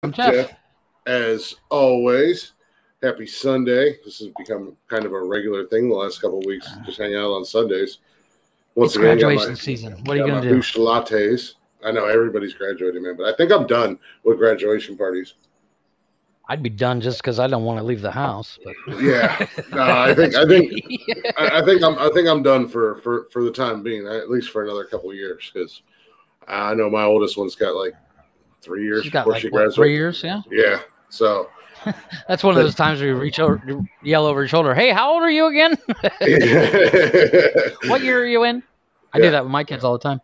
I'm Jeff. Jeff. As always, happy Sunday. This has become kind of a regular thing the last couple of weeks, just hang out on Sundays. Once It's again, graduation season. What are you got going my to do? boost lattes. I know everybody's graduating, man, but I think I'm done with graduation parties. I'd be done just because I don't want to leave the house. But Yeah, no, I think that's I think me. I think I'm done for the time being, at least for another couple of years, because I know my oldest one's got like 3 years She's got before like she what, graduates. 3 years? Yeah. Yeah, so That's one of those times where you reach over, you yell over your shoulder, "Hey, how old are you again? What year are you in?" I do yeah. that with my kids all the time.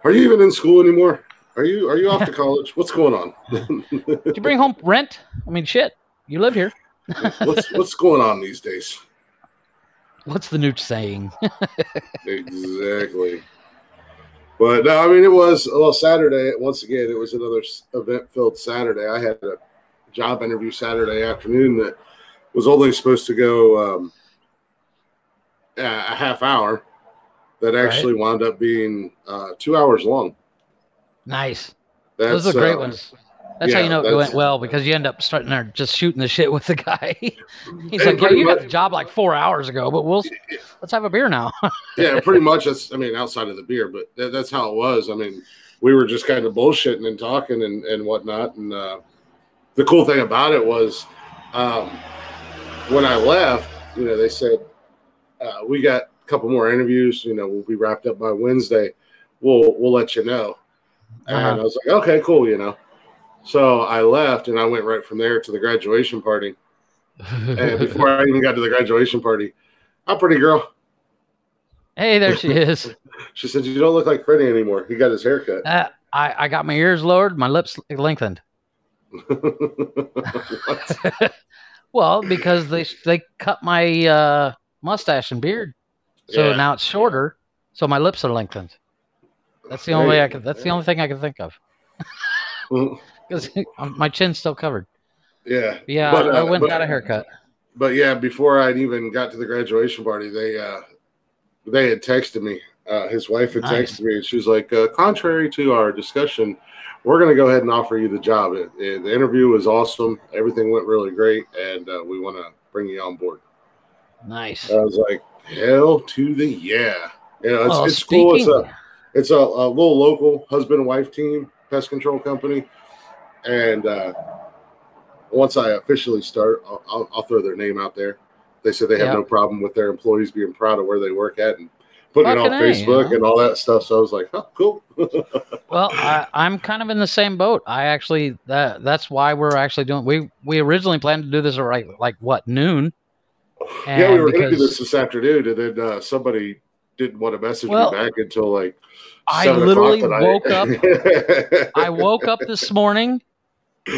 Are you even in school anymore? Are you off to college? What's going on? Did you bring home rent? I mean, shit. You live here. what's going on these days? What's the new saying? Exactly. But no, I mean it was Saturday. Once again, it was another event-filled Saturday. I had a job interview Saturday afternoon that was only supposed to go a half hour. That actually Right. wound up being 2 hours long. Nice. Those are That's the great ones. That's how you yeah, know it went that's well because you end up starting there just shooting the shit with the guy. He's and like, "Yeah, pretty you got much the job like 4 hours ago, but let's have a beer now." yeah, pretty much. That's I mean, outside of the beer, but that's how it was. I mean, we were just kind of bullshitting and talking and whatnot. And the cool thing about it was um, when I left, they said we got a couple more interviews. We'll be wrapped up by Wednesday. We'll let you know. And I was like, okay, cool. So I left and I went right from there to the graduation party. And before I even got to the graduation party, I'm pretty girl. Hey, there she is. She said, "You don't look like Freddie anymore. He got his hair cut." I got my ears lowered, my lips lengthened. What? Well, because they cut my mustache and beard, so Yeah. now it's shorter, so my lips are lengthened. That's the only way I could. That's the only thing I can think of because my chin's still covered. Yeah. Yeah, But I went and got a haircut. but yeah, before I'd even got to the graduation party, they had texted me. His wife had Nice. texted me, and she was like, "Contrary to our discussion, we're going to go ahead and offer you the job. The interview was awesome. Everything went really great, and we want to bring you on board." Nice. I was like, "Hell to the yeah!" Well, It's cool. speaking. It's a little local husband and wife team pest control company, and once I officially start, I'll throw their name out there. They said they have Yep. no problem with their employees being proud of where they work at and putting it Fucking on A, Facebook and all that stuff. So I was like, "Oh, cool." Well, I'm kind of in the same boat. I actually that's why we're actually doing. We originally planned to do this at like what, noon, Yeah, we and were going to do because this afternoon, and then somebody didn't want to message me well, back until like I 7 o'clock literally tonight. woke up. I woke up this morning,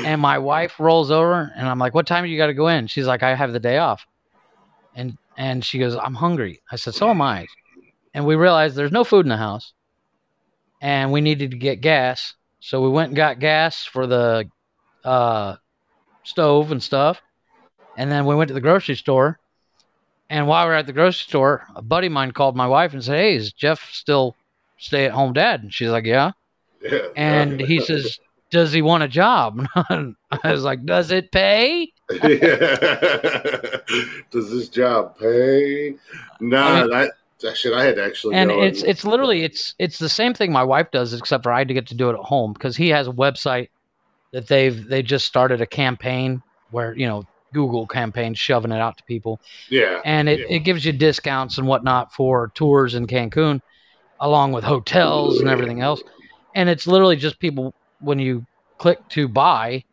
and my wife rolls over, and I'm like, "What time do you got to go in?" She's like, "I have the day off," and she goes, "I'm hungry." I said, "So am I." And we realized there's no food in the house, and we needed to get gas, so we went and got gas for the uh, stove and stuff. And then we went to the grocery store. And while we were at the grocery store, a buddy of mine called my wife and said, "Hey, is Jeff still stay at home dad?" And she's like, "Yeah." Yeah, yeah. And he says, "Does he want a job?" And I was like, "Does it pay?" Yeah. Does this job pay? I Nah, mean, that shit. I had to actually and go it's literally it's the same thing my wife does, except for I had to get to do it at home because he has a website that they just started a campaign where Google campaign shoving it out to people, yeah, and it gives you discounts and whatnot for tours in Cancun, along with hotels and everything else. And it's literally just people, when you click to buy,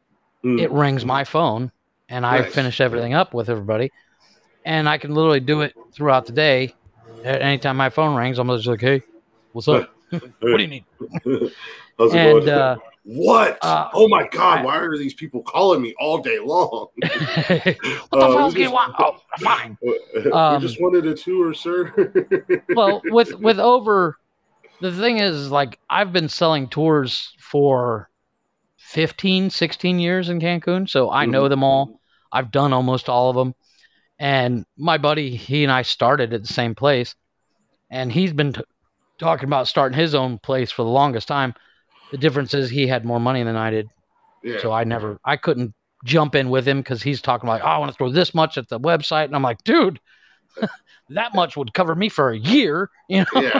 it rings my phone and I nice. finish everything up with everybody. And I can literally do it throughout the day. Anytime my phone rings, I'm just like, "Hey, what's up? What do you need?" How's it And going? What? uh, Oh my God! I, Why are these people calling me all day long? what the fuck do you want? Oh, fine. We just wanted a tour, sir. Well, with over, the thing is, like, I've been selling tours for 15, 16 years in Cancun, so I know them all. I've done almost all of them. And my buddy, he and I started at the same place, and he's been talking about starting his own place for the longest time. The difference is he had more money than I did. Yeah. So I couldn't jump in with him because he's talking like, oh, I want to throw this much at the website. And I'm like, dude, that much would cover me for a year, you know?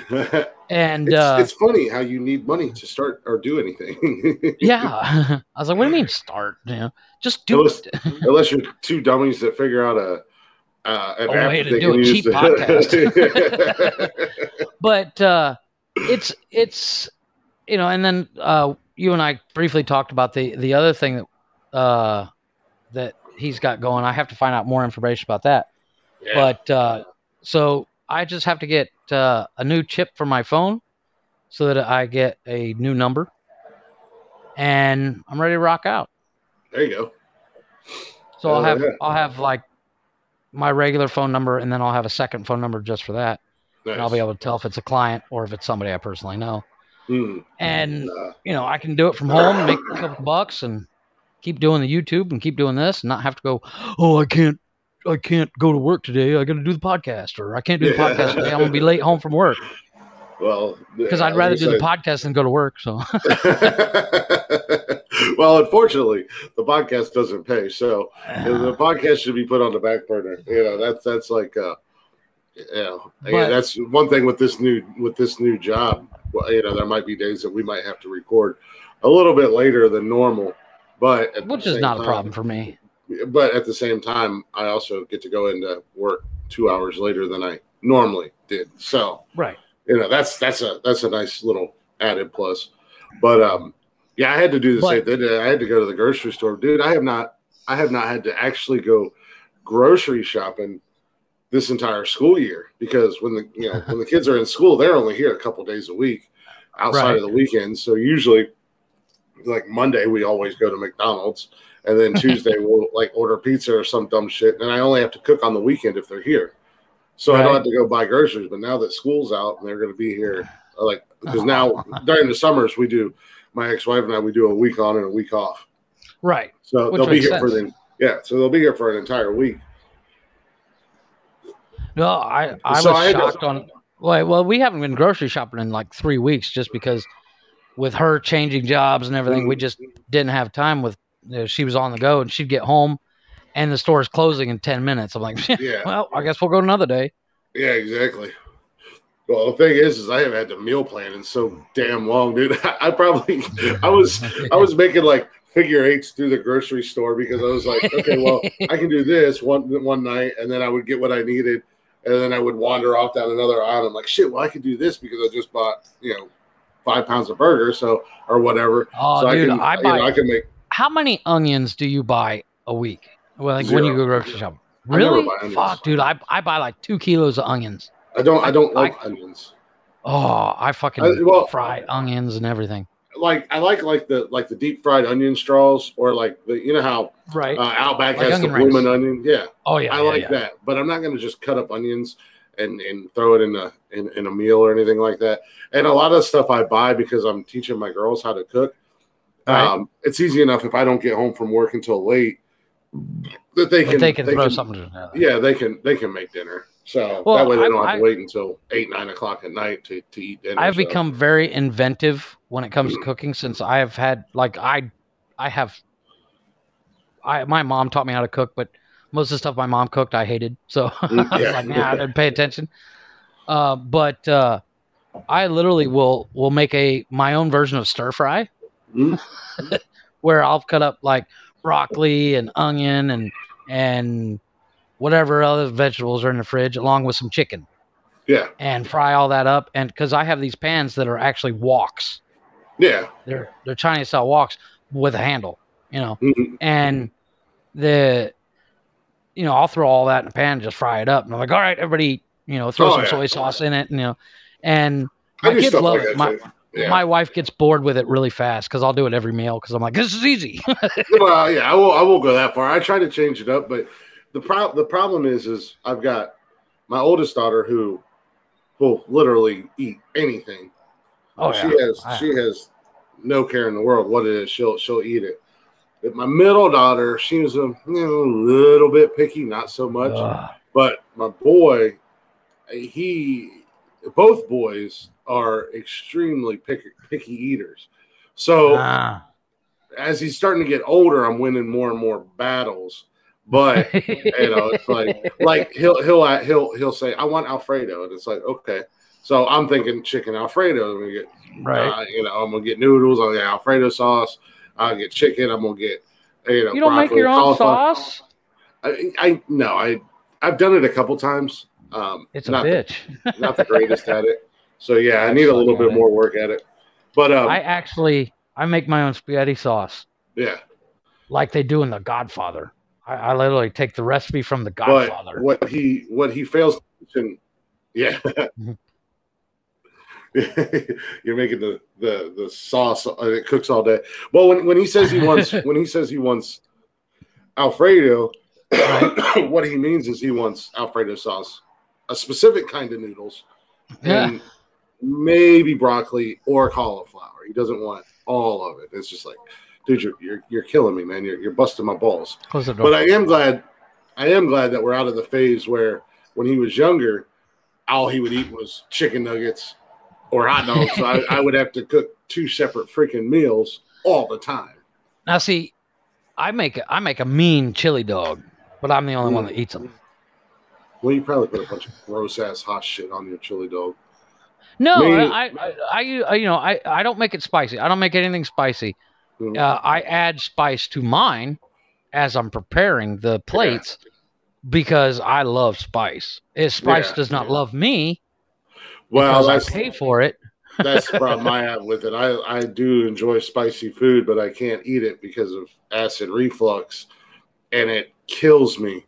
Yeah. And it's funny how you need money to start or do anything. yeah. I was like, what do you mean start? You know, just do it. Unless you're two dummies that figure out an app way that to they do can a use cheap podcast. But it's you know, and then you and I briefly talked about the other thing that he's got going. I have to find out more information about that. Yeah. But so I just have to get a new chip for my phone so that I get a new number, and I'm ready to rock out. There you go. So I'll have like my regular phone number, and then I'll have a second phone number just for that. Nice. And I'll be able to tell if it's a client or if it's somebody I personally know. And you know, I can do it from home, make a couple bucks, and keep doing the YouTube and keep doing this, and not have to go, oh, I can't go to work today. I got to do the podcast, or I can't do the podcast today. I'm gonna be late home from work. Well, because I'd rather do the podcast than go to work. So, well, unfortunately, the podcast doesn't pay, so the podcast should be put on the back burner. You know, that's like, that's one thing with this new job. Well, you know, there might be days that we might have to record a little bit later than normal, but which is not a problem for me. But at the same time, I also get to go into work 2 hours later than I normally did. So, right. You know, that's a nice little added plus. But I had to do the same thing. I had to go to the grocery store. Dude, I have not had to actually go grocery shopping this entire school year, because when the kids are in school, they're only here a couple days a week outside of the weekends. So usually like Monday we always go to McDonald's, and then Tuesday we'll like order pizza or some dumb shit, and I only have to cook on the weekend if they're here. So I don't have to go buy groceries. But now that school's out and they're going to be here, like, because now during the summers my ex-wife and I, we do a week on and a week off. Right. So they'll be here so they'll be here for an entire week. No, I was shocked on. Well, we haven't been grocery shopping in like 3 weeks just because with her changing jobs and everything, we just didn't have time. She was on the go and she'd get home and the store is closing in 10 minutes. I'm like, well, I guess we'll go another day. Yeah, exactly. Well, the thing is I haven't had to meal plan in so damn long, dude. I was making like figure eights through the grocery store because I was like, okay, well, I can do this one night, and then I would get what I needed, and then I would wander off down another aisle. I'm like, shit, well, I could do this because I just bought 5 pounds of burgers, or whatever. Oh, so dude, I can make. How many onions do you buy a week? Well, like 0. when you go grocery shopping? Really? Fuck, dude, I buy like 2 kilos of onions. I don't like onions. Oh, I fucking fry onions and everything. Like I like the deep fried onion straws, or like how Outback like has the blooming onion. Yeah. Oh yeah. I like that, but I'm not going to just cut up onions and throw it in a meal or anything like that. And a lot of stuff I buy because I'm teaching my girls how to cook. Right. It's easy enough if I don't get home from work until late that they can throw something together. Yeah, they can make dinner. So that way they don't have to wait until 8-9 o'clock at night to eat dinner. I've become very inventive when it comes to cooking, since I have had my mom taught me how to cook, but most of the stuff my mom cooked I hated. So I was like, I didn't pay attention. But I literally will make my own version of stir fry, where I'll cut up like broccoli and onion and whatever other vegetables are in the fridge, along with some chicken. Yeah. And fry all that up. And because I have these pans that are actually woks. Yeah. They're Chinese style woks with a handle, and I'll throw all that in a pan and just fry it up. And I'm like, all right, everybody, throw some soy sauce in it, and my kids love it. My wife gets bored with it really fast because I'll do it every meal because I'm like, this is easy. Well, yeah, I won't go that far. I try to change it up, but the problem is I've got my oldest daughter who will literally eat anything. Oh, she has no care in the world what it is. She'll eat it. But my middle daughter, she was a little bit picky, not so much. But my boy, both boys are extremely picky eaters. So as he's starting to get older, I'm winning more and more battles. But it's like he'll say, I want Alfredo, and it's like, okay. So I'm thinking chicken Alfredo. I'm gonna get I'm gonna get noodles. I'll get Alfredo sauce. I'll get chicken. I'm gonna get you don't make your own sauce. I've done it a couple times. It's a bitch. Not the greatest at it. So yeah, I need a little bit more work at it. But I make my own spaghetti sauce. Yeah, like they do in The Godfather. I literally take the recipe from The Godfather. But what he fails to mention, yeah. You're making the sauce. It cooks all day. Well, when he says he wants Alfredo, what he means is he wants Alfredo sauce, a specific kind of noodles, and maybe broccoli or cauliflower. He doesn't want all of it. It's just like, dude, you're killing me, man. You're busting my balls. But I am glad that we're out of the phase where when he was younger, all he would eat was chicken nuggets or hot dogs. So I would have to cook 2 separate freaking meals all the time. Now, see, I make a mean chili dog, but I'm the only one that eats them. Well, you probably put a bunch of gross ass hot shit on your chili dog. No, I don't make it spicy. I don't make anything spicy. I add spice to mine as I'm preparing the plates because I love spice. If spice does not love me, well, I pay for it. That's the problem I have with it. I do enjoy spicy food, but I can't eat it because of acid reflux, and it kills me.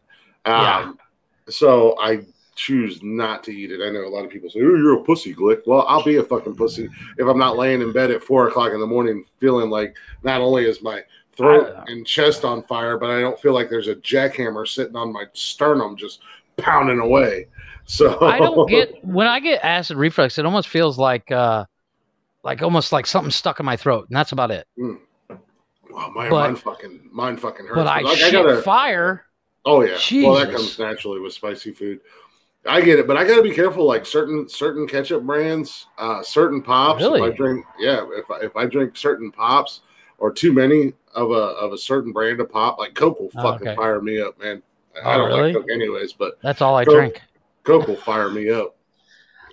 So I choose not to eat it. I know a lot of people say, "Oh, you're a pussy, Glick." Well, I'll be a fucking pussy if I'm not laying in bed at 4:00 in the morning feeling like not only is my throat and chest on fire, but I don't feel like there's a jackhammer sitting on my sternum just pounding away. So I don't get when I get acid reflux. It almost feels like almost like something stuck in my throat, and that's about it. Well, mine fucking hurts. But I shit fire. Oh yeah. Jesus. Well, that comes naturally with spicy food. I get it, but I got to be careful. Like certain ketchup brands, certain pops. Really? If I drink certain pops or too many of a certain brand of pop, like Coke will fucking fire me up, man. I don't like Coke anyways, but that's all I drink. Coke will fire me up.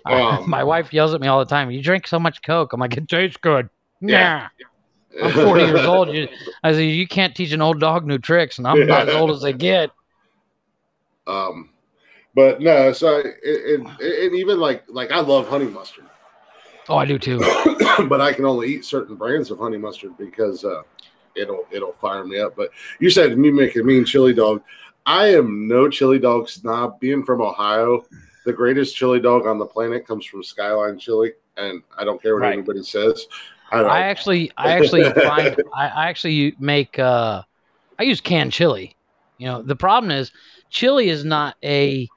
My wife yells at me all the time. You drink so much Coke. I'm like, it tastes good. Yeah. I'm 40 years old. I say you can't teach an old dog new tricks, and I'm not as old as they get. But no, so it even like I love honey mustard. Oh, I do too. But I can only eat certain brands of honey mustard because it'll fire me up. But you said me make a mean chili dog. I am no chili dog snob. Being from Ohio, the greatest chili dog on the planet comes from Skyline Chili, and I don't care what anybody says. I actually make I use canned chili. You know, the problem is chili is not a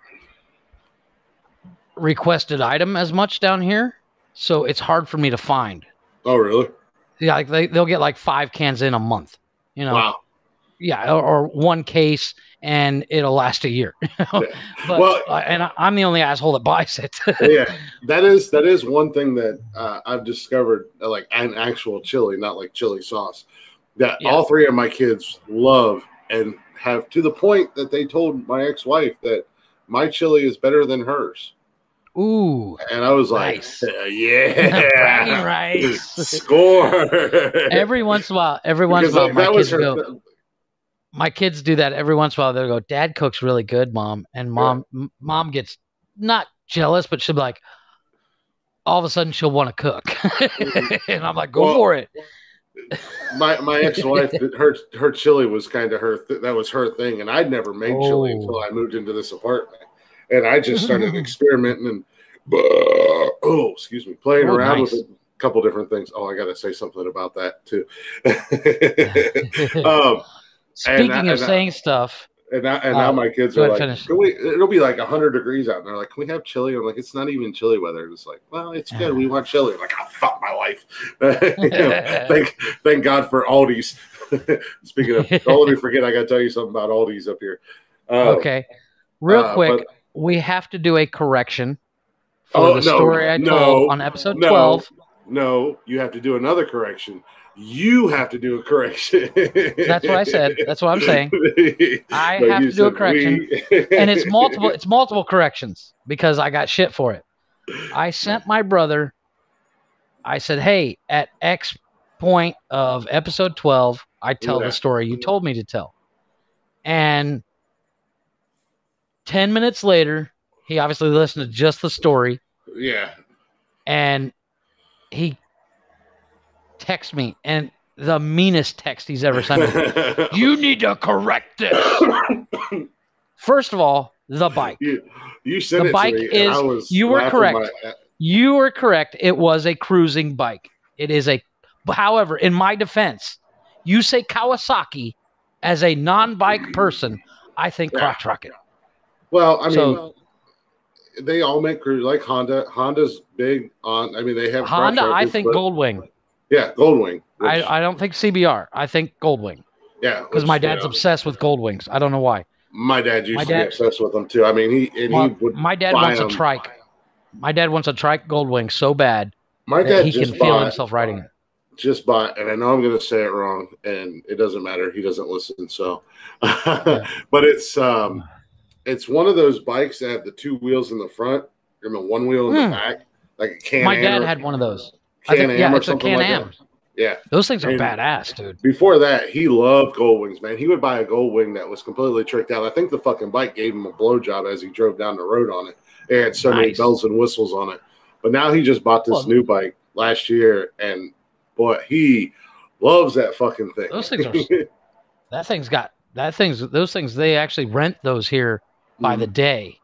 requested item as much down here, so it's hard for me to find. Oh, really? Yeah, like they'll get like 5 cans in a month. You know. Wow. Yeah, or 1 case, and it'll last a year. But and I'm the only asshole that buys it. Yeah, that is one thing that I've discovered, like an actual chili, not like chili sauce, that all 3 of my kids love and have, to the point that they told my ex-wife that my chili is better than hers. Ooh. And I was like, nice. Yeah. Bragging rights. Score. Every once in a while, my kids do that every once in a while. They'll go, Dad cooks really good, Mom. And Mom gets not jealous, but she'll be like, all of a sudden she'll want to cook. And I'm like, go for it. My ex-wife, her chili was kind of that was her thing. And I'd never made chili until I moved into this apartment. And I just started experimenting and, playing around with a couple different things. Oh, I got to say something about that too. Speaking of saying stuff. And now my kids are like, it'll be like 100 degrees out. And they're like, can we have chili? I'm like, it's not even chili weather. It's like, well, it's good. We want chili. I'm like, oh, fuck my life. Thank God for Aldi's. Speaking of, don't let me forget, I got to tell you something about Aldi's up here. Okay. Real quick, we have to do a correction. for the story I told on episode 12. No, you have to do another correction. You have to do a correction. That's what I said. That's what I'm saying. I have to do a correction. And it's multiple corrections because I got shit for it. I sent my brother, I said, hey, at X point of episode 12, I tell the story you told me to tell. And 10 minutes later, he obviously listened to just the story. Yeah. And he texts me, and the meanest text he's ever sent me. You need to correct this. First of all, the bike. You sent the it bike to me, is. and I was you were correct. You were correct. It was a cruising bike. It is a. However, in my defense, you say Kawasaki as a non-bike person. I think crotch rocket. Well, I mean, they all make like Honda. Honda's big on. I mean, they have Honda. I think Goldwing. Yeah, Goldwing. I don't think CBR. I think Goldwing. Yeah, because my dad's obsessed with Goldwings. I don't know why. My dad used to be obsessed with them too. I mean, he would. My dad wants a trike. My dad wants a trike Goldwing so bad. My dad he can feel himself riding it. Just bought, and I know I'm going to say it wrong, and it doesn't matter. He doesn't listen, so. But it's one of those bikes that have the two wheels in the front and the one wheel in the back, like a Can-Am. My dad had one of those. Can-Am or something like that. Yeah. Those things are badass, dude. Before that, he loved Goldwings, man. He would buy a Goldwing that was completely tricked out. I think the fucking bike gave him a blowjob as he drove down the road on it. It had so many bells and whistles on it. But now he just bought this new bike last year, and boy, he loves that fucking thing. Those things are those things, they actually rent those here by the day.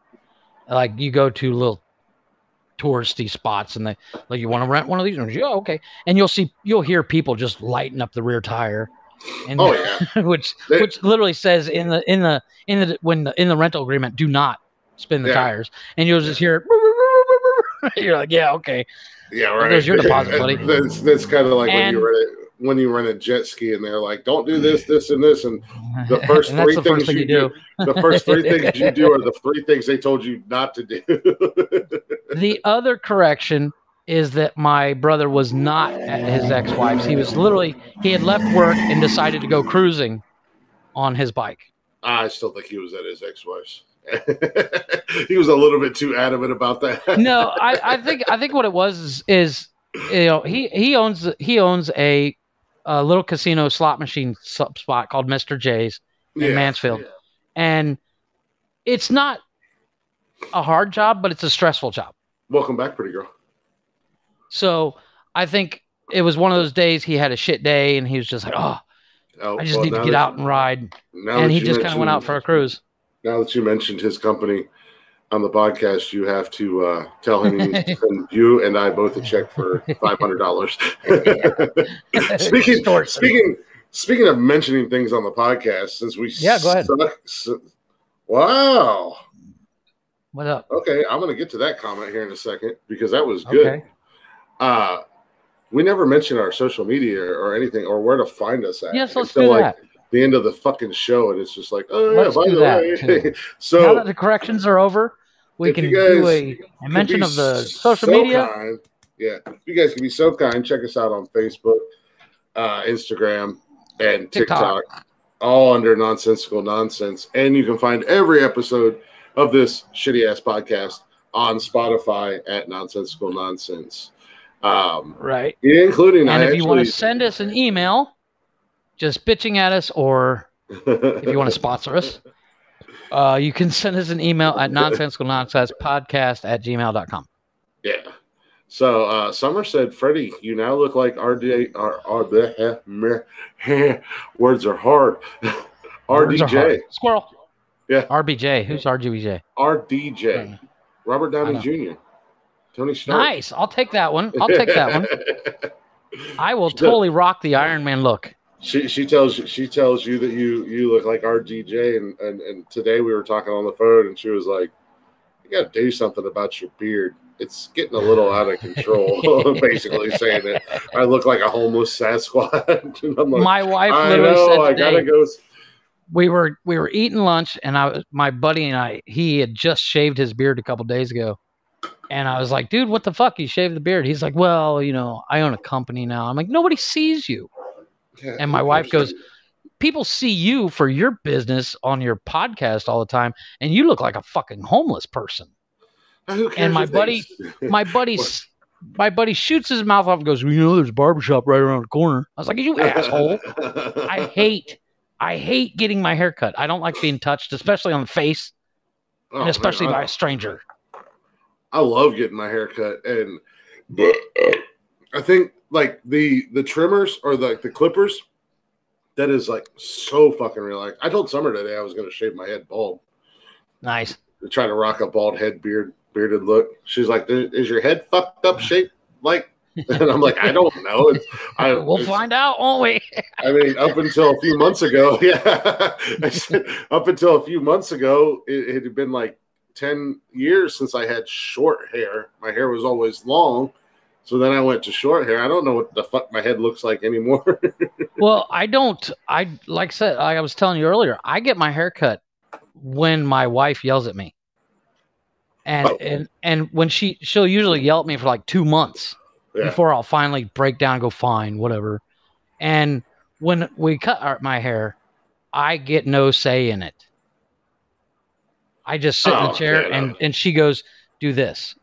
Like you go to little touristy spots and they like, you want to rent one of these? Yeah, okay. And you'll hear people just lighting up the rear tire, and which literally says in the rental agreement, do not spin the tires, and you'll just hear it. You're like, yeah, okay. Yeah, right. There's your deposit, buddy. That's kind of like when you rent a jet ski and they're like, don't do this, this, and this, and the first three things you do, the first three things you do are the three things they told you not to do. The other correction is that my brother was not at his ex-wife's. He had left work and decided to go cruising on his bike. I still think he was at his ex-wife's. He was a little bit too adamant about that. No, I think what it was is he owns a little casino slot machine spot called Mr. J's in Mansfield, and it's not a hard job, but it's a stressful job. Welcome back, pretty girl. So I think it was one of those days he had a shit day, and he was just like, I just need to get out and ride, and he just kind of went out for a cruise. Now that you mentioned his company on the podcast, you have to tell him he needs to send you and I both a check for $500. Speaking of mentioning things on the podcast, since we go ahead. Wow. What up? Okay, I'm going to get to that comment here in a second because that was good. Okay. We never mentioned our social media or anything or where to find us at. Yes, let's do that. The end of the fucking show, and it's just like, let's do that. So now that the corrections are over, we can do a mention of the social media. If you guys can be so kind, check us out on Facebook, Instagram, and TikTok, all under Nonsensical Nonsense. And you can find every episode of this shitty ass podcast on Spotify at Nonsensical Nonsense. Right. Including, and if you want to send us an email, just bitching at us, or if you want to sponsor us, you can send us an email at nonsensicalnonsensepodcast@gmail.com. Yeah. So Summer said, Freddie, you now look like RDJ. Words are hard. RDJ. Squirrel. Yeah. RBJ. Who's RGBJ? RDJ. Robert Downey Jr. Tony Stark. Nice. I'll take that one. I will totally rock the Iron Man look. She tells you that you look like RDJ, and today we were talking on the phone, and she was like, "You got to do something about your beard. It's getting a little out of control." Basically saying that I look like a homeless Sasquatch. And I'm like, my wife literally said today, I gotta go. We were eating lunch, and my buddy and he had just shaved his beard a couple days ago, And I was like, dude, what the fuck? You shaved the beard. He's like, well, I own a company now. I'm like, nobody sees you. Yeah, And my wife goes, people see you for your business on your podcast all the time, and you look like a fucking homeless person. Who cares? And my buddy shoots his mouth off and goes, there's a barbershop right around the corner. I was like, you asshole. I hate getting my hair cut. I don't like being touched, especially on the face, and especially by a stranger. I love getting my hair cut, and I think like the trimmers or the clippers, that is like so fucking relaxed. I told Summer today I was going to shave my head bald. Nice. To try to rock a bald head, bearded look. She's like, "Is your head fucked up shape like?" And I'm like, "I don't know. We'll find out, won't we?" I mean, up until a few months ago, yeah. I said, up until a few months ago, it had been like 10 years since I had short hair. My hair was always long. So then I went to short hair. I don't know what the fuck my head looks like anymore. Well, like I said, like I was telling you earlier, I get my hair cut when my wife yells at me. And when she'll usually yell at me for like 2 months before I'll finally break down and go, fine, whatever. And when we cut my hair, I get no say in it. I just sit in the chair and she goes, do this.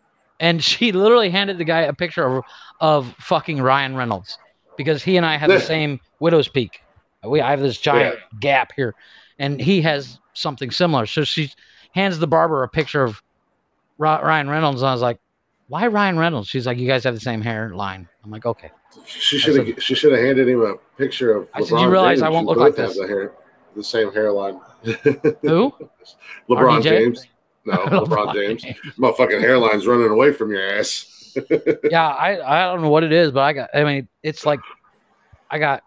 And she literally handed the guy a picture of fucking Ryan Reynolds, because he and I have the same widow's peak. I have this giant gap here, and he has something similar. So she hands the barber a picture of Ryan Reynolds, and I was like, why Ryan Reynolds? She's like, you guys have the same hairline. I'm like, okay. She should have handed him a picture of LeBron. I said, you realize James. I won't look like this. The same hairline. Who? LeBron James. No, LeBron James. Motherfucking hairline's running away from your ass. Yeah, I don't know what it is, but it's like I got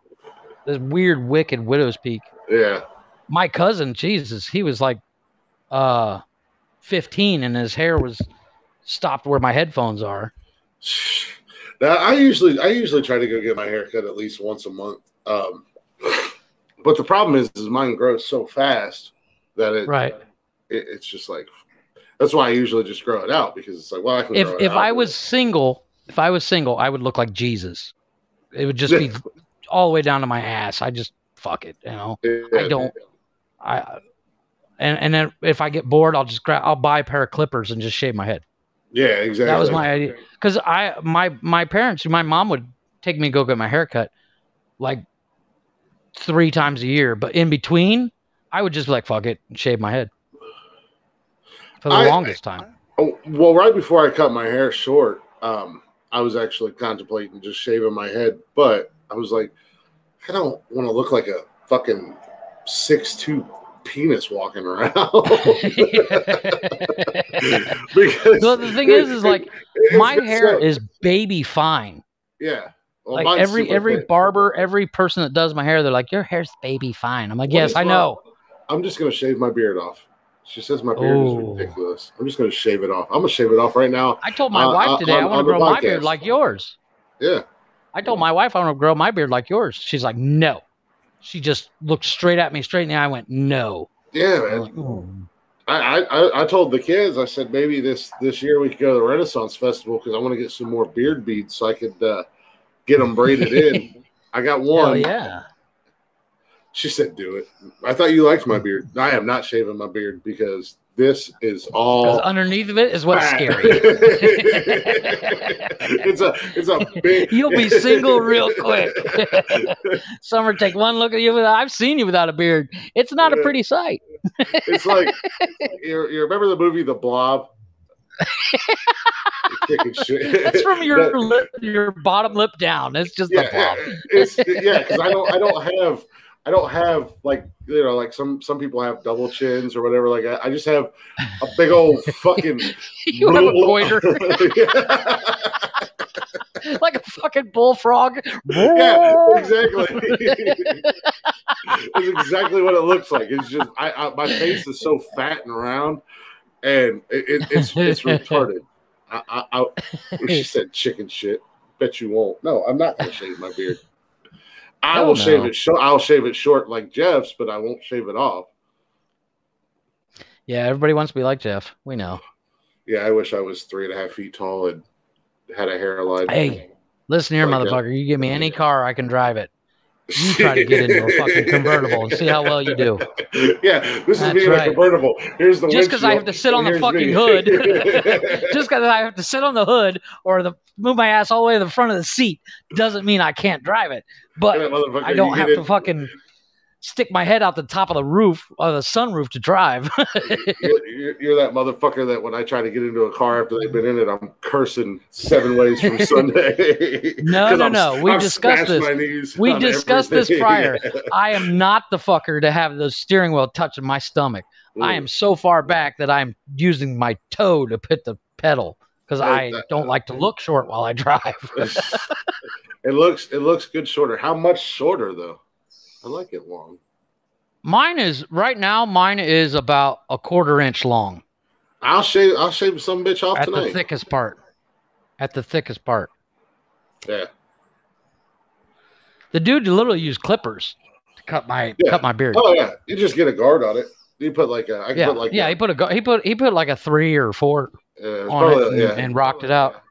this weird wicked widow's peak. Yeah. My cousin, Jesus, he was like 15 and his hair was stopped where my headphones are. Now, I usually try to go get my hair cut at least once a month. But the problem is mine grows so fast that it's just like, that's why I usually just grow it out, because it's like, well, I can grow it out. If I was single, I would look like Jesus. It would just be all the way down to my ass. I just fuck it, Yeah, I don't. And then if I get bored, I'll buy a pair of clippers and just shave my head. Yeah, exactly. That was my idea. Because my parents, my mom would take me to go get my hair cut like 3 times a year, but in between, I would just be like, fuck it, and shave my head. For the longest time. Well, right before I cut my hair short, I was actually contemplating just shaving my head, but I was like, I don't want to look like a fucking 6'2" penis walking around. Because the thing is like my hair is baby fine. Yeah. Well, like every barber, every person that does my hair, they're like, your hair's baby fine. I'm like, yes, I know. I'm just gonna shave my beard off. She says my beard is ridiculous. I'm just going to shave it off. I'm going to shave it off right now. I told my wife today I want to grow my beard like yours. Yeah. I told my wife I want to grow my beard like yours. She's like, no. She just looked straight at me, straight in the eye. I went, no. Yeah, man. I told the kids, I said, maybe this year we could go to the Renaissance Festival because I want to get some more beard beads so I could get them braided in. I got one. Hell yeah. She said, do it. I thought you liked my beard. I am not shaving my beard because this is all. Because underneath of it is what's scary. It's a big. You'll be single real quick. Summer, take one look at you. I've seen you without a beard. It's not a pretty sight. It's like, you remember the movie The Blob? That's from your bottom lip down. It's just the blob. Because I don't have like, like some people have double chins or whatever. Like I just have a big old fucking. You have a goiter. Like a fucking bullfrog. Yeah, exactly. That's exactly what it looks like. It's just my face is so fat and round, and it's retarded. She said chicken shit. Bet you won't. No, I'm not gonna shave my beard. I will shave it short. I'll shave it short like Jeff's, but I won't shave it off. Yeah, everybody wants to be like Jeff. We know. Yeah, I wish I was 3.5 feet tall and had a hairline. Hey, listen here, Like motherfucker. You give me any car, I can drive it. You try to get into a fucking convertible and see how well you do. Yeah, this is me in a convertible. Here's the just because I have to sit on the fucking hood, just because I have to sit on the hood or move my ass all the way to the front of the seat doesn't mean I can't drive it. But I don't have to fucking stick my head out the top of the roof or the sunroof to drive. you're that motherfucker that when I try to get into a car after they've been in it, I'm cursing 7 ways from Sunday. No. We discussed this. We discussed this prior. I am not the fucker to have the steering wheel touching my stomach. I am so far back that I'm using my toe to hit the pedal because I don't like to look short while I drive. It looks good shorter. How much shorter though? I like it long. Mine is about a 1/4 inch long. I'll shave some bitch off tonight. At the thickest part. Yeah. The dude literally used clippers to cut my beard. Oh yeah, you just get a guard on it. You put like a he put like a 3 or 4 on it and rocked it out.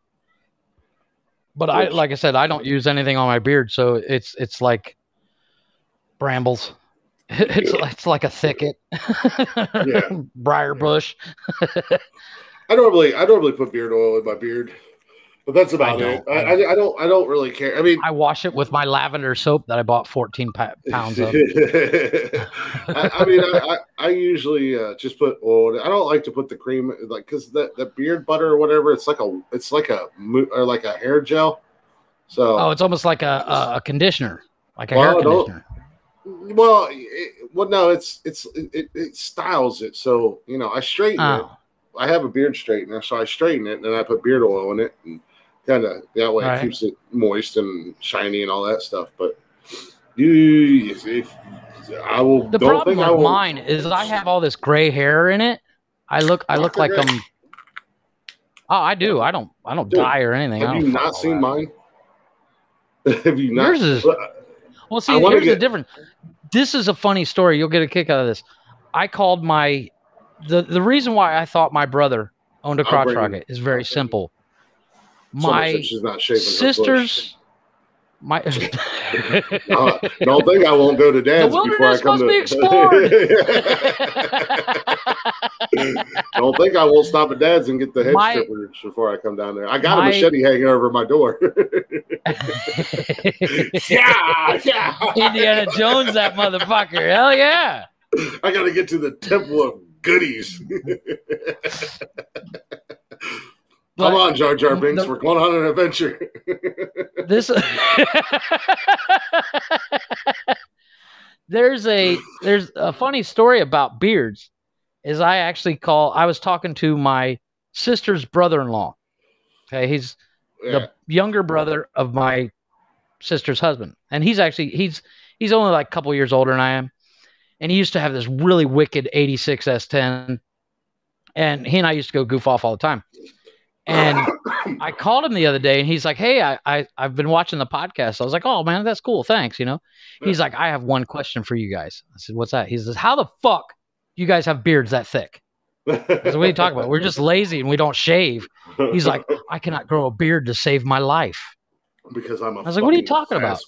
But like I said, I don't use anything on my beard, so it's like brambles. It's like a thicket. Briar bush. I normally put beard oil in my beard, but that's about it. I don't really care. I mean, I wash it with my lavender soap that I bought 14 pounds of. I usually just put oil. I don't like to put the cream, like, because the beard butter or whatever. It's like a hair gel. So it's almost like a conditioner, like a hair conditioner. No, it styles it. So I straighten it. I have a beard straightener, so I straighten it, and then I put beard oil in it, and kind of that way it keeps it moist and shiny and all that stuff. But the problem with mine is I have all this gray hair in it. I look like I'm. Oh, I do. I don't dye or anything. Have you not seen mine? Have you not? Yours is. Well, see, here's the difference. This is a funny story. You'll get a kick out of this. I called the reason why I thought my brroother owned a crotch rocket is very simple. My sisters, don't think I won't go to Dad's before I come to. Be explored. Don't think I won't stop at Dad's and get the head strippers before I come down there. I got a machete hanging over my door. yeah. Indiana Jones, that motherfucker. Hell yeah. I got to get to the Temple of Goodies. Come on, Jar Jar Binks. We're going on an adventure. There's a funny story about beards. I was talking to my sister's brother-in-law. Okay, he's the younger brother of my sister's husband, and he's only like a couple years older than I am. And he used to have this really wicked 86 S10, and he and I used to go goof off all the time. And I called him the other day, and he's like, "Hey, I've been watching the podcast." I was like, "Oh man, that's cool, thanks." He's like, "I have one question for you guys." I said, "What's that?" He says, "How the fuck do you guys have beards that thick?" I said, "What are you talking about? We're just lazy and we don't shave." He's like, "I cannot grow a beard to save my life." Because I was like, "What are you talking about?"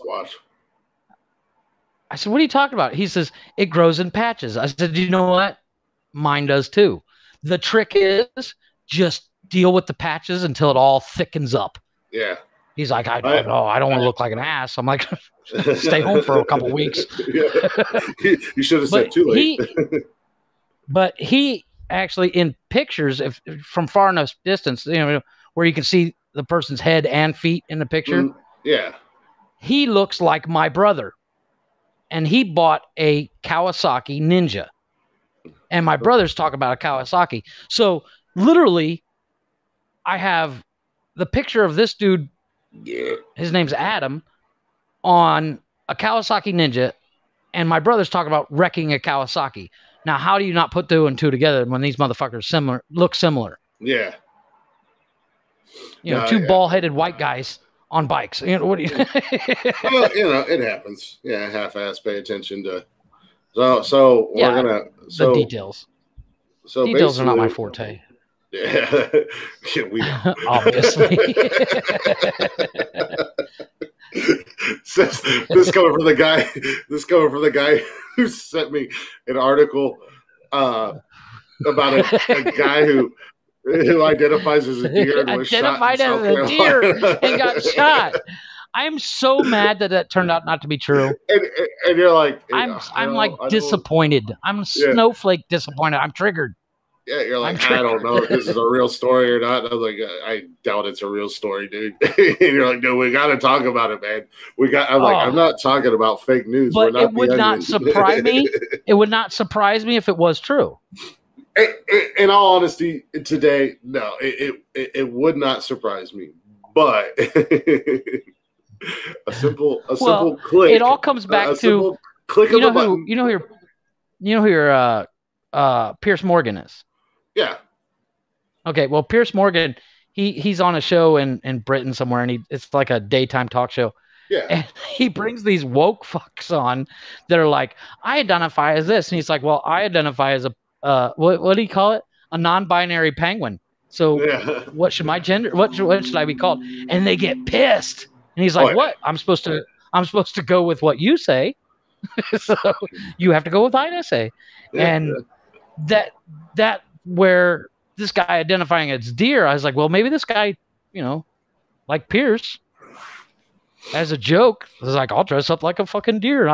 I said, "What are you talking about?" He says, "It grows in patches." I said, "You know what? Mine does too. The trick is just deal with the patches until it all thickens up." Yeah. He's like, I don't want to look like an ass. I'm like, stay home for a couple weeks. You should have said too late. But he actually, in pictures, from far enough distance, where you can see the person's head and feet in the picture. Yeah. He looks like my brother. And he bought a Kawasaki Ninja. And my brother's talking about a Kawasaki. So literally, I have the picture of this dude, his name's Adam, on a Kawasaki Ninja, and my brother's talking about wrecking a Kawasaki. Now, how do you not put 2 and 2 together when these motherfuckers look similar? Yeah. Two bald-headed white guys on bikes. What do you? Well, it happens. Yeah, half-ass pay attention to. So we're gonna the details. So details are not my forte. Yeah, yeah, we know. Obviously. This coming from the guy. This coming from the guy who sent me an article about a guy who identifies as a deer and was shot in Identified South as a deer Carolina. and got shot. I'm so mad that turned out not to be true. And you're like, I'm like disappointed. I'm snowflake disappointed. I'm triggered. Yeah, you're like, I don't know if this is a real story or not. I was like, I doubt it's a real story, dude. And you're like, no, we got to talk about it, man. I'm not talking about fake news. But it would not surprise me. It would not surprise me if it was true. In all honesty, today, no, it would not surprise me. But a simple click. It all comes back to click of the button. You know who your Pierce Morgan is. Yeah. Okay. Well, Pierce Morgan, he's on a show in Britain somewhere, and it's like a daytime talk show. Yeah. And he brings these woke fucks on that are like, I identify as this, and he's like, well, I identify as a what do you call it? A non-binary penguin. So what should my gender? What should I be called? And they get pissed. And he's like, what? I'm supposed to go with what you say. So you have to go with what I say. Yeah. And that where this guy identifying as deer, I was like, well, maybe this guy, like Pierce, as a joke, was like, I'll dress up like a fucking deer.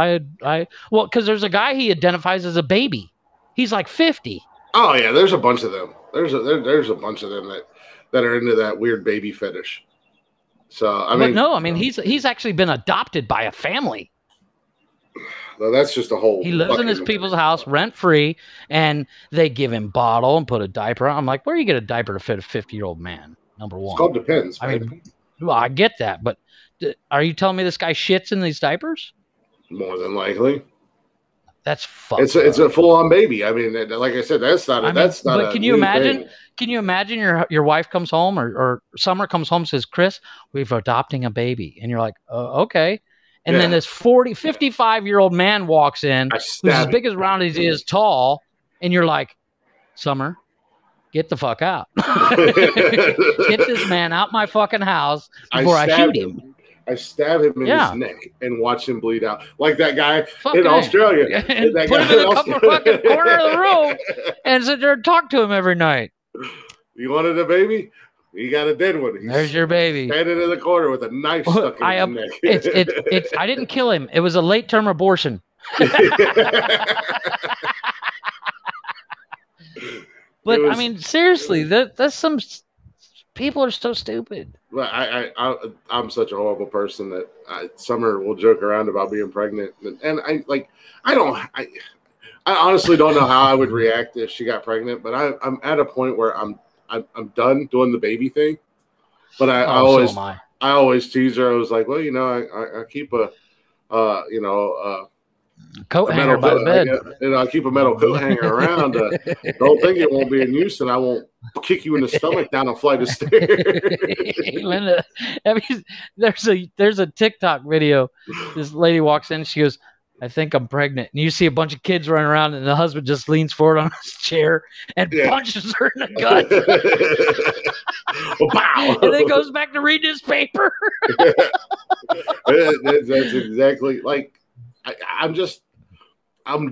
Because there's a guy he identifies as a baby. He's like 50. Oh yeah, there's a bunch of them. There's a bunch of them that are into that weird baby fetish. So he's actually been adopted by a family. No, that's just a whole. He lives in his people's house rent free, and they give him bottle and put a diaper on. I'm like, where do you get a diaper to fit a 50-year-old man? Number one. It's called depends. I mean, well, I get that, but are you telling me this guy shits in these diapers? More than likely. That's fucked. It's a full on baby. I mean, like I said, that's not. But can you imagine? Thing. Can you imagine your wife comes home or Summer comes home and says, Chris, we're adopting a baby, and you're like, okay. And then this 55-year-old man walks in, who's as big as round as he is tall, and you're like, Summer, get the fuck out. Get this man out my fucking house before I shoot him. I stab him in his neck and watch him bleed out. Like that guy in Australia. And put him in the fucking corner of the room and sit there and talk to him every night. You wanted a baby? You got a dead one. There's your baby. Standing in the corner with a knife stuck in his neck. I didn't kill him. It was a late-term abortion. But I mean, seriously, that's some people are so stupid. Well, I'm such a horrible person that Summer will joke around about being pregnant, and I honestly don't know how I would react if she got pregnant. But I'm at a point where I'm done doing the baby thing. But I always tease her. I was like, well, I keep a coat hanger by the bed. I keep a metal coat hanger around. Don't think it won't be in use, and I won't kick you in the stomach down a flight of stairs. Linda, there's a TikTok video. This lady walks in. She goes, I think I'm pregnant. And you see a bunch of kids running around, and the husband just leans forward on his chair and punches her in the gut. And then goes back to reading his paper. That's exactly like. I'm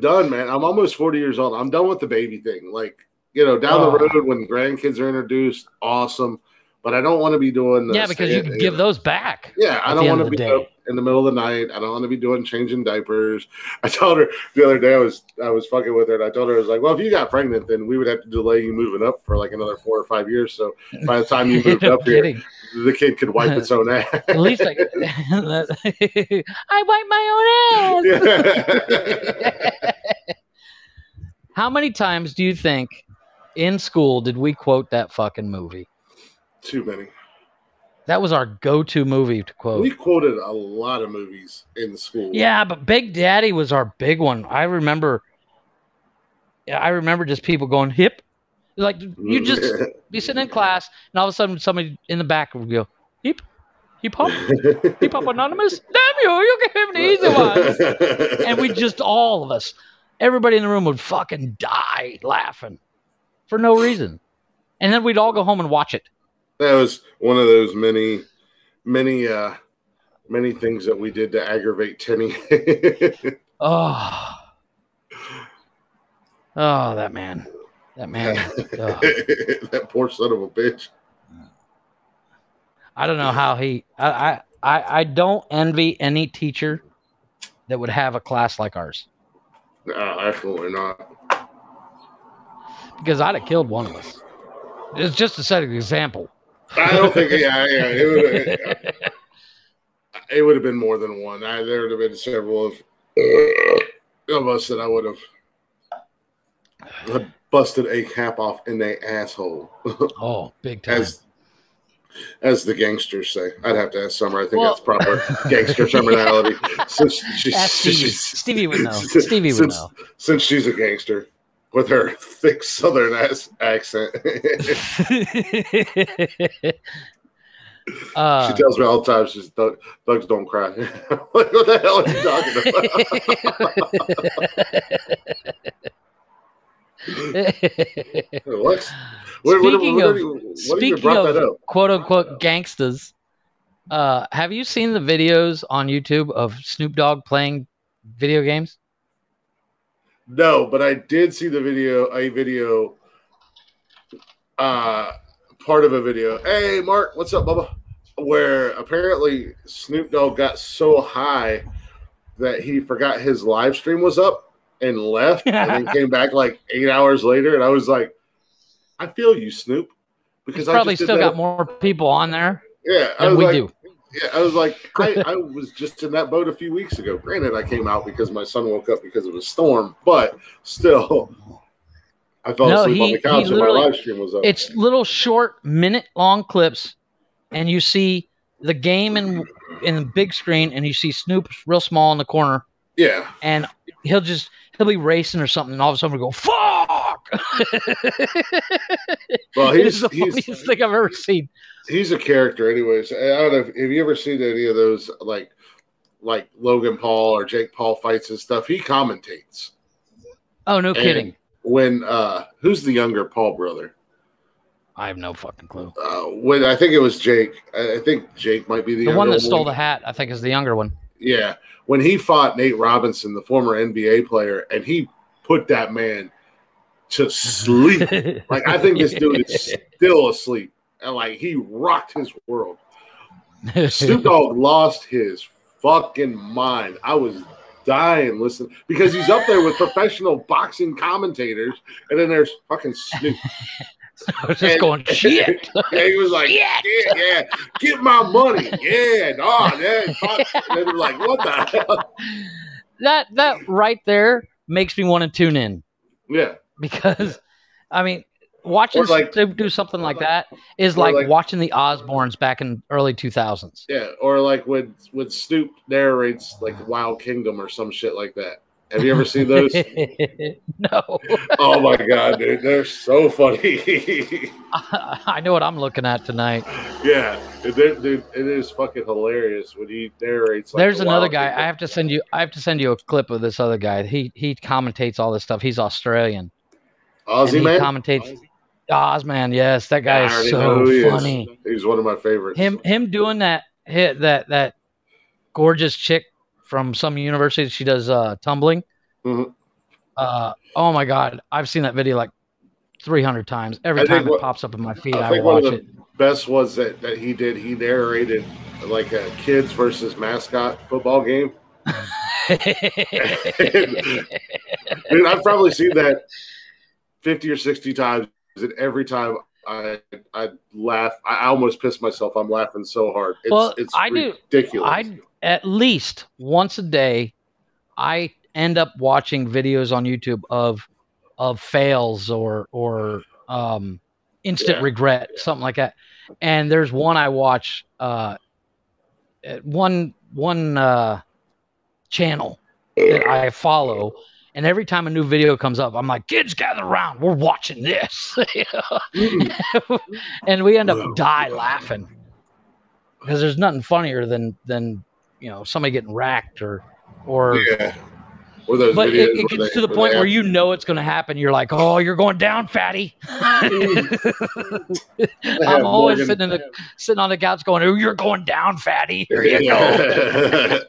done, man. I'm almost 40 years old. I'm done with the baby thing. Like, down the road when grandkids are introduced, awesome. But I don't want to be doing this. Yeah, because you can give those back. Yeah, I don't want to be up in the middle of the night. I don't want to be changing diapers. I told her the other day I was fucking with her, and I told her, I was like, well, if you got pregnant, then we would have to delay you moving up for like another 4 or 5 years. So by the time you moved up here, the kid could wipe its own ass. At least I wipe my own ass. How many times do you think in school did we quote that fucking movie? Too many. That was our go-to movie to quote. We quoted a lot of movies in school. Yeah, but Big Daddy was our big one. I remember just people going hip. Like you just be sitting in class, and all of a sudden somebody in the back would go hip hop, hip hop anonymous. Damn you gave him the easy ones. And we just all of us, everybody in the room would fucking die laughing for no reason. And then we'd all go home and watch it. That was one of those many things that we did to aggravate Tenny. Oh, that man. Oh. That poor son of a bitch. I don't know how I don't envy any teacher that would have a class like ours. No, absolutely not. Because I'd have killed one of us. It's just to set an example. I don't think, it would have been more than one. There would have been several of us that I would have busted a cap off in the asshole. Oh, big time. As the gangsters say. I'd have to ask Summer. I think that's proper gangster terminology. Stevie would know. Stevie would know. Since she's a gangster with her thick Southern accent. She tells me all the time, she's Thugs don't cry. Like, what the hell are you talking about? What? Speaking of quote unquote gangsters, have you seen the videos on YouTube of Snoop Dogg playing video games? No, but I did see a video, part of a video. Hey, Mark, what's up, Bubba? Where apparently Snoop Dogg got so high that he forgot his live stream was up and left, and then came back like 8 hours later. And I was like, I feel you, Snoop, because he's probably still got more people on there. Yeah, than we do. Yeah, I was like, I was just in that boat a few weeks ago. Granted, I came out because my son woke up because of a storm, but still, I fell asleep on the couch and my live stream was up. It's little short, minute-long clips, and you see the game in the big screen, and you see Snoop real small in the corner. Yeah, and he'll be racing or something, and all of a sudden we go, fuck! Well, he's the funniest thing I've ever seen. He's a character, anyways. I don't know if you ever seen any of those like Logan Paul or Jake Paul fights and stuff. He commentates. Oh, no kidding. When who's the younger Paul brother? I have no fucking clue. When I think it was Jake. I think Jake might be the one that stole the hat. I think is the younger one. Yeah, when he fought Nate Robinson, the former NBA player, and he put that man to sleep. Like, I think this dude is still asleep. And, like, he rocked his world. Snoop Dogg lost his fucking mind. I was dying listening because he's up there with professional boxing commentators, and then there's fucking Snoop. I was just going, shit. And he was like, yeah, get my money. Yeah, no, man. And they were like, what the hell? That right there makes me want to tune in. Yeah. Because, I mean, watching Snoop do something like that is like watching the Osbournes back in early 2000s. Yeah, or like when Snoop narrates like Wild Kingdom or some shit like that. Have you ever seen those? No. Oh my god, dude, they're so funny. I know what I'm looking at tonight. Yeah, dude, it is fucking hilarious when he narrates. Like, there's another guy. I have to send you a clip of this other guy. He commentates all this stuff. He's Australian. Aussie man. Commentates. Ozman, yes, that guy is so funny. He's one of my favorites. Him doing that gorgeous chick from some university. She does tumbling. Mm-hmm. Oh my god, I've seen that video like 300 times. Every time it pops up in my feed, I watch it. Best was that he did. He narrated like a kids versus mascot football game. Dude, I've probably seen that 50 or 60 times, and every time I laugh. I almost piss myself. I'm laughing so hard. It's ridiculous. At least once a day, I end up watching videos on YouTube of fails or instant regret, something like that. And there's one I watch one channel that I follow, and every time a new video comes up, I'm like, kids gather around, we're watching this. And we end up die laughing because there's nothing funnier than somebody getting racked or Or those But videos it gets to the point where you know it's going to happen. You're like, oh, you're going down, fatty. I'm always sitting on the couch going, oh, you're going down, fatty. Here you go.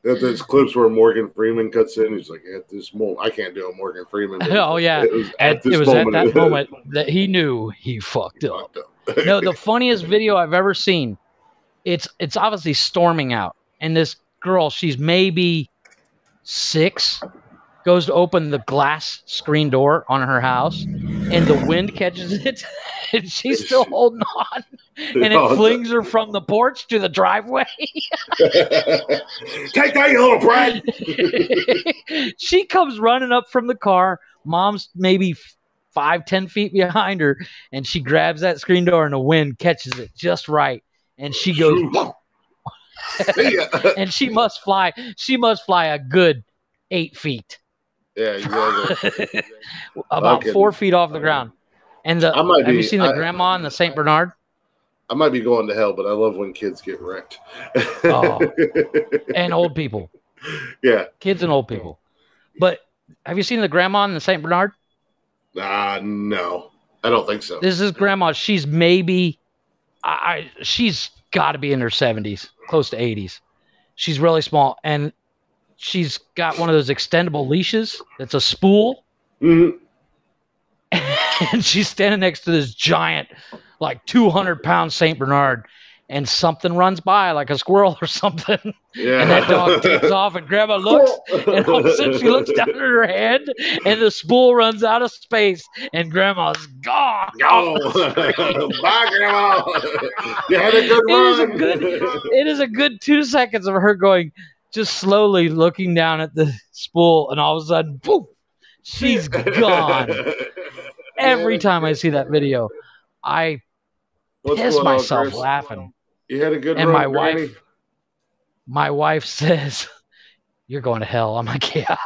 There's clips where Morgan Freeman cuts in. He's like, at this moment, I can't do a Morgan Freeman. Oh, yeah. It was at that moment that he knew he fucked up. No, the funniest video I've ever seen, it's obviously storming out. And this girl, she's maybe 6, goes to open the glass screen door on her house, and the wind catches it, and she's still holding on, and it flings her from the porch to the driveway. Take that, you little brat! She comes running up from the car. Mom's maybe 5-10 feet behind her, and she grabs that screen door, and the wind catches it just right, and she goes, and she must fly. She must fly a good 8 feet. Yeah, exactly. About 4 feet off the ground. And have you seen the grandma and the Saint Bernard? I might be going to hell, but I love when kids get wrecked. And old people. Yeah, kids and old people. But have you seen the grandma and the Saint Bernard? No, I don't think so. This is grandma. She's maybe, she's got to be in her 70s, close to 80s. She's really small, and she's got one of those extendable leashes that's a spool. Mm-hmm. And she's standing next to this giant, like 200-pound Saint Bernard, and something runs by, like a squirrel or something. Yeah. And that dog takes off, and grandma looks, and all of a sudden she looks down at her head, and the spool runs out of space, and grandma's gone. Bye, grandma. You had a good run. It is a good 2 seconds of her going, just slowly looking down at the spool, and all of a sudden, boom, she's gone. Every time I see that video, I piss myself laughing. You had a good and run, my wife says, "You're going to hell." I'm like, yeah.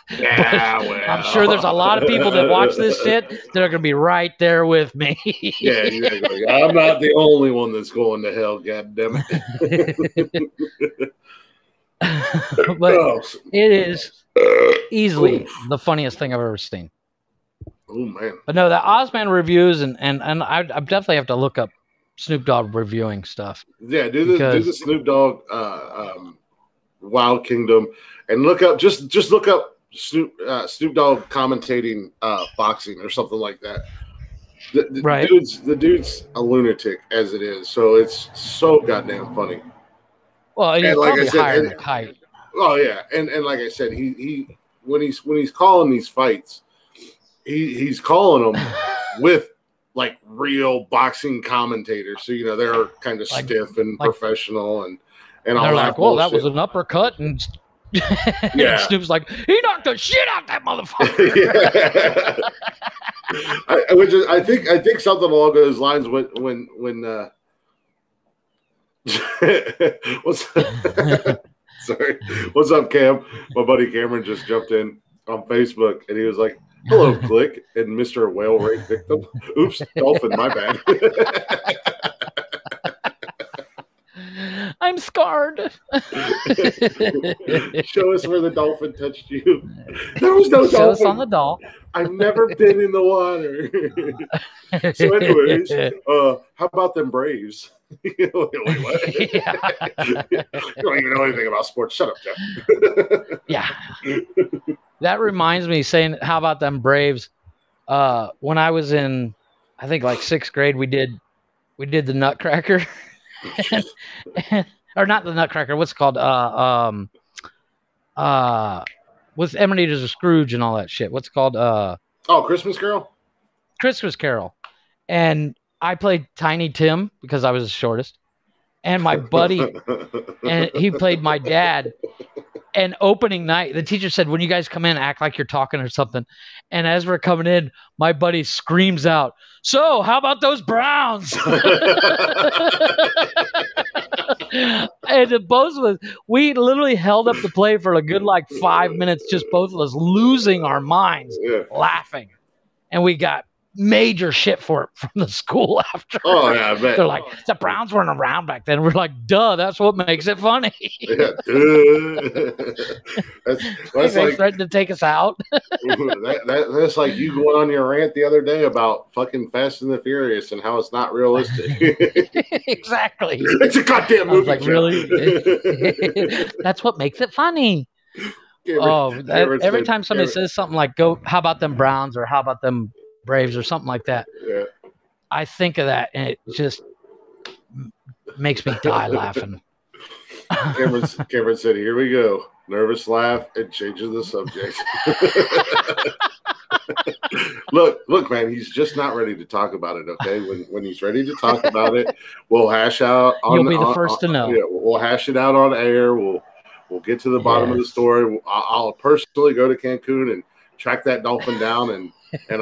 Well. I'm sure there's a lot of people that watch this shit that are going to be right there with me. Yeah, exactly. I'm not the only one that's going to hell, God damn it. But it is easily the funniest thing I've ever seen. Oh man! But no, the Ozman reviews and I definitely have to look up Snoop Dogg reviewing stuff. Yeah, do the Snoop Dogg Wild Kingdom, and look up just look up Snoop Dogg commentating boxing or something like that. Right, the dude's a lunatic as it is, so it's so goddamn funny. Well, he's probably higher than a kite. Oh yeah, and like I said, he when he's calling these fights, he's calling them with like real boxing commentators. So they're kind of stiff and professional and all they're that. like, well, that was an uppercut, and and Snoop's like, he knocked the shit out that motherfucker. I think something along those lines when what's up, Cam? My buddy Cameron just jumped in on Facebook and he was like, "Hello, Click and Mr. Whale Rape Victim." Oops, dolphin, my bad. I'm scarred. Show us where the dolphin touched you. There was no dolphin. Show us on the doll. I've never been in the water. So anyways, how about them Braves? Wait, what? You don't even know anything about sports. Shut up, Jeff. Yeah. That reminds me, saying, how about them Braves? When I was in, I think like 6th grade, we did the Nutcracker. Or not the Nutcracker, what's it called? With Ebenezer of Scrooge and all that shit. What's it called? Christmas Carol? Christmas Carol. And I played Tiny Tim because I was the shortest. And my buddy, and he played my dad. And opening night, the teacher said, when you guys come in, act like you're talking or something. And as we're coming in, my buddy screams out, "So, how about those Browns?" And both of us, we literally held up the play for a good 5 minutes, just both of us losing our minds, laughing. And we got major shit for it from the school after. Oh yeah, I bet. They're like, the Browns weren't around back then. We're like, duh, that's what makes it funny. Yeah, duh. That's They like threatened to take us out. that's like you going on your rant the other day about fucking Fast and the Furious and how it's not realistic. Exactly. It's a goddamn movie. I was like, really? That's what makes it funny. Every time somebody says something like, "Go, how about them Browns?" or "How about them Braves?" or something like that, yeah. I think of that, and it just makes me die laughing. Cameron said, "Here we go." Nervous laugh and changing the subject. Look, man, he's just not ready to talk about it. Okay, when he's ready to talk about it, we'll hash out. You'll be the first to know. Yeah, we'll hash it out on air. We'll get to the bottom of the story. I'll personally go to Cancun and track that dolphin down and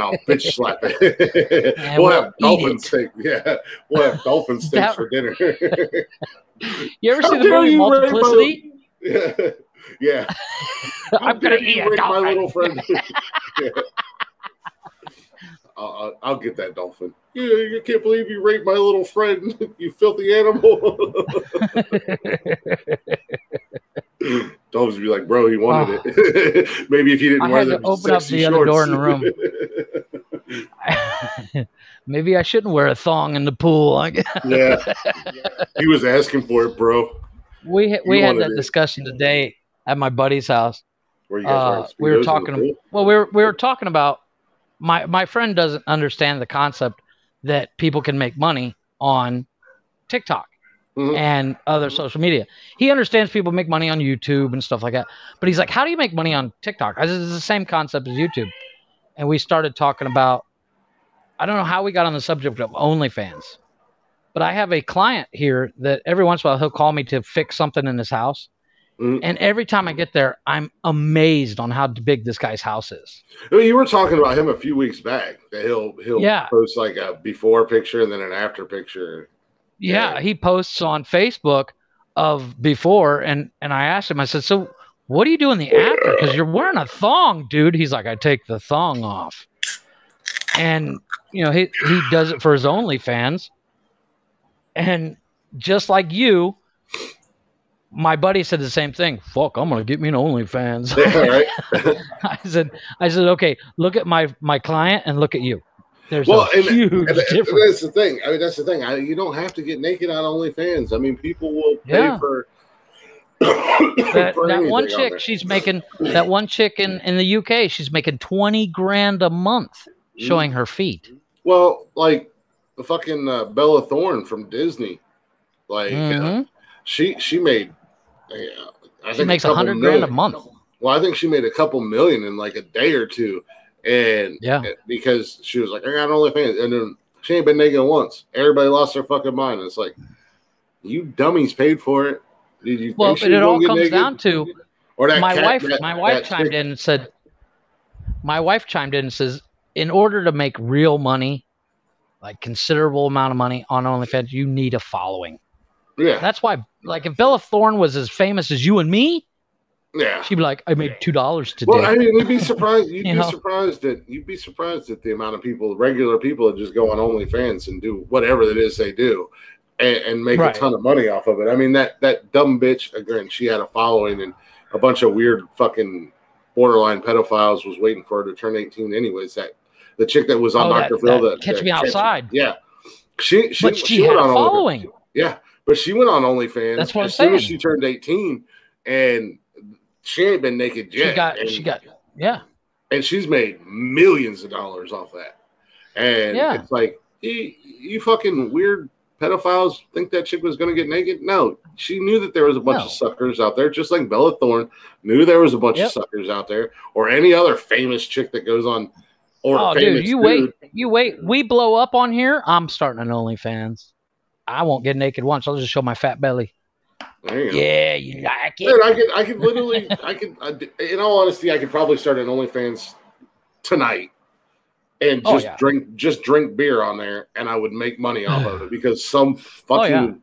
I'll bitch slap it. We'll have dolphin steak. Yeah, we'll have dolphin steaks for dinner. You ever see the movie Multiplicity? Yeah. I'm gonna eat a dolphin. My little friend. Yeah. I'll get that dolphin. Yeah, I can't believe you raped my little friend, you filthy animal. Dolphins would be like, bro, he wanted it. Maybe if he didn't wear the open up the other door in the room. Maybe I shouldn't wear a thong in the pool. Yeah. He was asking for it, bro. We had that discussion today at my buddy's house. Where you guys we were talking. Well, we were talking about my friend doesn't understand the concept that people can make money on TikTok and other social media. He understands people make money on YouTube and stuff like that. But he's like, how do you make money on TikTok? I said, it's the same concept as YouTube. And we started talking about, I don't know how we got on the subject of OnlyFans. But I have a client here that every once in a while he'll call me to fix something in his house. And every time I get there, I'm amazed on how big this guy's house is. I mean, you were talking about him a few weeks back. That he'll post like a before picture and then an after picture. Yeah, he posts on Facebook of before, and I asked him, I said, so what do you do in the after? Because you're wearing a thong, dude. He's like, I take the thong off. And, you know, he does it for his OnlyFans. And just like you, my buddy said the same thing. Fuck, I'm gonna get me an OnlyFans. Yeah, right. I said, okay, look at my client and look at you. There's a huge difference. That's the thing. I mean, that's the thing. You don't have to get naked on OnlyFans. I mean, people will pay for that one chick. She's making that one chick in the UK. She's making $20,000 a month showing her feet. Well, like the fucking Bella Thorne from Disney, like she made. I think she makes $100,000 a month. Well, I think she made a couple million in like a day or two, and because she was like, I got OnlyFans, and then she ain't been naked once. Everybody lost their fucking mind. It's like, you dummies paid for it. Did you? Well, but it all comes naked? Down to or that my cat, wife. My wife chimed in and said, in order to make real money, like considerable amount of money on OnlyFans, you need a following. Yeah, that's why. Like, if Bella Thorne was as famous as you and me, she'd be like, I made $2 today. Well, I mean, you'd be surprised. You'd be surprised at the amount of people, regular people, that just go on OnlyFans and do whatever it is they do, and make a ton of money off of it. I mean, that dumb bitch. Again, she had a following, and a bunch of weird fucking borderline pedophiles was waiting for her to turn 18. Anyways, the chick that was on Dr. Phil, that Catch Me Outside. She had a following. Yeah. But she went on OnlyFans as soon as she turned 18, and she ain't been naked yet. And she's made millions of dollars off that. And it's like, you fucking weird pedophiles think that chick was going to get naked? No, she knew that there was a bunch of suckers out there, just like Bella Thorne knew there was a bunch of suckers out there, or any other famous chick that goes on. Or dude, you wait. We blow up on here, I'm starting an OnlyFans. I won't get naked once. I'll just show my fat belly. There you go. Yeah, you like it. Man, I could literally, in all honesty, I could probably start an OnlyFans tonight and just drink beer on there, and I would make money off of it because some fucking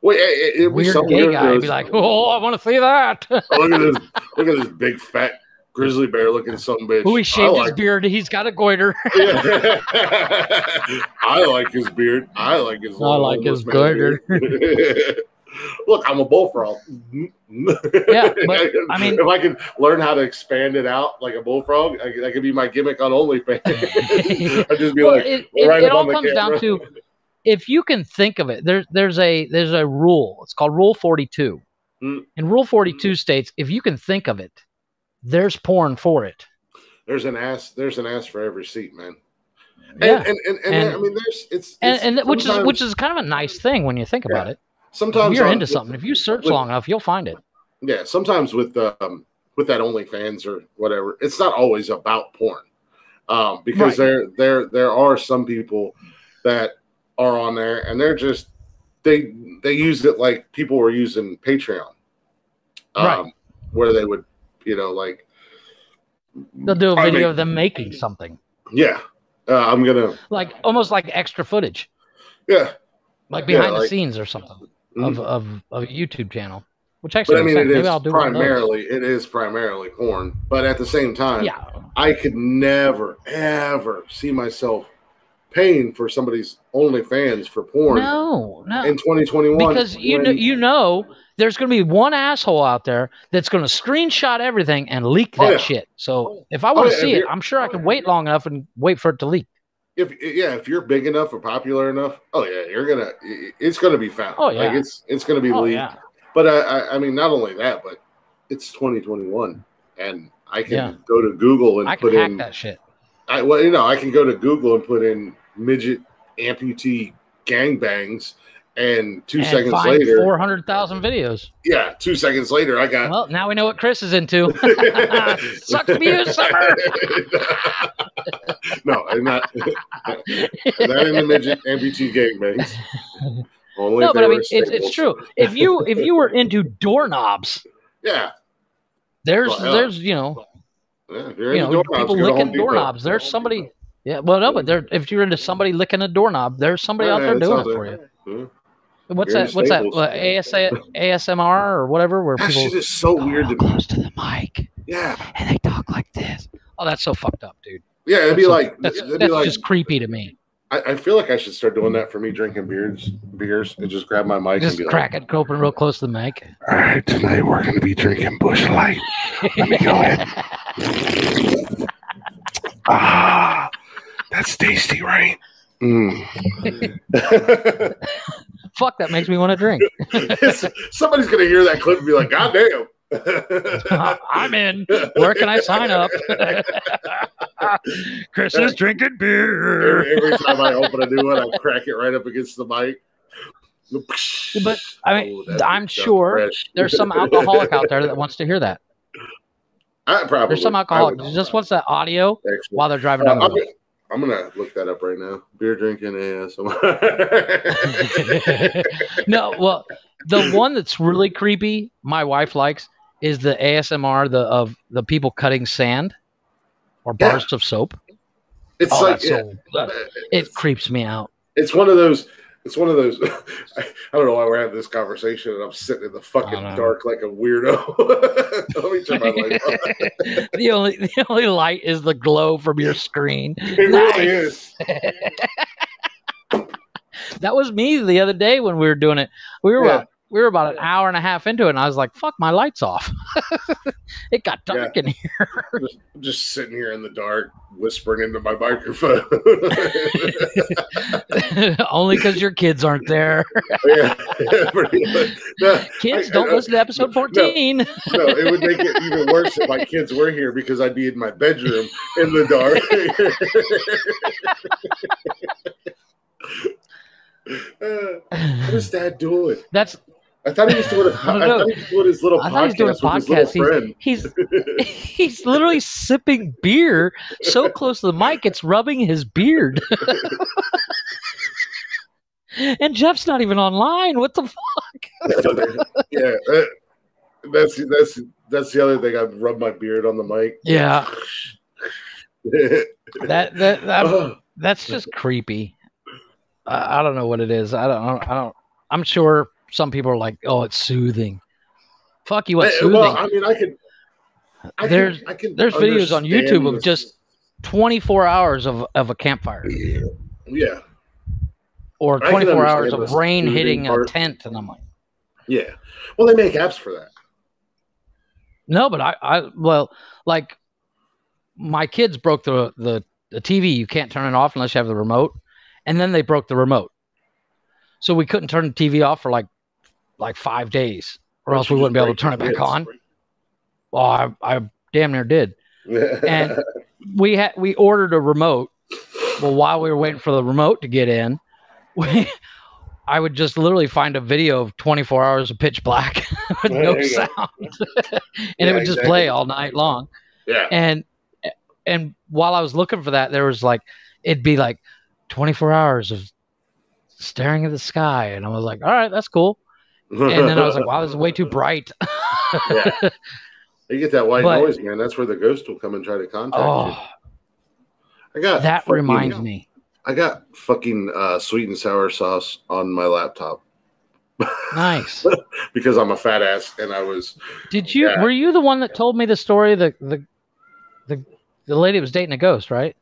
weird gay guy would be like, oh, I want to see that. Look at this big fat grizzly bear looking some bitch. Who he shaved his beard. He's got a goiter. Yeah. I like his beard. I like his. I like his goiter. Look, I'm a bullfrog. Yeah, but I mean, if I could learn how to expand it out like a bullfrog, that could be my gimmick on OnlyFans. I'd just be it all comes down to if you can think of it. There's a rule. It's called Rule 42. And Rule 42 states if you can think of it, there's porn for it. There's an ass for every seat, man. Yeah. And I mean, which is kind of a nice thing when you think about it. Sometimes if you're into something. If you search long enough, you'll find it. Yeah, sometimes with that OnlyFans or whatever, it's not always about porn, because there are some people that are on there and they're just they use it like people were using Patreon, where they would like they'll do a video of them making something. Yeah, I'm gonna almost like extra footage. Yeah, like behind the scenes or something. Of a YouTube channel, which actually, but I mean, it is primarily porn. But at the same time, I could never ever see myself paying for somebody's OnlyFans for porn. No, in 2021, because there's going to be one asshole out there that's going to screenshot everything and leak that shit. So if I want to see it, I'm sure I can wait long enough and wait for it to leak. If you're big enough or popular enough, it's gonna be found. Oh yeah, it's gonna be leaked. Yeah. But I mean, not only that, but it's 2021, and I can go to Google and put in that shit. I can go to Google and put in midget amputee gangbangs, and 2 seconds later, 400,000 videos. Yeah, 2 seconds later, I got. Well, now we know what Chris is into. Sucks to be you, summer. No, I'm not. Not in the midget amputee gangbangs. Only but I mean, it's true. If you were into doorknobs, there's if you're into doorknobs, people licking doorknobs. There's somebody. Yeah, well, no, but if you're into somebody licking a doorknob, there's somebody out there doing it for you. Yeah. What's that? ASMR or whatever? Where that people shit is so weird to close to the mic. Yeah, and they talk like this. Oh, that's so fucked up, dude. Yeah, it'd be like that's just creepy to me. I feel like I should start doing that for me drinking beers, and just grab my mic and be crack it open real close to the mic. All right, tonight we're going to be drinking Busch Light. Let me go ahead. That's tasty, right? Fuck, that makes me want to drink. Somebody's going to hear that clip and be like, God damn. I'm in. Where can I sign up? Chris is drinking beer. Every time I open a new one, I crack it right up against the mic. But I mean, I'm sure there's some alcoholic out there that wants to hear that. Probably. There's some alcoholic that just wants that audio while they're driving down the road. I'm gonna look that up right now. Beer drinking ASMR. No, well, the one that's really creepy, my wife likes, is the ASMR of the people cutting sand or bars of soap. It's it creeps me out. It's one of those. I don't know why we're having this conversation, and I'm sitting in the fucking dark like a weirdo. Let me turn my light on. The only light is the glow from your screen. It really is. That was me the other day when we were doing it. We were about an hour and a half into it, and I was like, fuck, my light's off. It got dark in here. I'm just sitting here in the dark, whispering into my microphone. Only because your kids aren't there. Kids, don't listen to episode 14. No, it would make it even worse if my kids were here because I'd be in my bedroom in the dark. What is Dad doing? I thought he was doing his little podcast with his little friend. He's literally sipping beer so close to the mic, it's rubbing his beard. And Jeff's not even online. What the fuck? Yeah, that's the other thing. I've rubbed my beard on the mic. Yeah, that's just creepy. I don't know what it is. I don't. I'm sure some people are like, "Oh, it's soothing." Fuck you, what's soothing? Well, I mean, There's videos on YouTube of just 24 hours of a campfire. Yeah. Or 24 hours of rain hitting a tent, and I'm like, yeah. Well, they make apps for that. No, but well, like my kids broke the TV. You can't turn it off unless you have the remote, and then they broke the remote, so we couldn't turn the TV off for like 5 days, or else we wouldn't be able to turn it back on. Well, I damn near did, and we ordered a remote. Well, while we were waiting for the remote to get in, I would just literally find a video of 24 hours of pitch black with no sound, and it would just play all night long. Yeah, and while I was looking for that, there was it'd be like 24 hours of staring at the sky, and I was like, all right, that's cool. And then I was like, wow, this is way too bright. Yeah. You get that white noise, man. That's where the ghost will come and try to contact you. Reminds me. I got fucking sweet and sour sauce on my laptop. Nice. Because I'm a fat ass, and I was. Did you? Yeah. Were you the one that told me the story? The lady that was dating a ghost, right?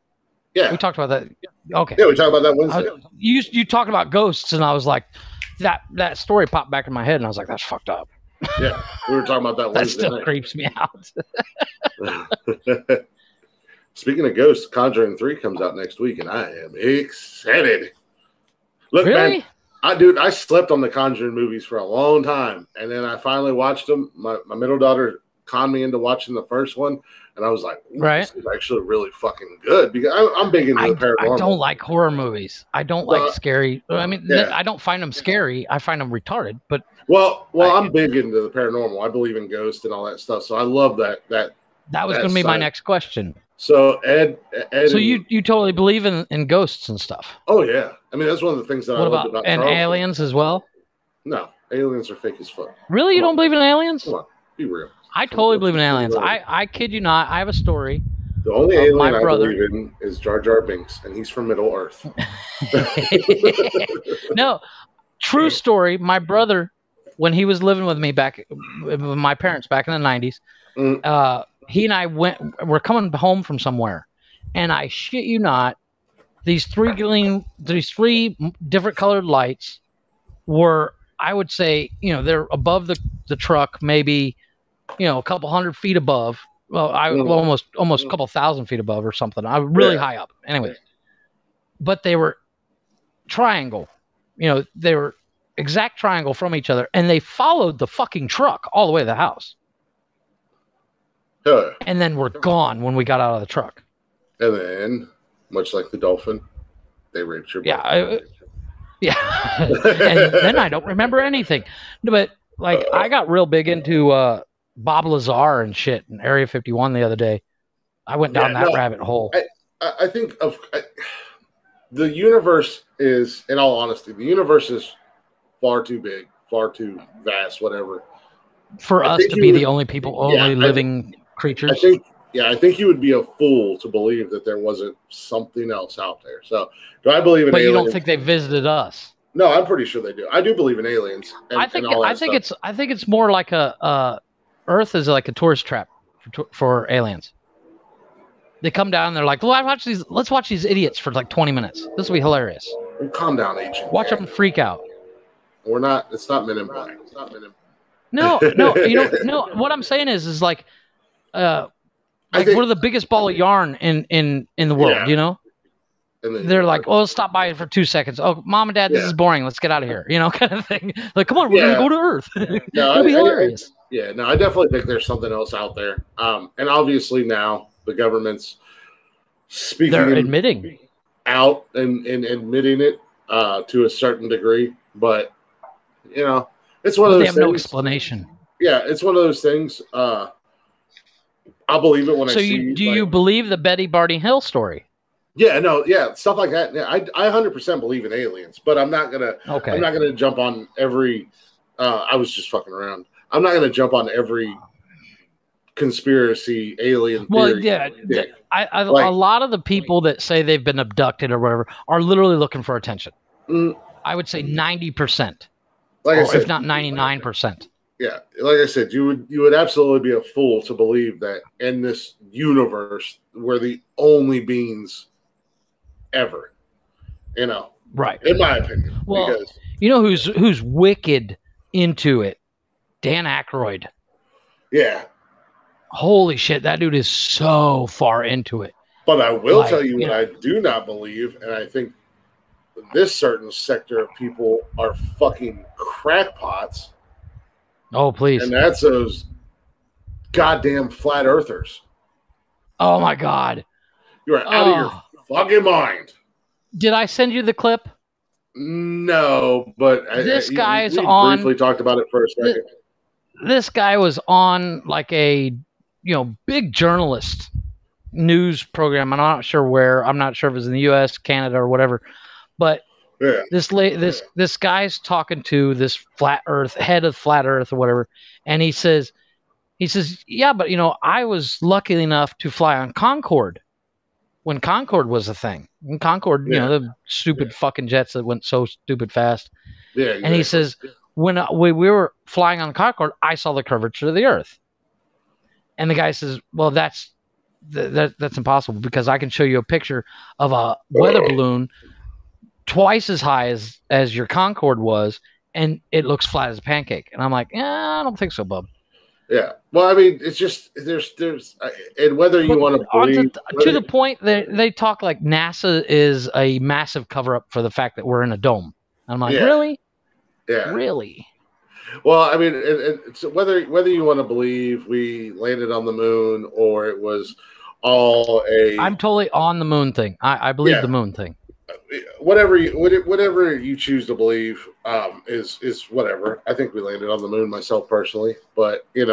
Yeah. We talked about that. Okay. Yeah, we talked about that Wednesday. You talked about ghosts, and I was like, that story popped back in my head, and I was like, that's fucked up. Yeah, we were talking about that Wednesday. That still creeps me out. Speaking of ghosts, Conjuring 3 comes out next week, and I am excited. Look, really? Man, I slept on the Conjuring movies for a long time, and then I finally watched them. My middle daughter conned me into watching the first one, and I was like, this is actually really fucking good, because I'm big into the paranormal. I don't like horror movies. I don't like scary. I mean, I don't find them scary. I find them retarded, but... Well, I'm big into the paranormal. I believe in ghosts and all that stuff, so I love that. That was going to be my next question. So Ed so you totally believe in ghosts and stuff? Oh yeah, I mean that's one of the things that I love about and Charles. Aliens as well. No, aliens are fake as fuck. Really, you don't believe in aliens? Come on, be real. I totally believe in aliens. I kid you not. I have a story. The only alien I believe in is Jar Jar Binks, and he's from Middle Earth. No, true story. My brother, when he was living with me with my parents back in the 90s, he and I we're coming home from somewhere, and I shit you not, these three different colored lights were, I would say, they're above the truck, maybe, a couple 100 feet above. Well, almost a couple 1,000 feet above or something. I was really high up. Anyway, but they were triangle. They were exact triangle from each other, and they followed the fucking truck all the way to the house. And then we're gone when we got out of the truck. And then, much like the dolphin, they raped your boat. Yeah. And then I don't remember anything. But I got real big into Bob Lazar and shit in Area 51 the other day. I went down that rabbit hole. I think the universe is, in all honesty, the universe is far too big, far too vast, whatever. For us to be the only people, living creatures. I think you would be a fool to believe that there wasn't something else out there. So, do I believe in aliens? But you don't think they visited us? No, I'm pretty sure they do. I do believe in aliens. I think it's more like Earth is like a tourist trap for aliens. They come down and they're like, let's watch these idiots for like 20 minutes. This will be hilarious. Calm down, Agent. Watch them freak out. It's not Men in Black. It's not Men in Black. No. What I'm saying is like, we're the biggest ball of yarn in the world, They're like, let's stop by for 2 seconds. Oh, Mom and Dad, this is boring. Let's get out of here, kind of thing. Like, come on, we're going to go to Earth. It'll be hilarious. I definitely think there's something else out there. And obviously now the government's speaking. They're admitting out and admitting it to a certain degree. But, it's one of those things. They have no explanation. Yeah, it's one of those things. I'll believe it when I see it. So you believe the Betty Barney Hill story? Yeah, stuff like that. Yeah, I 100% believe in aliens, but I'm not gonna jump on every. I was just fucking around. I'm not gonna jump on every conspiracy alien theory. Well, a lot of the people that say they've been abducted or whatever are literally looking for attention. I would say 90%, if not 99%. Yeah, like I said, you would absolutely be a fool to believe that in this universe we're the only beings ever. You know, Right. in my opinion. Well, Because you know who's wicked into it? Dan Aykroyd. yeah. Holy shit, that dude is so far into it. But I will tell you you what know, I do not believe, and I think this certain sector of people are fucking crackpots, oh, please. and that's those goddamn flat earthers. Oh my God. You are out of your fucking mind. Did I send you the clip? No, but This guy's we on. briefly talked about it for a second. This guy was on like a, big journalist news program. I'm not sure where. I'm not sure if it was in the U.S., Canada, or whatever. But Yeah. this guy's talking to this head of flat Earth or whatever, and he says, yeah, but I was lucky enough to fly on Concorde when Concorde was a thing. And Concorde, the stupid fucking jets that went so stupid fast. Yeah, exactly. And he says, when we were flying on Concorde, I saw the curvature of the Earth. And the guy says, well, that's impossible because I can show you a picture of a weather balloon twice as high as your Concorde was, and it looks flat as a pancake. And I'm like, I don't think so, bub. Yeah. Well, I mean, it's just there's and whether you want to believe to the point that they talk like NASA is a massive cover up for the fact that we're in a dome. And I'm like, really? Yeah. Really? Well, I mean, it's whether you want to believe we landed on the moon or it was all I'm totally on the moon thing. I believe the moon thing. Whatever you choose to believe is whatever. I think we landed on the moon myself personally, but I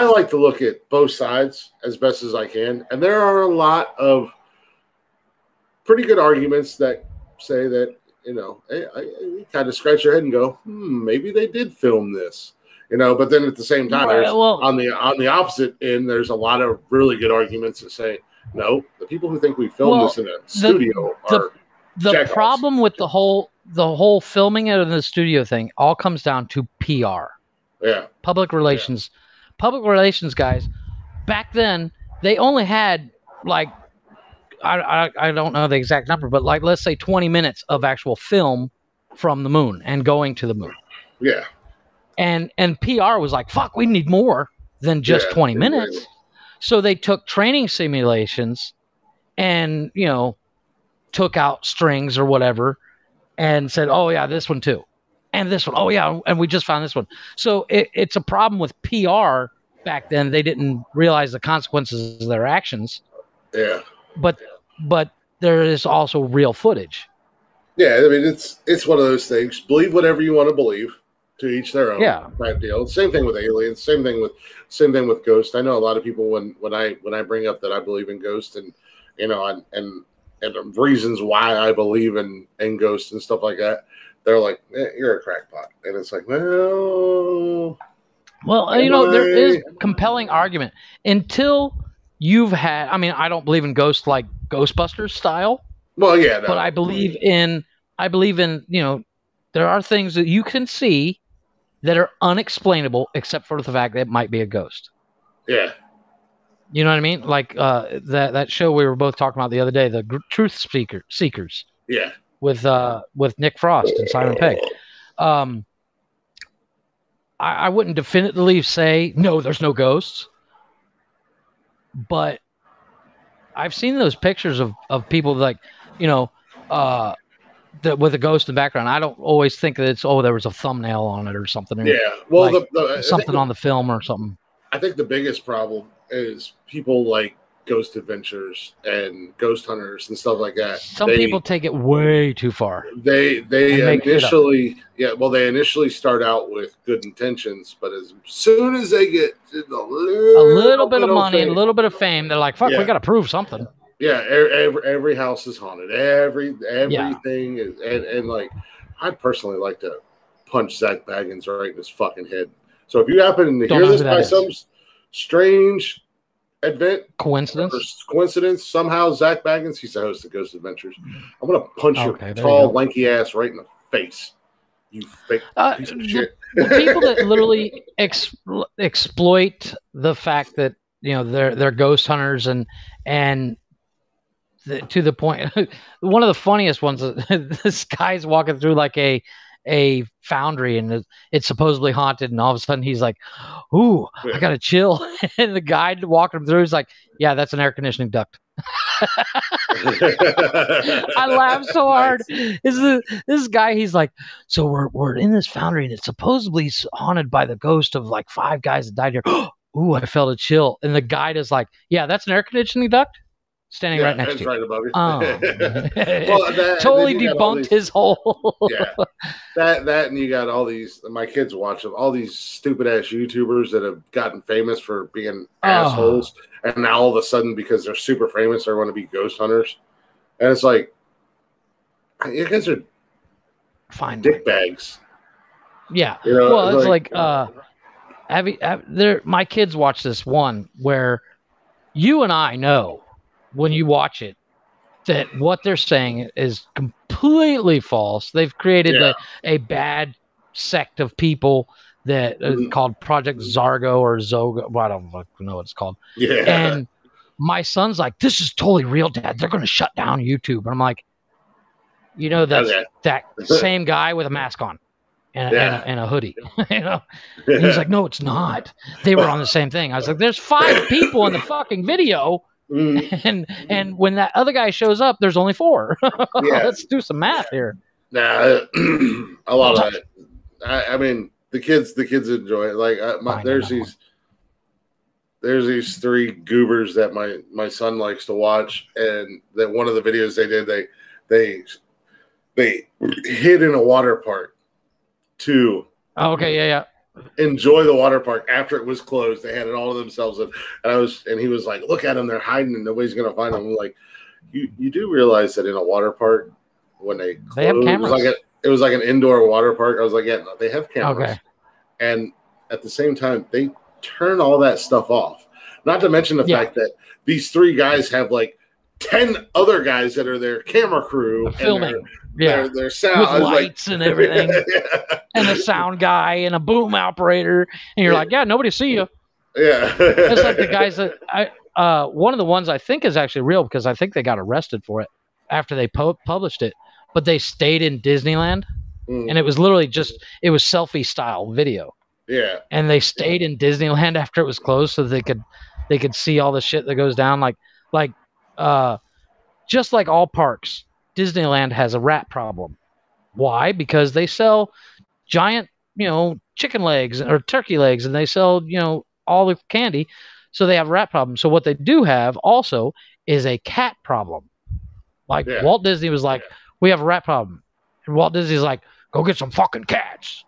like to look at both sides as best as I can, and there are a lot of pretty good arguments that say that you kind of scratch your head and go, maybe they did film this, but then at the same time, on the opposite end, there's a lot of really good arguments that say, no, the people who think we filmed this in a studio are the problem with the whole filming it in the studio thing all comes down to PR. Yeah. Public relations guys. Back then, they only had like I don't know the exact number, but like let's say 20 minutes of actual film from the moon and going to the moon. Yeah. And PR was like, fuck, we need more than just 20 minutes. Exactly. So they took training simulations and, took out strings or whatever and said, oh, yeah, this one too. And this one, oh, yeah, and we just found this one. So it's a problem with PR back then. They didn't realize the consequences of their actions. Yeah. But there is also real footage. Yeah, I mean, it's one of those things. Believe whatever you want to believe. To each their own. Yeah. Type deal. Same thing with aliens. Same thing with Ghost. I know a lot of people when I bring up that I believe in Ghost and and reasons why I believe in Ghost and stuff like that, they're like, you're a crackpot, and it's like, well, there is compelling argument until you've had. I mean, I don't believe in Ghost like Ghostbusters style. Well, yeah, no. But I believe in there are things that you can see that are unexplainable except for the fact that it might be a ghost. Yeah. You know what I mean? Like that show we were both talking about the other day, the Truth Seekers. Yeah. With Nick Frost and Simon Pegg. I wouldn't definitively say, no, there's no ghosts. But I've seen those pictures of people like, with a ghost in the background. I don't always think that it's, there was a thumbnail on it or something. Yeah. Well, like something on the film or something. I think the biggest problem is people like Ghost Adventures and Ghost Hunters and stuff like that. Some people take it way too far. They initially start out with good intentions, but as soon as they get a little bit of money and a little bit of fame, they're like, fuck, we got to prove something. Yeah, every house is haunted. Everything is, and like, I'd personally like to punch Zach Baggins right in his fucking head. So if you happen to hear this by some strange coincidence, somehow Zach Baggins, he's the host of Ghost Adventures. I'm gonna punch your tall, lanky ass right in the face. You fake piece of shit. The people that literally exploit the fact that they're ghost hunters and to the point. One of the funniest ones. This guy's walking through like a foundry and it's supposedly haunted, and all of a sudden he's like, "Ooh, I gotta chill." And the guy walking him through is like, "Yeah, that's an air conditioning duct." I laughed so hard. This guy, he's like, "So we're in this foundry and it's supposedly haunted by the ghost of like 5 guys that died here." Ooh, I felt a chill. And the guide is like, "Yeah, that's an air conditioning duct standing right next to you." Right above you. Oh. Well, totally debunked his whole. That and you got all these. My kids watch them. All these stupid ass YouTubers that have gotten famous for being assholes, and now all of a sudden because they're super famous, they want to be ghost hunters, and it's like, you guys are fine dick bags. Yeah. Well, it's like my kids watch this one where you and I know when you watch it that what they're saying is completely false. They've created a bad sect of people that called Project Zargo or Zogo. Well, I don't know what it's called. Yeah. And my son's like, "This is totally real, Dad. They're going to shut down YouTube." And I'm like, that same guy with a mask on and a hoodie. And he's like, "No, it's not. They were on the same thing." I was like, "There's 5 people in the fucking video." And when that other guy shows up, there's only 4. Let's do some math here. Nah, a lot of it. I mean, the kids enjoy it. Like there's these 3 goobers that my son likes to watch, and that one of the videos they did, they hid in a water park to enjoy the water park after it was closed. They had it all to themselves, and he was like, "Look at them, they're hiding, and nobody's gonna find them." I'm like, you do realize that in a water park, when they have cameras. It was like an indoor water park. I was like, "Yeah, no, they have cameras." Okay. And at the same time, they turn all that stuff off. Not to mention the fact that these 3 guys have like 10 other guys that are their camera crew, filming. Their sound with lights and everything, and a sound guy and a boom operator, and you're like, "Yeah, nobody see you." Yeah, it's like the guys that one of the ones I think is actually real because I think they got arrested for it after they published it, but they stayed in Disneyland, and it was literally it was selfie style video. Yeah, and they stayed in Disneyland after it was closed so they could see all the shit that goes down, like just like all parks. Disneyland has a rat problem. Why? Because they sell giant, chicken legs or turkey legs, and they sell, all the candy. So they have a rat problem. So what they do have also is a cat problem. Like Walt Disney was like, "We have a rat problem." And Walt Disney's like, "Go get some fucking cats."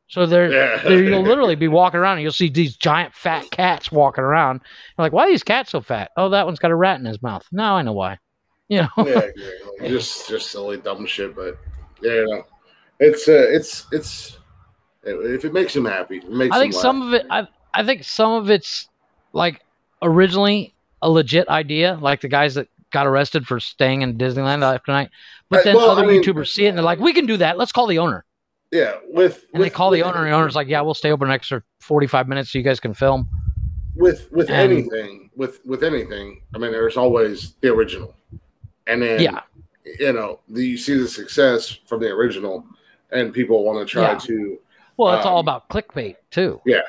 So you'll literally be walking around and you'll see these giant fat cats walking around. You're like, "Why are these cats so fat?" "Oh, that one's got a rat in his mouth." "Now I know why." Just silly dumb shit, but it's if it makes him happy, it makes I think him some laugh. of it. I think some of it's like originally a legit idea, like the guys that got arrested for staying in Disneyland after night. But then YouTubers see it and they're like, "We can do that. Let's call the owner." Yeah, they call the owner, and the owner's like, "Yeah, we'll stay open an extra 45 minutes so you guys can film." With anything, I mean, there's always the original. And then, you see the success from the original, and people want to try to. Well, it's all about clickbait too. Yeah,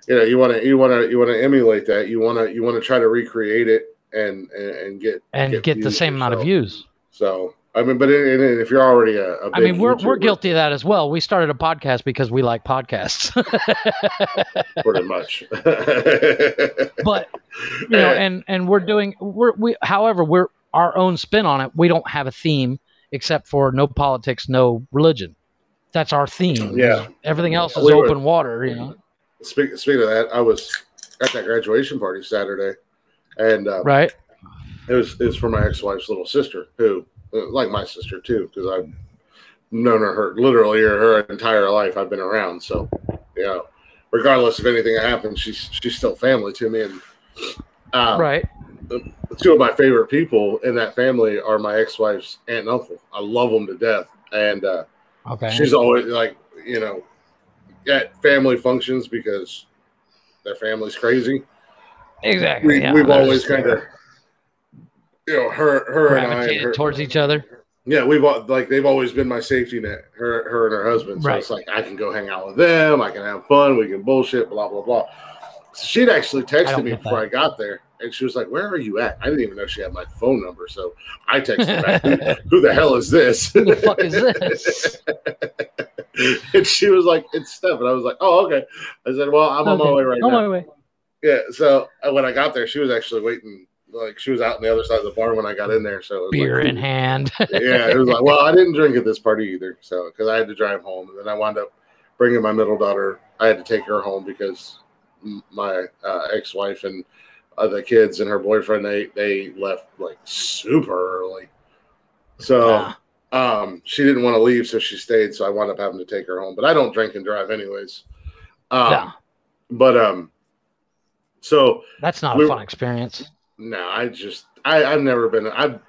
you want to emulate that. You want to try to recreate it and get the same amount of views. So I mean, but if you're already a big we're guilty of that as well. We started a podcast because we like podcasts. Pretty much. But and however, we're our own spin on it. We don't have a theme except for no politics, no religion. That's our theme. Yeah. Everything else is open water, Speaking of that, I was at that graduation party Saturday, and right. It was for my ex-wife's little sister, who, like my sister too, because I've known her literally her entire life. I've been around, so regardless of anything that happens, she's still family to me. And right. Two of my favorite people in that family are my ex-wife's aunt and uncle. I love them to death, and Okay. She's always like, at family functions because their family's crazy. Exactly. We've always kind of, her and I and her towards each other. Yeah, they've always been my safety net. Her and her husband. So it's like I can go hang out with them. I can have fun. We can bullshit. Blah blah blah. So she'd actually texted me before I got there, and she was like, "Where are you at?" I didn't even know she had my phone number, so I texted back, "Who the hell is this? Who the fuck is this?" And she was like, "It's Steph," and I was like, "Oh, okay." I said, "Well, I'm on my way right now." On my way. Yeah. So when I got there, she was actually waiting. Like she was out on the other side of the bar when I got in there. So it was beer in hand. Yeah, it was like, well, I didn't drink at this party either, so because I had to drive home, and then I wound up bringing my middle daughter. I had to take her home because my ex-wife and the kids and her boyfriend they left like super early, so she didn't want to leave, so she stayed. So I wound up having to take her home. But I don't drink and drive anyways. So that's not a fun experience. No, I've never been. I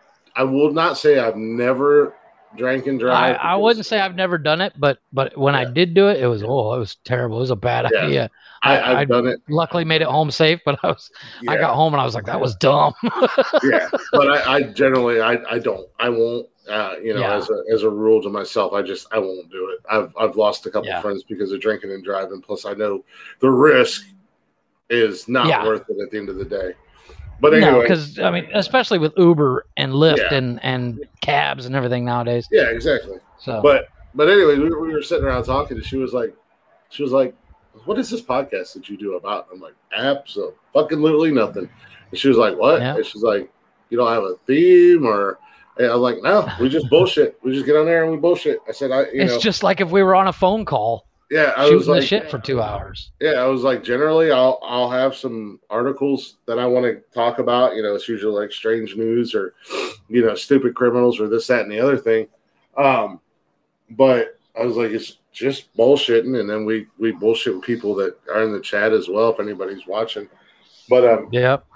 will not say I've never drank and drive. I wouldn't say I've never done it, but when I did do it, it was terrible. It was a bad idea. I've done it. Luckily made it home safe, but I got home and I was like, that was dumb. Yeah, but I generally I won't. As a rule to myself, I won't do it. I've lost a couple of friends because of drinking and driving. Plus, I know the risk is not worth it at the end of the day. But anyway, because I mean, especially with Uber and Lyft and cabs and everything nowadays. Yeah, exactly. So, but anyway, we were sitting around talking, and she was like, "What is this podcast that you do about?" I'm like, "Absolutely nothing." And she was like, "What?" Yeah. And she's like, "You don't have a theme or?" And I'm like, "No, we just bullshit. We just get on there and we bullshit." I said, It's just like if we were on a phone call." Yeah, I shooting was like, the shit for 2 hours. Yeah, I was like, generally, I'll have some articles that I want to talk about. It's usually like strange news or, stupid criminals or this, that, and the other thing. But I was like, it's just bullshitting, and then we bullshit with people that are in the chat as well if anybody's watching. But yep.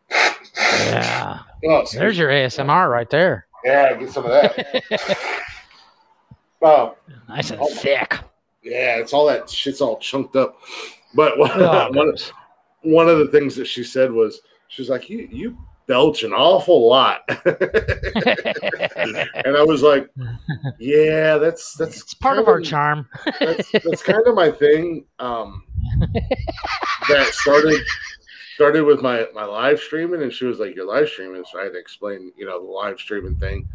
Yeah. Oh, there's your ASMR right there. Yeah, get some of that. Nice and thick. Yeah, it's all that shit's all chunked up. But one of the things that she said was, she's like, you belch an awful lot. And I was like, yeah, that's it's part of our charm. that's kind of my thing. That started with my live streaming, and she was like, "You're live streaming," so I had to explain, the live streaming thing.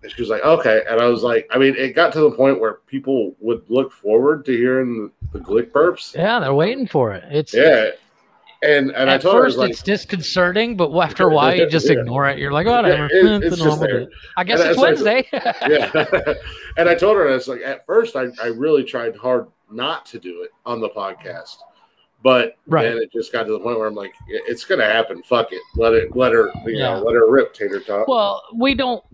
And she was like, "Okay," and I was like, I mean, it got to the point where people would look forward to hearing the glick burps. Yeah, they're waiting for it. And I told her, I was like, it's disconcerting, but after a while, you just ignore it. You're like, whatever. It's just there. I guess it's Wednesday. Yeah. And I told her, I was like, at first, I really tried hard not to do it on the podcast. But then it just got to the point where I'm like, it's gonna happen. Fuck it. Let her rip, tater tot. Well, we don't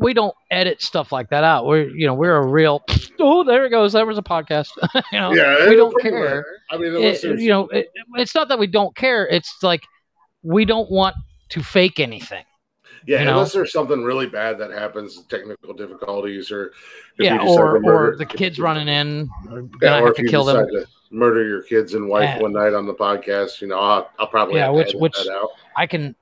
edit stuff like that out. We're a real. Oh, there it goes. There was a podcast. We don't care. I mean, it's not that we don't care. It's like we don't want to fake anything. Yeah, unless there's something really bad that happens, technical difficulties, or or the kids running in, gonna have to kill them. To murder your kids and wife one night on the podcast, I'll probably have to edit that out. I can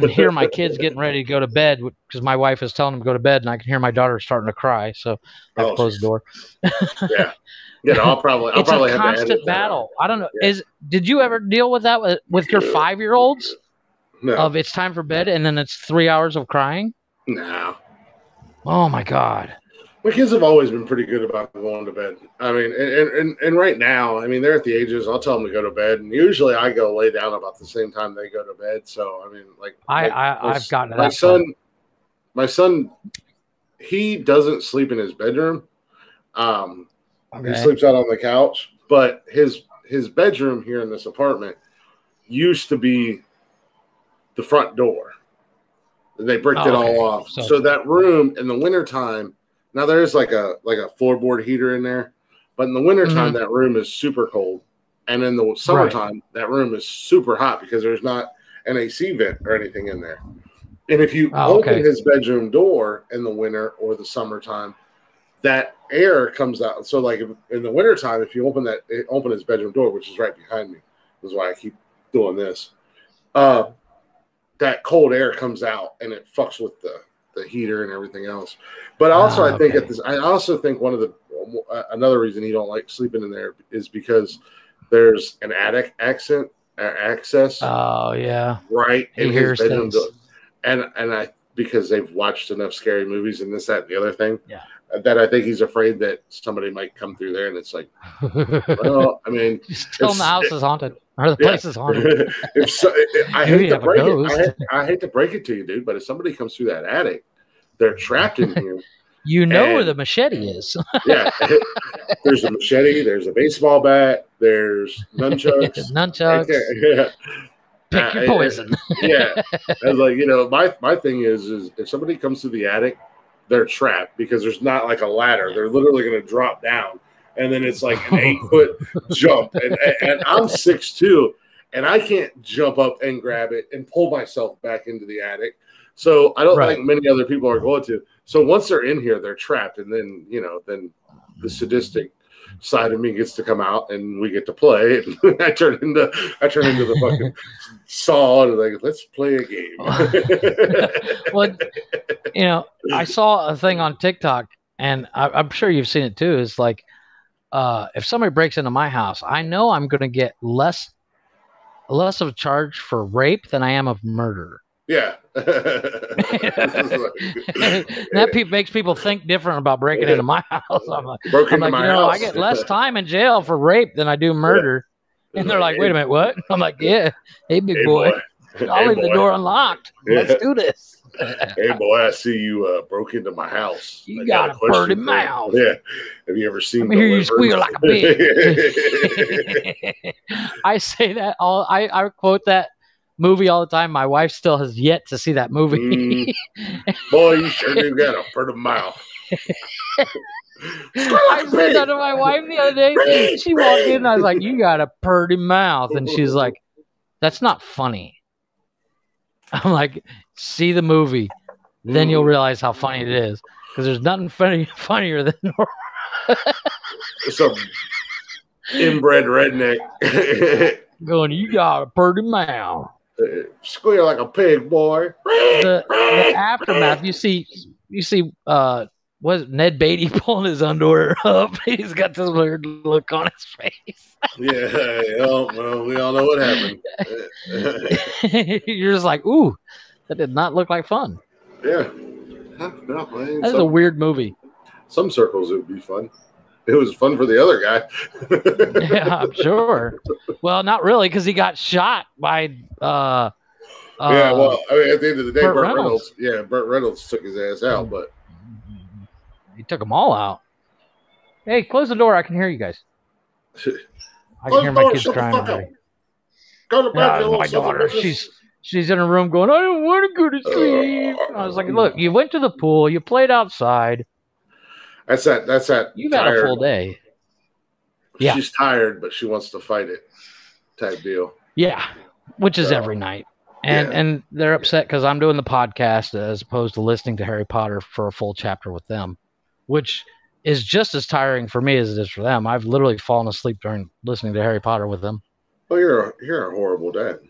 hear my kids getting ready to go to bed because my wife is telling them to go to bed, and I can hear my daughter starting to cry. So I have to close the door. I'll probably it's have a constant battle. I don't know. Did you ever deal with that with your 5-year-olds? No. Of it's time for bed, and then it's 3 hours of crying? No. Oh my God. My kids have always been pretty good about going to bed. I mean, and right now, I mean, they're at the ages I'll tell them to go to bed, and usually I go lay down about the same time they go to bed. So I mean, I've gotten to that. My son, he doesn't sleep in his bedroom. He sleeps out on the couch, but his bedroom here in this apartment used to be the front door. They bricked it all off. So that room in the wintertime, now there is like a floorboard heater in there, but in the wintertime, that room is super cold. And in the summertime, that room is super hot because there's not an AC vent or anything in there. And if you open his bedroom door in the winter or the summertime, that air comes out. So like in the wintertime, if you open his bedroom door, which is right behind me, this is why I keep doing this. That cold air comes out and it fucks with the heater and everything else. But also, I also think another reason he don't like sleeping in there is because there's an attic access. Oh yeah, right in his bedroom door. And because they've watched enough scary movies and this, that, and the other thing. Yeah. That I think he's afraid that somebody might come through there, and it's like, well, I mean, just tell them the house is haunted or the place is haunted. I hate to break it. I hate to break it to you, dude, but if somebody comes through that attic, they're trapped in here. You know where the machete is. Yeah, there's a machete. There's a baseball bat. There's nunchucks. Yeah. Pick your poison. Yeah, and like my thing is if somebody comes through the attic, they're trapped because there's not like a ladder. They're literally going to drop down, and then it's like an 8-foot jump. And I'm 6'2", and I can't jump up and grab it and pull myself back into the attic. So I don't think many other people are going to. So once they're in here, they're trapped, and then then the sadistic side of me gets to come out, and we get to play. And I turn into the fucking Saw, and like, let's play a game. Well, I saw a thing on TikTok, and I'm sure you've seen it too. It's like, if somebody breaks into my house, I know I'm going to get less of a charge for rape than I am of murder. Yeah. That makes people think different about breaking into my house. I'm like, I get less time in jail for rape than I do murder. Yeah. And they're like, wait a minute, what? I'm like, yeah. Hey, big boy. I'll leave the door unlocked. Yeah. Let's do this. Hey, boy, I see you broke into my house. You got a pretty mouth. Yeah. Have you ever seen me? Hear you squeal like a pig. I say that I quote that movie all the time. My wife still has yet to see that movie. Boy, you sure do got a pretty mouth. I said that to my wife the other day. She walked in and I was like, you got a pretty mouth. And she's like, that's not funny. I'm like, see the movie. Then you'll realize how funny it is. Because there's nothing funnier than some inbred redneck going, you got a pretty mouth. Squeal like a pig, boy. The aftermath, you see was Ned Beatty pulling his underwear up? He's got this weird look on his face. Yeah, well, we all know what happened. You're just like, ooh, that did not look like fun. Yeah. That's a weird movie. Some circles it would be fun. It was fun for the other guy. Yeah, I'm sure. Well, not really, because he got shot by yeah, well, I mean, at the end of the day, Burt Reynolds. Burt Reynolds took his ass out, but he took them all out. Hey, close the door. I can hear you guys. I can hear my kids crying. Go to bed, my daughter. She's in her room going, I don't want to go to sleep. I was like, look, you went to the pool, you played outside. That's that. You've had a full day. Yeah. She's tired, but she wants to fight it type deal. Yeah, which is every night. And they're upset because I'm doing the podcast as opposed to listening to Harry Potter for a full chapter with them, which is just as tiring for me as it is for them. I've literally fallen asleep during listening to Harry Potter with them. Oh, you're a horrible dad.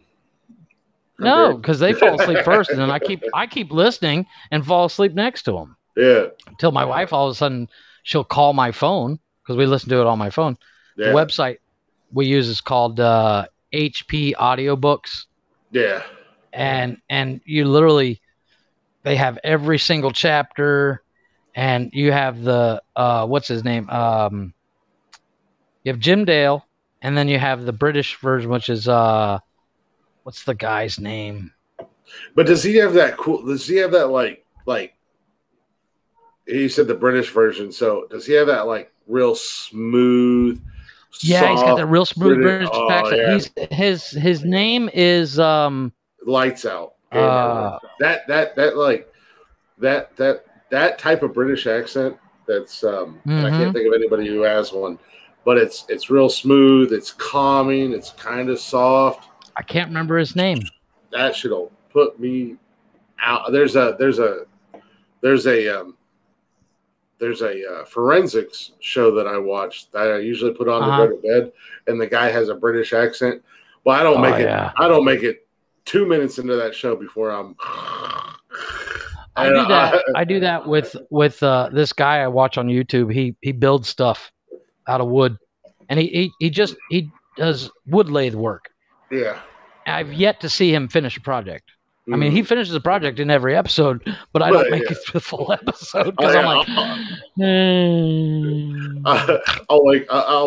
No, because they fall asleep first, and then I keep listening and fall asleep next to them. Yeah. Until my wife, all of a sudden, she'll call my phone because we listen to it on my phone. Yeah. The website we use is called HP Audiobooks. Yeah. And you literally, they have every single chapter, and you have the what's his name? You have Jim Dale, and then you have the British version, which is what's the guy's name? But does he have that cool? Does he have that like? You said the British version, so does he have that like real smooth? Yeah, he's got that real smooth British accent. Yeah. His name is Lights Out. That type of British accent. That's I can't think of anybody who has one, but it's real smooth. It's calming. It's kind of soft. I can't remember his name. That shit'll put me out. There's a there's a forensics show that I watch that I usually put on to go to bed, and the guy has a British accent. Well, I don't make it. I don't make it 2 minutes into that show before I'm. I do that with this guy I watch on YouTube. He builds stuff out of wood, and he does wood lathe work. Yeah, I've yet to see him finish a project. I mean, he finishes a project in every episode, but I don't make it through the full episode because I'm like, I'll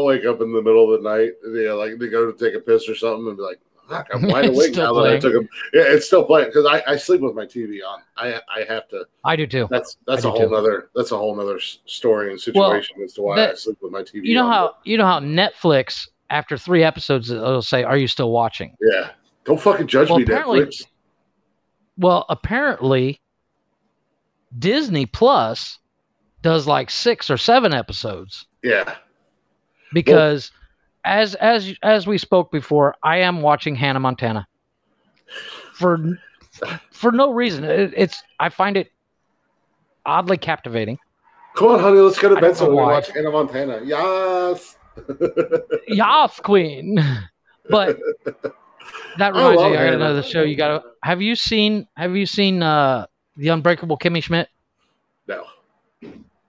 wake up in the middle of the night, like to go to take a piss or something, and be like, fuck, I'm wide awake now that I took him. Yeah, it's still playing because I sleep with my TV on. I have to. I do too. That's a whole nother story and situation as to why I sleep with my TV. You know how Netflix after 3 episodes it'll say, "Are you still watching?" Yeah, don't fucking judge me, Netflix. Well, apparently, Disney Plus does like 6 or 7 episodes. Yeah, because as we spoke before, I am watching Hannah Montana for no reason. I find it oddly captivating. Come on, honey, let's go to bed so we watch Hannah Montana. Yes, yes, Queen. But that reminds me, I got another show. You got to have you seen The Unbreakable Kimmy Schmidt? No.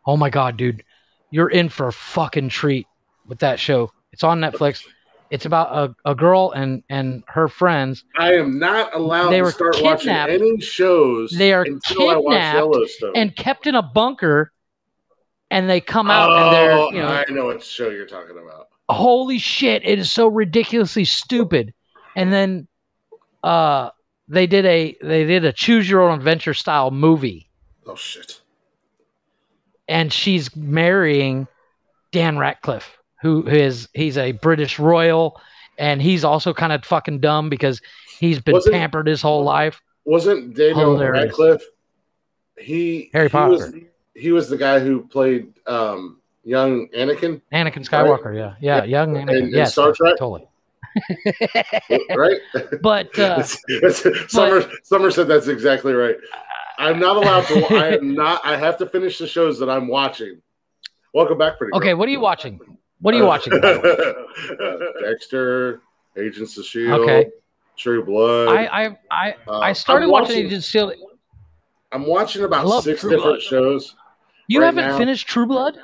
Oh my God, dude, you're in for a fucking treat with that show. It's on Netflix. It's about a girl and her friends. I am not allowed to start watching any shows. They are kidnapped and kept in a bunker, and they come out and they're I know what show you're talking about. Holy shit! It is so ridiculously stupid. And then they did a choose your own adventure style movie. Oh shit. And she's marrying Dan Ratcliffe, he's a British royal, and he's also kind of fucking dumb because he's been pampered his whole life. Wasn't Daniel Radcliffe? Harry Potter. He was the guy who played young Anakin. Anakin Skywalker, right? Yeah, young Anakin. In Star Trek, totally. Right, but Summer said that's exactly right. I'm not allowed to. I have to finish the shows that I'm watching. Welcome back, pretty. Okay, what are you watching? What are you watching? Dexter, Agents of S.H.I.E.L.D., True Blood. I started watching Agents of S.H.I.E.L.D. I'm watching about 6 different shows. You haven't finished True Blood?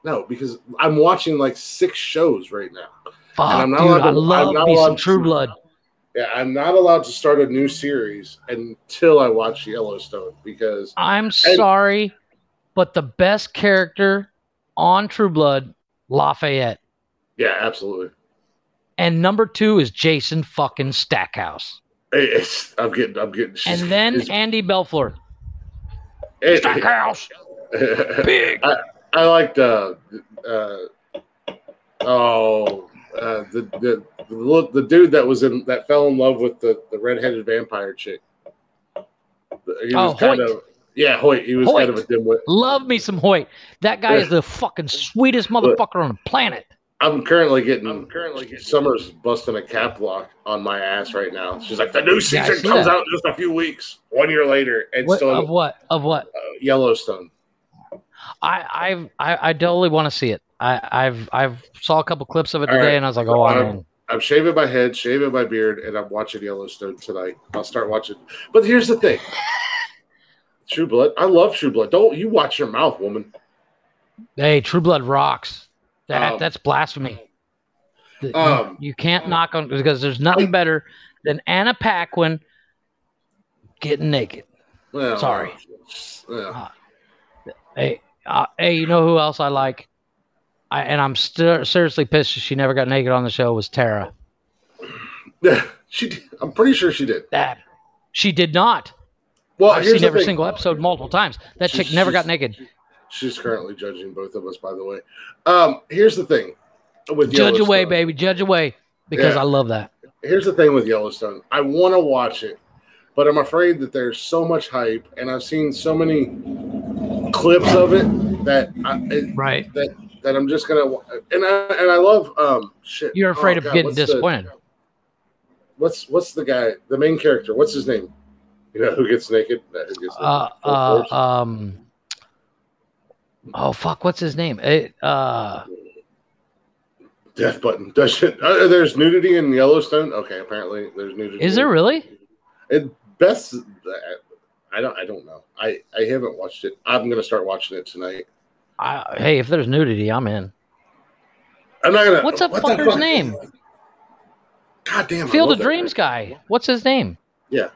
No, because I'm watching like 6 shows right now. Fuck, and I'm not dude, I love me some True Blood. Yeah, I'm not allowed to start a new series until I watch Yellowstone because I'm sorry, but the best character on True Blood, Lafayette. Yeah, absolutely. And number 2 is Jason fucking Stackhouse. I'm getting. And then Andy Belfort. Stackhouse. Big. I liked the dude that fell in love with the redheaded vampire chick. He was kind of Hoyt. He was kind of a dimwit. Love me some Hoyt. That guy is the fucking sweetest motherfucker on the planet. I'm currently getting Summer's busting a cap lock on my ass right now. She's like, the new season comes out in just a few weeks. 1 year later, and of what? Yellowstone. I totally want to see it. I've saw a couple clips of it today, and I was like, I'm shaving my head, shaving my beard, and I'm watching Yellowstone tonight. I'll start watching. But here's the thing. True Blood. I love True Blood. Don't you watch your mouth, woman. Hey, True Blood rocks. That's blasphemy. You can't knock on because there's nothing better than Anna Paquin getting naked. Well, sorry. Hey, you know who else I like? And I'm seriously pissed she never got naked on the show was Tara. I'm pretty sure she did. She did not. Well, I've seen every single episode multiple times. That chick never got naked. She's currently judging both of us, by the way. Here's the thing with Judge away, baby. Judge away. Because I love that. Here's the thing with Yellowstone. I want to watch it, but I'm afraid that there's so much hype, and I've seen so many clips of it that I'm just gonna. And I love shit. You're afraid of getting disappointed. What's the guy? The main character. What's his name? You know who gets naked? Oh fuck, what's his name? Death button. There's nudity in Yellowstone. Okay, apparently there's nudity. Is there really? At best, I don't know. I haven't watched it. I'm gonna start watching it tonight. Hey, if there's nudity, I'm in. I'm not gonna. What's that fucker's name? God damn. Field of Dreams guy. What's his name? Yeah.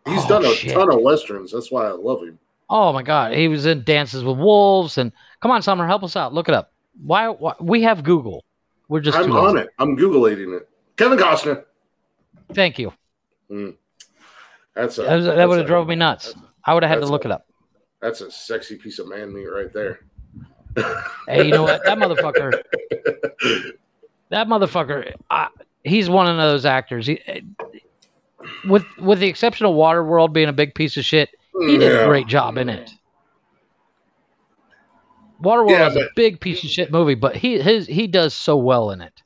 He's done a ton of westerns. That's why I love him. Oh my god, he was in Dances with Wolves, and come on, Summer, help us out. Look it up. Why we have Google? We're just. I'm on it. I'm Googling it. Kevin Costner. Thank you. That would have drove me nuts. I would have had to look it up. That's a sexy piece of man meat right there. Hey, you know what? That motherfucker. He's one of those actors. With the exception of Waterworld being a big piece of shit, he did a great job in it. Waterworld is a big piece of shit movie, but he does so well in it.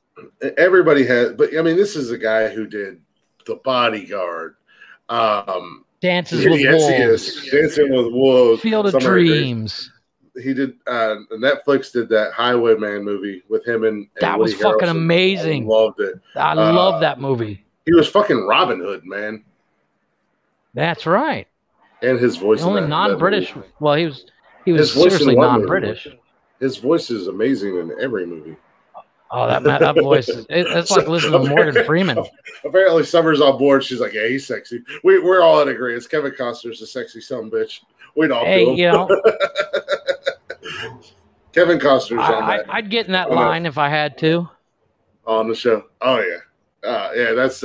Everybody has, but I mean, this is a guy who did The Bodyguard, Dances with Wolves, Dancing with Wolves, Field of Dreams. He did. Netflix did that Highwayman movie with him and that was fucking amazing. I loved it. I love that movie. He was fucking Robin Hood, man. That's right. And his voice. The only non-British. Well, he was seriously non-British. His voice is amazing in every movie. Oh, that voice! It's like listening to Morgan Freeman. Apparently, Summer's on board. She's like, "Yeah, he's sexy." We're all in agreement. Kevin Costner's a sexy son bitch. We'd all do him. You know, Kevin Costner's on that. I'd get in that line if I had to. On the show. Oh yeah, yeah. That's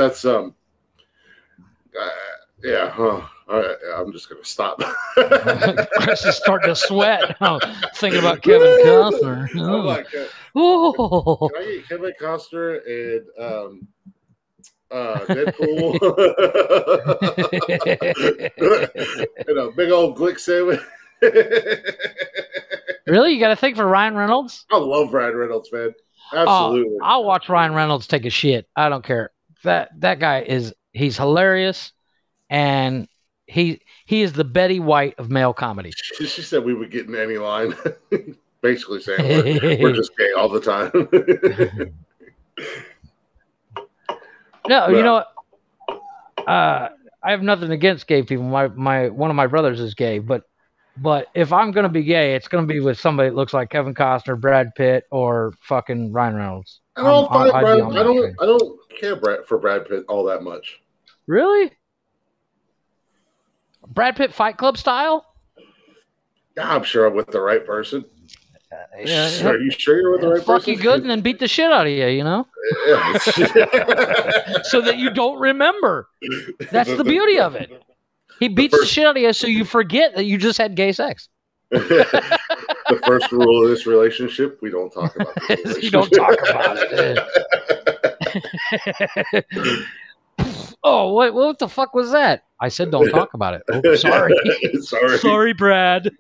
yeah. Huh. All right, I'm just gonna stop. Chris is starting to sweat. Thinking about Kevin Costner. Oh my god. Oh. Can I get Kevin Costner and Deadpool and a big old Glick sandwich? Really? You got to think for Ryan Reynolds? I love Ryan Reynolds, man. Absolutely. I'll watch Ryan Reynolds take a shit. I don't care. That guy he's hilarious, and he is the Betty White of male comedy. She said we would get in any line. Basically saying we're just gay all the time. No, you know what? I have nothing against gay people. One of my brothers is gay, but if I'm gonna be gay, it's gonna be with somebody that looks like Kevin Costner, Brad Pitt, or fucking Ryan Reynolds. I don't care for Brad Pitt all that much. Really? Brad Pitt Fight Club style? Yeah, I'm sure I'm with the right person. Are you sure you're with the right person? Fuck you good and then beat the shit out of you, you know? So that you don't remember. That's the beauty of it. He beats the shit out of you so you forget that you just had gay sex. The first rule of this relationship, we don't talk about this. You don't talk about it. Oh, what the fuck was that? I said don't talk about it. Oh, sorry. Sorry, Brad.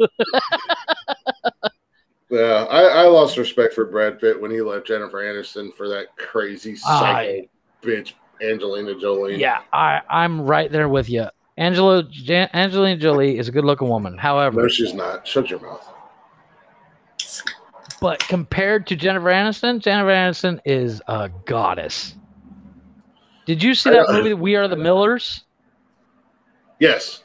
Yeah, I lost respect for Brad Pitt when he left Jennifer Aniston for that crazy psycho bitch Angelina Jolie. Yeah, I'm right there with you. Angelina Jolie is a good-looking woman. However, no, she's not. Shut your mouth. But compared to Jennifer Aniston is a goddess. Did you see that movie, We Are the Millers? Yes.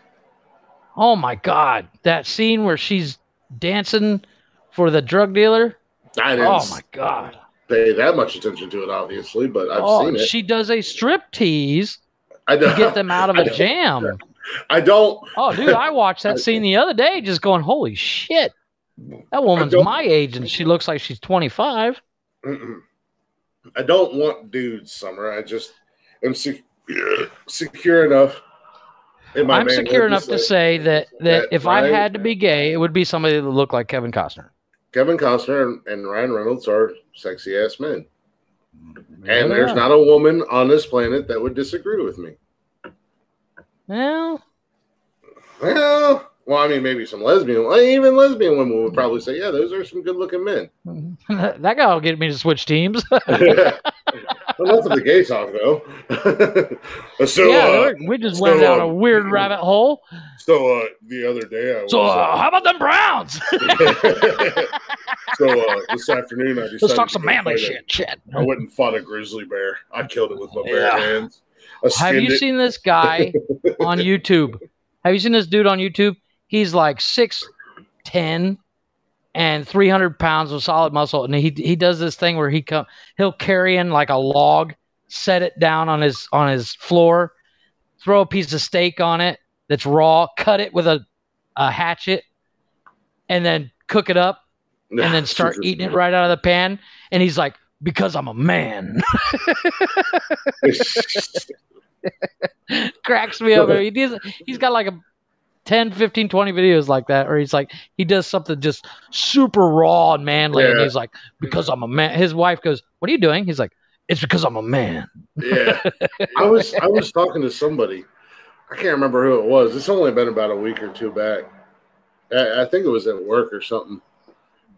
Oh my God, that scene where she's dancing for the drug dealer. Oh my God. Pay that much attention to it, obviously, but I've seen it. She does a strip tease to get them out of a jam. I don't. Oh, dude, I watched that scene the other day, just going, "Holy shit, that woman's my age, and she looks like she's 25." I don't want dudes, Summer. I just am secure enough. I'm secure enough to say that if I had to be gay, it would be somebody that looked like Kevin Costner. Kevin Costner and Ryan Reynolds are sexy ass men. And there's not a woman on this planet that would disagree with me. Well, I mean, maybe some even lesbian women would probably say, yeah, those are some good looking men. That guy will get me to switch teams. enough of the gay talk, though. So, we just went down a weird rabbit hole. So the other day, how about them Browns? So this afternoon, I decided let's talk some manly shit. I went and fought a grizzly bear. I killed it with my bare hands. Have you seen this guy on YouTube? Have you seen this dude on YouTube? He's like 6'10" and 300 pounds of solid muscle, and he does this thing where he'll carry in like a log, set it down on his floor, throw a piece of steak on it that's raw, cut it with a hatchet, and then cook it up, and then start eating it right out of the pan. And he's like, because I'm a man. Cracks me up. He's got like a 10, 15, 20 videos like that, or he's like, he does something just super raw and manly, and he's like, because I'm a man. His wife goes, what are you doing? He's like, it's because I'm a man. Yeah. I was talking to somebody. I can't remember who it was. It's only been about a week or two back. I think it was at work or something.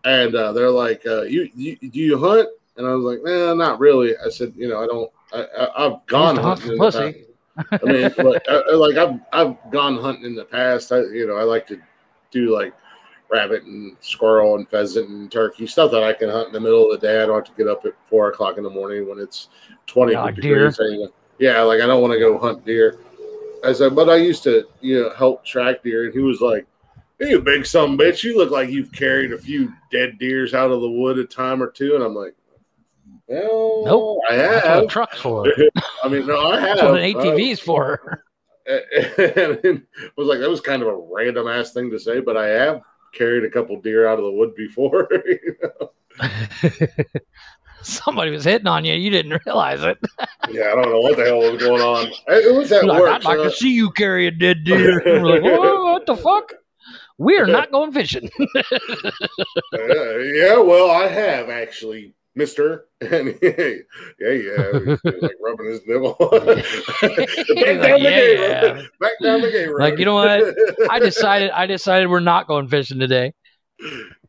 And they're like, do you hunt? And I was like, nah, not really. I said, I don't. I've gone hunting in the past. I mean, I've gone hunting in the past. I like to do like rabbit and squirrel and pheasant and turkey, stuff that I can hunt in the middle of the day. I don't have to get up at 4 o'clock in the morning when it's 20 degrees. Yeah, like I don't want to go hunt deer. I said, but I used to, help track deer, and he was like, hey, you big son of a bitch, you look like you've carried a few dead deers out of the wood a time or two. And I'm like, well, nope. I have. That's what a truck's for. I mean, no, I have. That's what an ATV's for. And it was like, that was kind of a random ass thing to say, but I have carried a couple deer out of the wood before. Somebody was hitting on you. You didn't realize it. Yeah, I don't know what the hell was going on. It was at work. I'd like to see you carry a dead deer. And we're like, whoa, what the fuck? We're not going fishing. Yeah, well, I have actually, mister. And yeah, like rubbing his nipple. Back down the game. Like, you know what? I decided we're not going fishing today.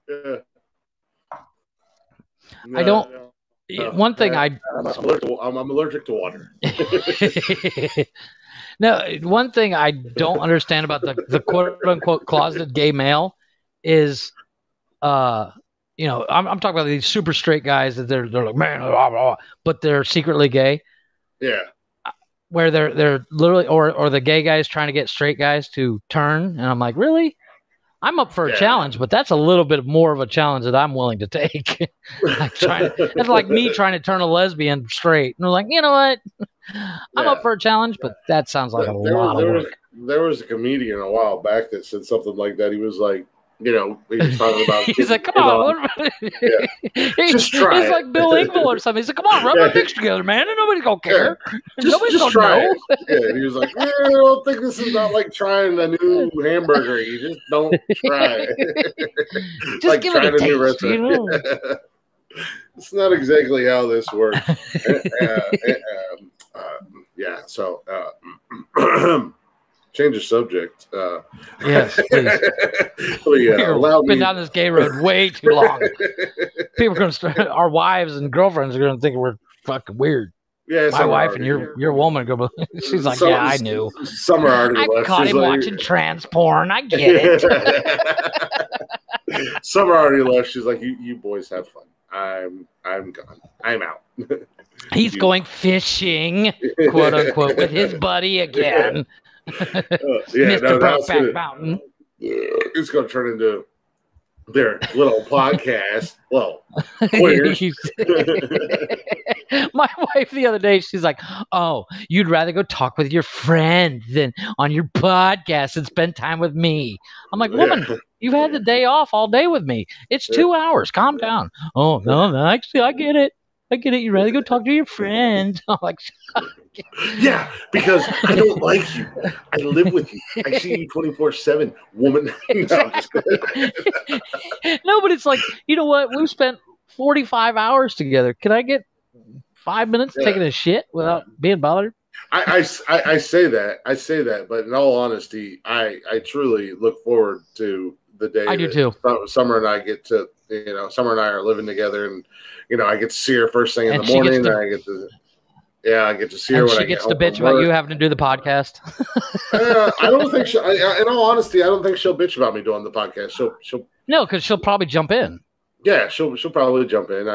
Yeah. No, I don't. One thing I'm allergic to water. No, one thing I don't understand about the quote unquote closeted gay male is, I'm talking about these super straight guys that they're like, man, blah, blah, blah, but they're secretly gay. Yeah. Where they're literally, or the gay guys trying to get straight guys to turn, and I'm like, really? I'm up for a challenge, but that's a little bit more of a challenge that I'm willing to take. It's like me trying to turn a lesbian straight. And I'm like, you know what? I'm up for a challenge, but that sounds like a lot of work. There was a comedian a while back that said something like that. He was like, he was talking about. He's like, come on. Just try He's like Bill Engvall or something. He's like, come on, rub our dicks together, man. And nobody's going to care. Nobody's going to know. Yeah, he was like, I don't think this is not like trying a new hamburger. You just don't try. Just like give it a taste, It's not exactly how this works. So change the subject. Yes, please. We've been down this gay road way too long. People are going to start. Our wives and girlfriends are going to think we're fucking weird. Yeah, my wife and your woman go. She's like, yeah, I knew. Some are already left. I caught him watching trans porn. I get it. Some are already left. She's like, you boys have fun. I'm gone. I'm out. He's going fishing, quote unquote, with his buddy again. Mr. Brokeback Mountain. It's going to turn into their little podcast. Well, queers. My wife the other day, she's like, oh, you'd rather go talk with your friend than on your podcast and spend time with me. I'm like, woman, you've had the day off all day with me. It's 2 hours. Calm down. Oh, no, actually, I get it. You'd rather go talk to your friend. I'm like, yeah, because I don't like you. I live with you. I see you 24/7, woman. No, but it's like, you know what? We've spent 45 hours together. Can I get 5 minutes taking a shit without being bothered? I say that, but in all honesty, I truly look forward to the day. I do too. Summer and I get to, Summer and I are living together, and I get to see her first thing in the morning. And I get to. Yeah, I get to see her And when I she get gets to home bitch from about work. you having to do the podcast. I don't think she. In all honesty, I don't think she'll bitch about me doing the podcast. She'll. No, because she'll probably jump in. Yeah, she'll probably jump in.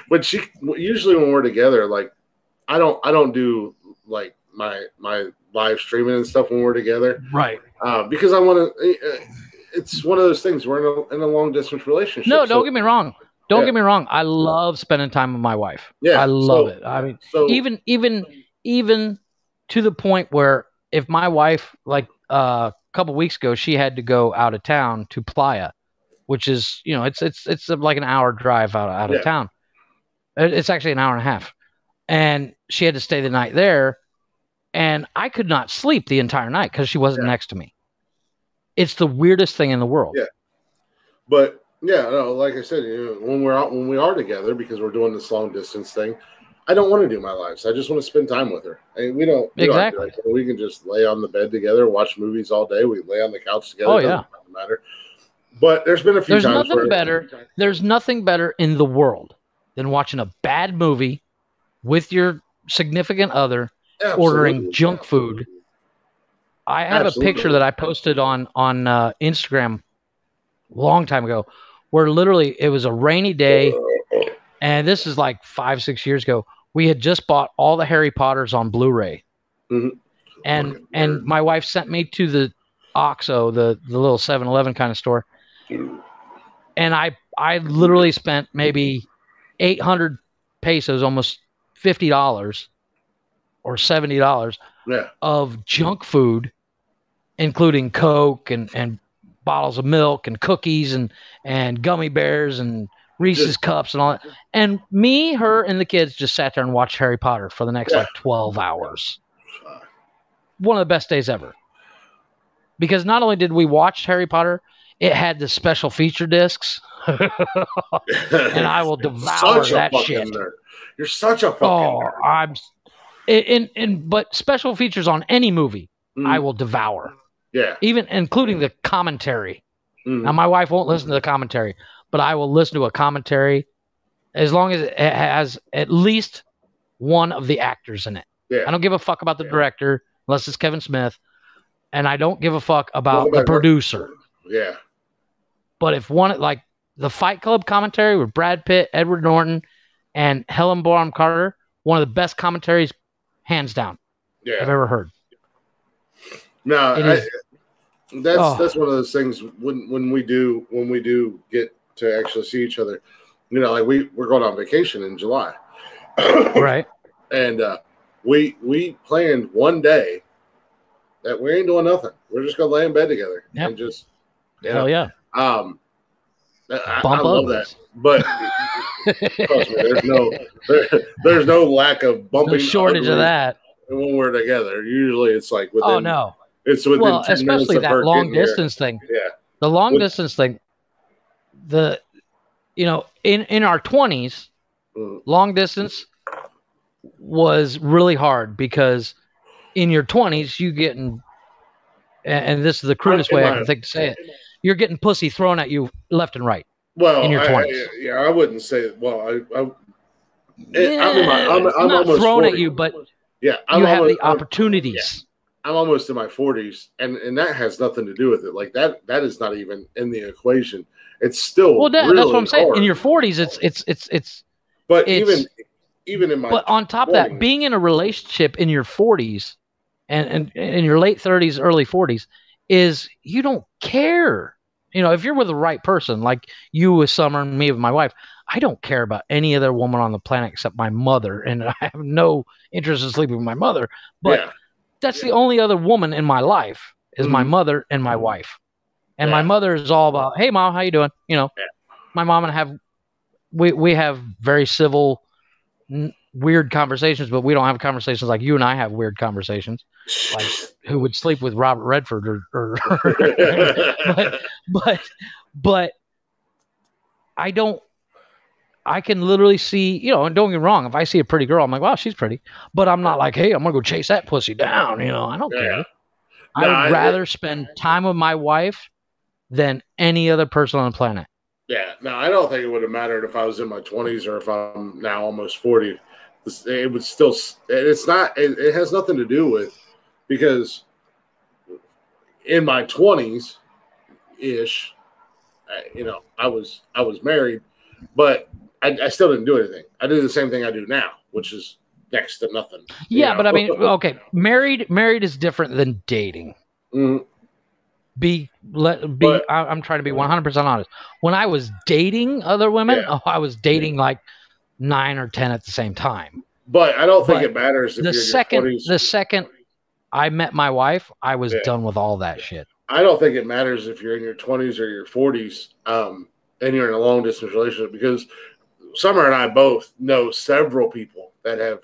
When she usually when we're together, like I don't do like my live streaming and stuff when we're together, Right. because I want to. It's one of those things. We're in a long distance relationship. No, don't get me wrong. Don't Yeah. get me wrong. I love spending time with my wife. Yeah, I love it. I mean, so even to the point where if my wife, like a couple weeks ago, she had to go out of town to Playa, which is, you know, it's like an hour drive out of town. It's actually an hour and a half, and she had to stay the night there, and I could not sleep the entire night because she wasn't next to me. It's the weirdest thing in the world. Yeah, but yeah, no, like I said, you know, when we are together, because we're doing this long distance thing, I don't want to do my lives. I just want to spend time with her. I mean, we don't Exactly. we can just lay on the bed together, watch movies all day. We lay on the couch together. Oh, it doesn't matter. But there's been a few times There's nothing better in the world than watching a bad movie with your significant other, ordering junk food. I have a picture that I posted on Instagram a long time ago, where literally it was a rainy day, and this is like 5-6 years ago. We had just bought all the Harry Potters on Blu-ray, and my wife sent me to the OXXO, the little 7-Eleven kind of store, and I literally spent maybe 800 pesos, almost $50 or $70 of junk food, including Coke and bottles of milk and cookies and gummy bears and Reese's cups and all that. And me, her, and the kids just sat there and watched Harry Potter for the next like 12 hours. One of the best days ever. Because not only did we watch Harry Potter, it had the special feature discs. And I will devour that shit. Nerd. You're such a fucking nerd. But special features on any movie, I will devour. Yeah. Even including the commentary. Now, my wife won't listen to the commentary, but I will listen to a commentary as long as it has at least one of the actors in it. Yeah. I don't give a fuck about the director, unless it's Kevin Smith, and I don't give a fuck about the producer. Yeah. But if one, like the Fight Club commentary with Brad Pitt, Edward Norton, and Helen Bonham Carter, one of the best commentaries, hands down, I've ever heard. No, that's one of those things when we do get to actually see each other. You know, like we're going on vacation in July, right? And we planned one day that we ain't doing nothing. We're just gonna lay in bed together and just I love that. But trust me, there's no lack of bumping. No shortage of that. When we're together, usually it's like within. It's within 10 especially minutes of that long distance thing. Yeah, the long distance thing. In our 20s, long distance was really hard because in your 20s you getting, and this is the crudest way I can think to say it, you're getting pussy thrown at you left and right. Well, in your 20s. I wouldn't say. Well, I'm not almost thrown 40. at you, but you have the opportunities. I'm almost in my 40s, and that has nothing to do with it. Like that is not even in the equation. It's still that's what I'm saying. hard. In your 40s, it's. But even in my. But on top of that, being in a relationship in your 40s, and in your late 30s, early 40s, is you don't care. You know, if you're with the right person, like you with Summer and me with my wife, I don't care about any other woman on the planet except my mother, and I have no interest in sleeping with my mother. But that's the only other woman in my life is my mother and my wife. And my mother is all about, hey, Mom, how you doing? You know, my mom and we have very civil, weird conversations, but we don't have conversations like you and I have weird conversations, like who would sleep with Robert Redford but I can literally see, you know, and don't get me wrong, if I see a pretty girl, I'm like, wow, she's pretty. But I'm not like, hey, I'm going to go chase that pussy down. You know, I don't care. I would rather spend time with my wife than any other person on the planet. Yeah. No, I don't think it would have mattered if I was in my 20s or if I'm now almost 40. it would still. It's not. It has nothing to do with because in my 20s ish, I was married, but I still didn't do anything. I did the same thing I do now, which is next to nothing. Yeah, but I mean, okay, married is different than dating. Mm-hmm. I'm trying to be 100% honest. When I was dating other women, I was dating like 9 or 10 at the same time. But I don't think it matters if the second I met my wife, I was done with all that shit. I don't think it matters if you're in your 20s or your 40s and you're in a long distance relationship, because Summer and I both know several people that have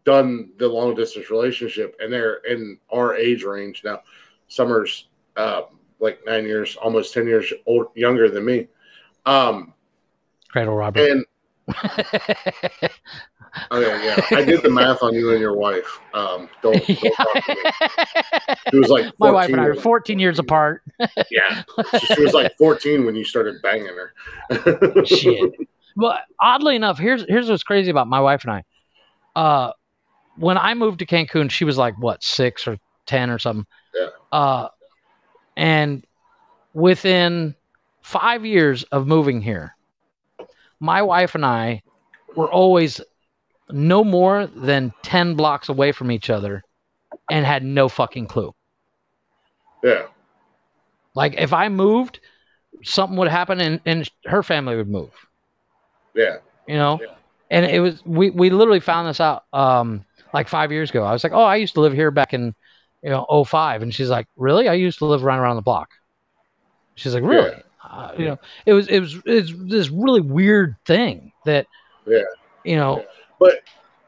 done the long distance relationship, and they're in our age range now. Summer's like 9 years, almost 10 years younger than me. Cradle Robert. And I did the math on you and your wife. Don't talk to me. It was like 14. My wife and I are 14 years apart. Yeah, she was like 14 when you started banging her. Shit. Well, oddly enough, here's what's crazy about my wife and I. When I moved to Cancun, she was like, what, 6 or 10 or something. Yeah. And within 5 years of moving here, my wife and I were always no more than 10 blocks away from each other and had no fucking clue. Yeah. Like if I moved, something would happen and her family would move. Yeah. Yeah. And it was, we literally found this out like 5 years ago. I was like, oh, I used to live here back in 2005. And she's like, really? I used to live right around the block. She's like, really? Yeah. It was this really weird thing that, but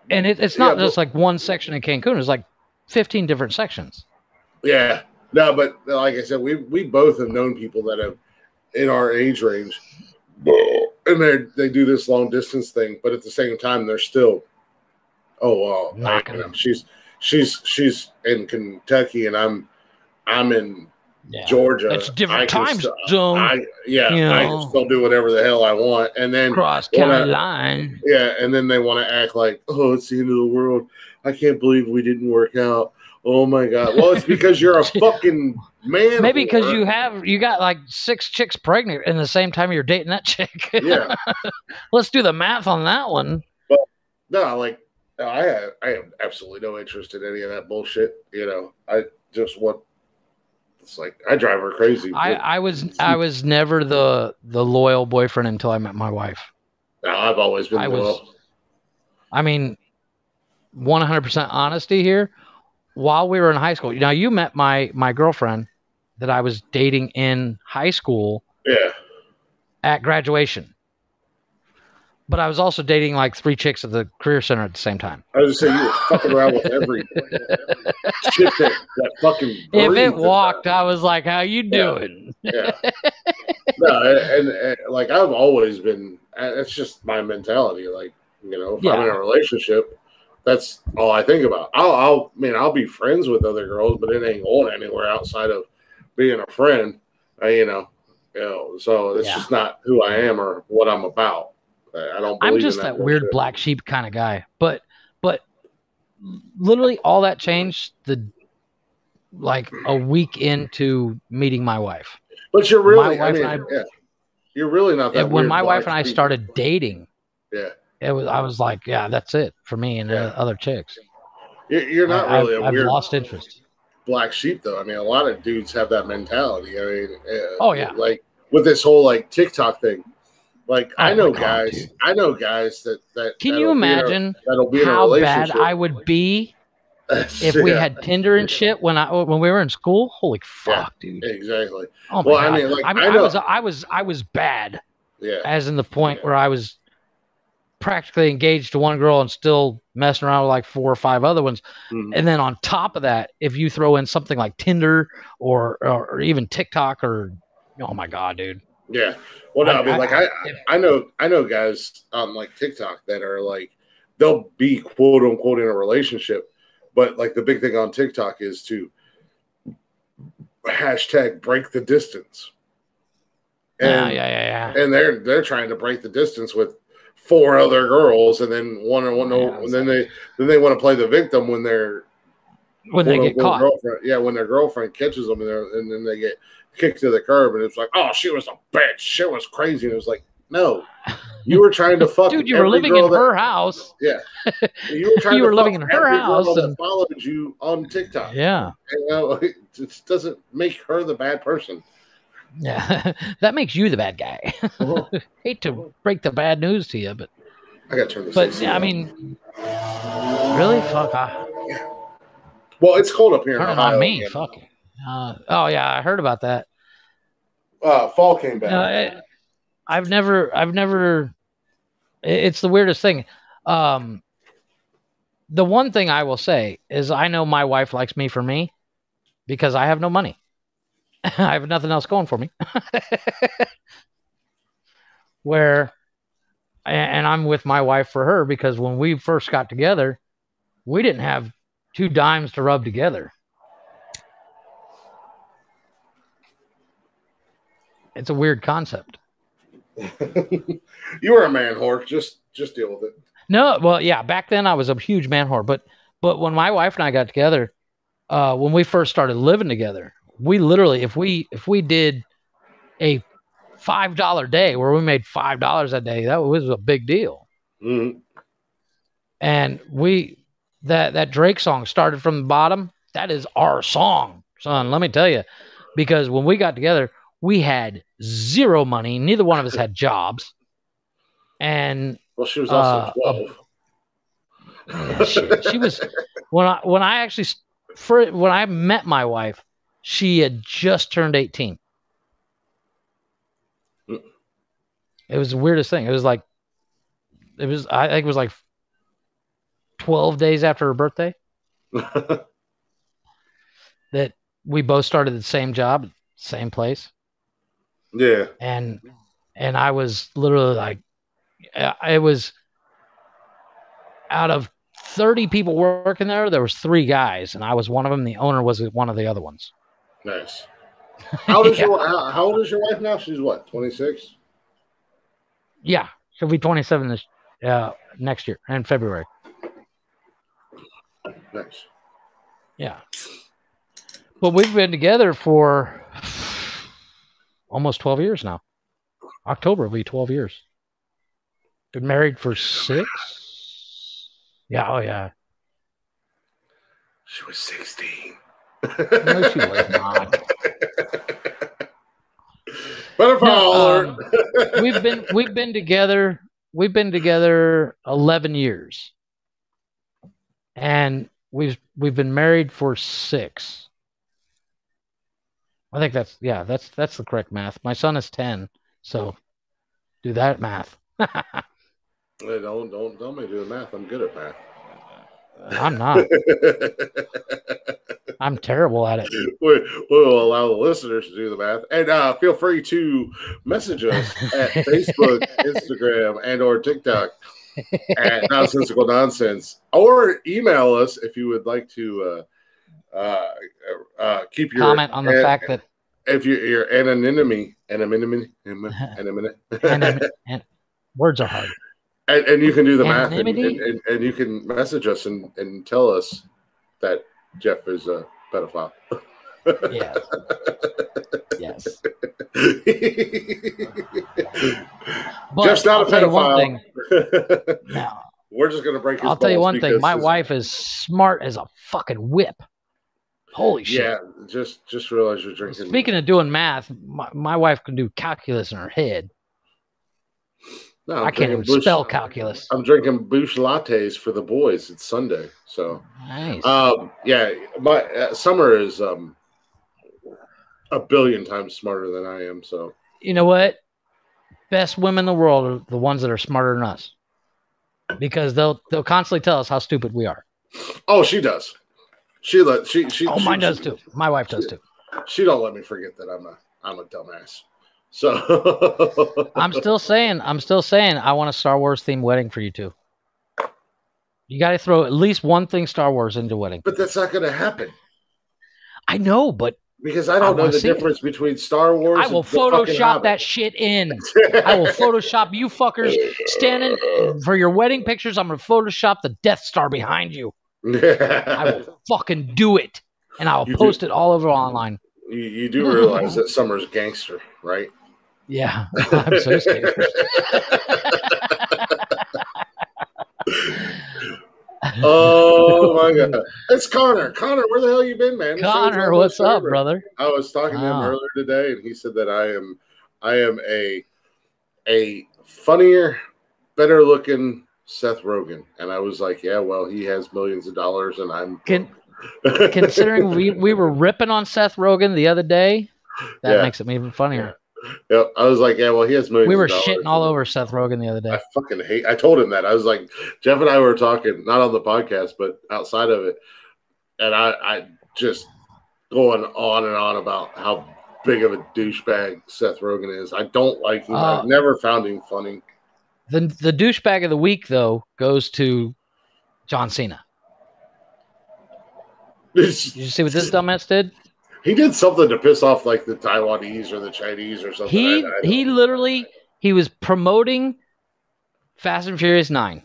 and it's not just like one section in Cancun. It's like 15 different sections. Yeah. No, but like I said, we both have known people that have in our age range, and they do this long distance thing, but at the same time, they're still, she's in Kentucky and I'm in Georgia. It's different time zone. I can still do whatever the hell I want, and then cross county line. Yeah, and then they want to act like, oh, it's the end of the world. I can't believe we didn't work out. Oh my god! Well, it's because you're a fucking man. Maybe because you got like 6 chicks pregnant in the same time you're dating that chick. Yeah. Let's do the math on that one. But no, I have absolutely no interest in any of that bullshit. I just want. It's like I drive her crazy. I was never the loyal boyfriend until I met my wife. No, I've always been loyal. I mean, 100% honesty here. While we were in high school, you met my girlfriend that I was dating in high school. Yeah. At graduation. But I was also dating like 3 chicks at the career center at the same time. I was just saying you were fucking around with every shit that fucking. If it walked, I was like, "How you doing?" Yeah. No, and like I've always been. It's just my mentality. Like if I'm in a relationship, that's all I think about. I'll be friends with other girls, but it ain't going anywhere outside of being a friend. So it's just not who I am or what I'm about. I don't. I'm just that weird black sheep kind of guy. But literally all that changed like a week into meeting my wife. But you're really, you're really not that. When my wife and I started dating, I was like, that's it for me and the other chicks. You're not really I've lost interest. Black sheep though. I mean, a lot of dudes have that mentality. I mean, like with this whole like TikTok thing. Like I know guys that can you imagine that'll be in how bad I would be if we had Tinder and shit when we were in school? Holy fuck, dude! Exactly. Oh my god. I mean, like I was bad. Yeah. As in the point where I was practically engaged to one girl and still messing around with like 4 or 5 other ones. Mm-hmm. And then on top of that, if you throw in something like Tinder or even TikTok oh my god, dude. Yeah. Well, no, I mean, like I know guys on like TikTok that are like they'll be quote unquote in a relationship, but like the big thing on TikTok is to hashtag break the distance. And, yeah. And they're trying to break the distance with 4 other girls, and then and then they want to play the victim when they get caught. Girlfriend, yeah, when their girlfriend catches them, and then they get kicked to the curb, and it's like, oh, she was a bitch, she was crazy, and it was like, no, you were trying to fuck. Dude, you were living in her house. Yeah, you were trying. You were living in her house and followed you on TikTok. Yeah, it doesn't make her the bad person. Yeah, that makes you the bad guy. Hate to break the bad news to you, but I gotta turn this. But I mean, really, fuck. Yeah. Well, it's cold up here. Turn it on me, again. Fuck. Oh yeah, I heard about that. Fall came back. I've never. It's the weirdest thing. The one thing I will say is I know my wife likes me for me because I have no money. I have nothing else going for me. And I'm with my wife for her because when we first got together, we didn't have 2 dimes to rub together. It's a weird concept. You were a man whore. Just deal with it. No, well, yeah. Back then, I was a huge man whore. But when my wife and I got together, when we first started living together, we literally, if we did a $5 day where we made $5 a day, that was a big deal. Mm-hmm. And that Drake song, Started from the Bottom. That is our song, son. Let me tell you, because when we got together, we had 0 money. Neither one of us had jobs. And well, she was also 12. She was when I met my wife, she had just turned 18. It was the weirdest thing. I think it was like 12 days after her birthday that we both started the same job, same place. Yeah. And I was literally like, it was out of 30 people working there was 3 guys, and I was one of them. The owner was one of the other ones. Nice. How old is your wife now? She's what, 26? Yeah, she'll be 27 next year in February. Nice. Yeah. But we've been together for almost 12 years now. October will be 12 years. Been married for 6. Yeah, oh yeah. She was 16. No, she was not. No, we've been together 11 years. And we've been married for 6. I think that's the correct math. My son is 10, so do that math. Hey, don't make me do the math. I'm good at math. I'm not. I'm terrible at it. We'll allow the listeners to do the math. And feel free to message us at Facebook, Instagram, and or TikTok at Nonsensical Nonsense. Or email us if you would like to keep your comment on the fact that if your anonymity, words are hard. And you can do the math, and you can message us and tell us that Jeff is a pedophile. Yes. Yes. Jeff's not a pedophile. No. We're just going to break his I'll tell you one thing. My wife is smart as a fucking whip. Holy shit. Yeah, just realize you're drinking. Speaking of doing math, my wife can do calculus in her head. No, I can't even spell calculus. I'm drinking Boosh lattes for the boys. It's Sunday, so nice. Yeah, my Summer is a billion times smarter than I am. So you know what? Best women in the world are the ones that are smarter than us, because they'll constantly tell us how stupid we are. Oh, she does. Mine does too. My wife does too. She don't let me forget that I'm a dumbass. So I'm still saying I want a Star Wars themed wedding for you two. You got to throw at least one thing Star Wars into wedding. But that's not going to happen. I know, but Because I don't know the difference between Star Wars. I will Photoshop that shit in. I will Photoshop you fuckers standing for your wedding pictures. I'm going to Photoshop the Death Star behind you. I will fucking do it. And I'll post it all over online. You do realize that Summer's gangster, right? Yeah. I'm so scared. Oh my God! It's Connor. Connor, where the hell you been, man? Connor, what's up, brother? I was talking to him earlier today, and he said that I am a funnier, better looking Seth Rogen, and I was like, yeah, well, he has millions of dollars, and I'm considering we were ripping on Seth Rogen the other day. That makes it even funnier. Yep. I was like, yeah, well, he has millions. We were shitting all over Seth Rogen the other day. I fucking hate. I told him that. I was like, Jeff and I were talking, not on the podcast, but outside of it, and I just going on and on about how big of a douchebag Seth Rogen is. I don't like him. I've never found him funny. The douchebag of the week, though, goes to John Cena. Did you see what this dumbass did? He did something to piss off like the Taiwanese or the Chinese or something. He literally was promoting Fast and Furious 9.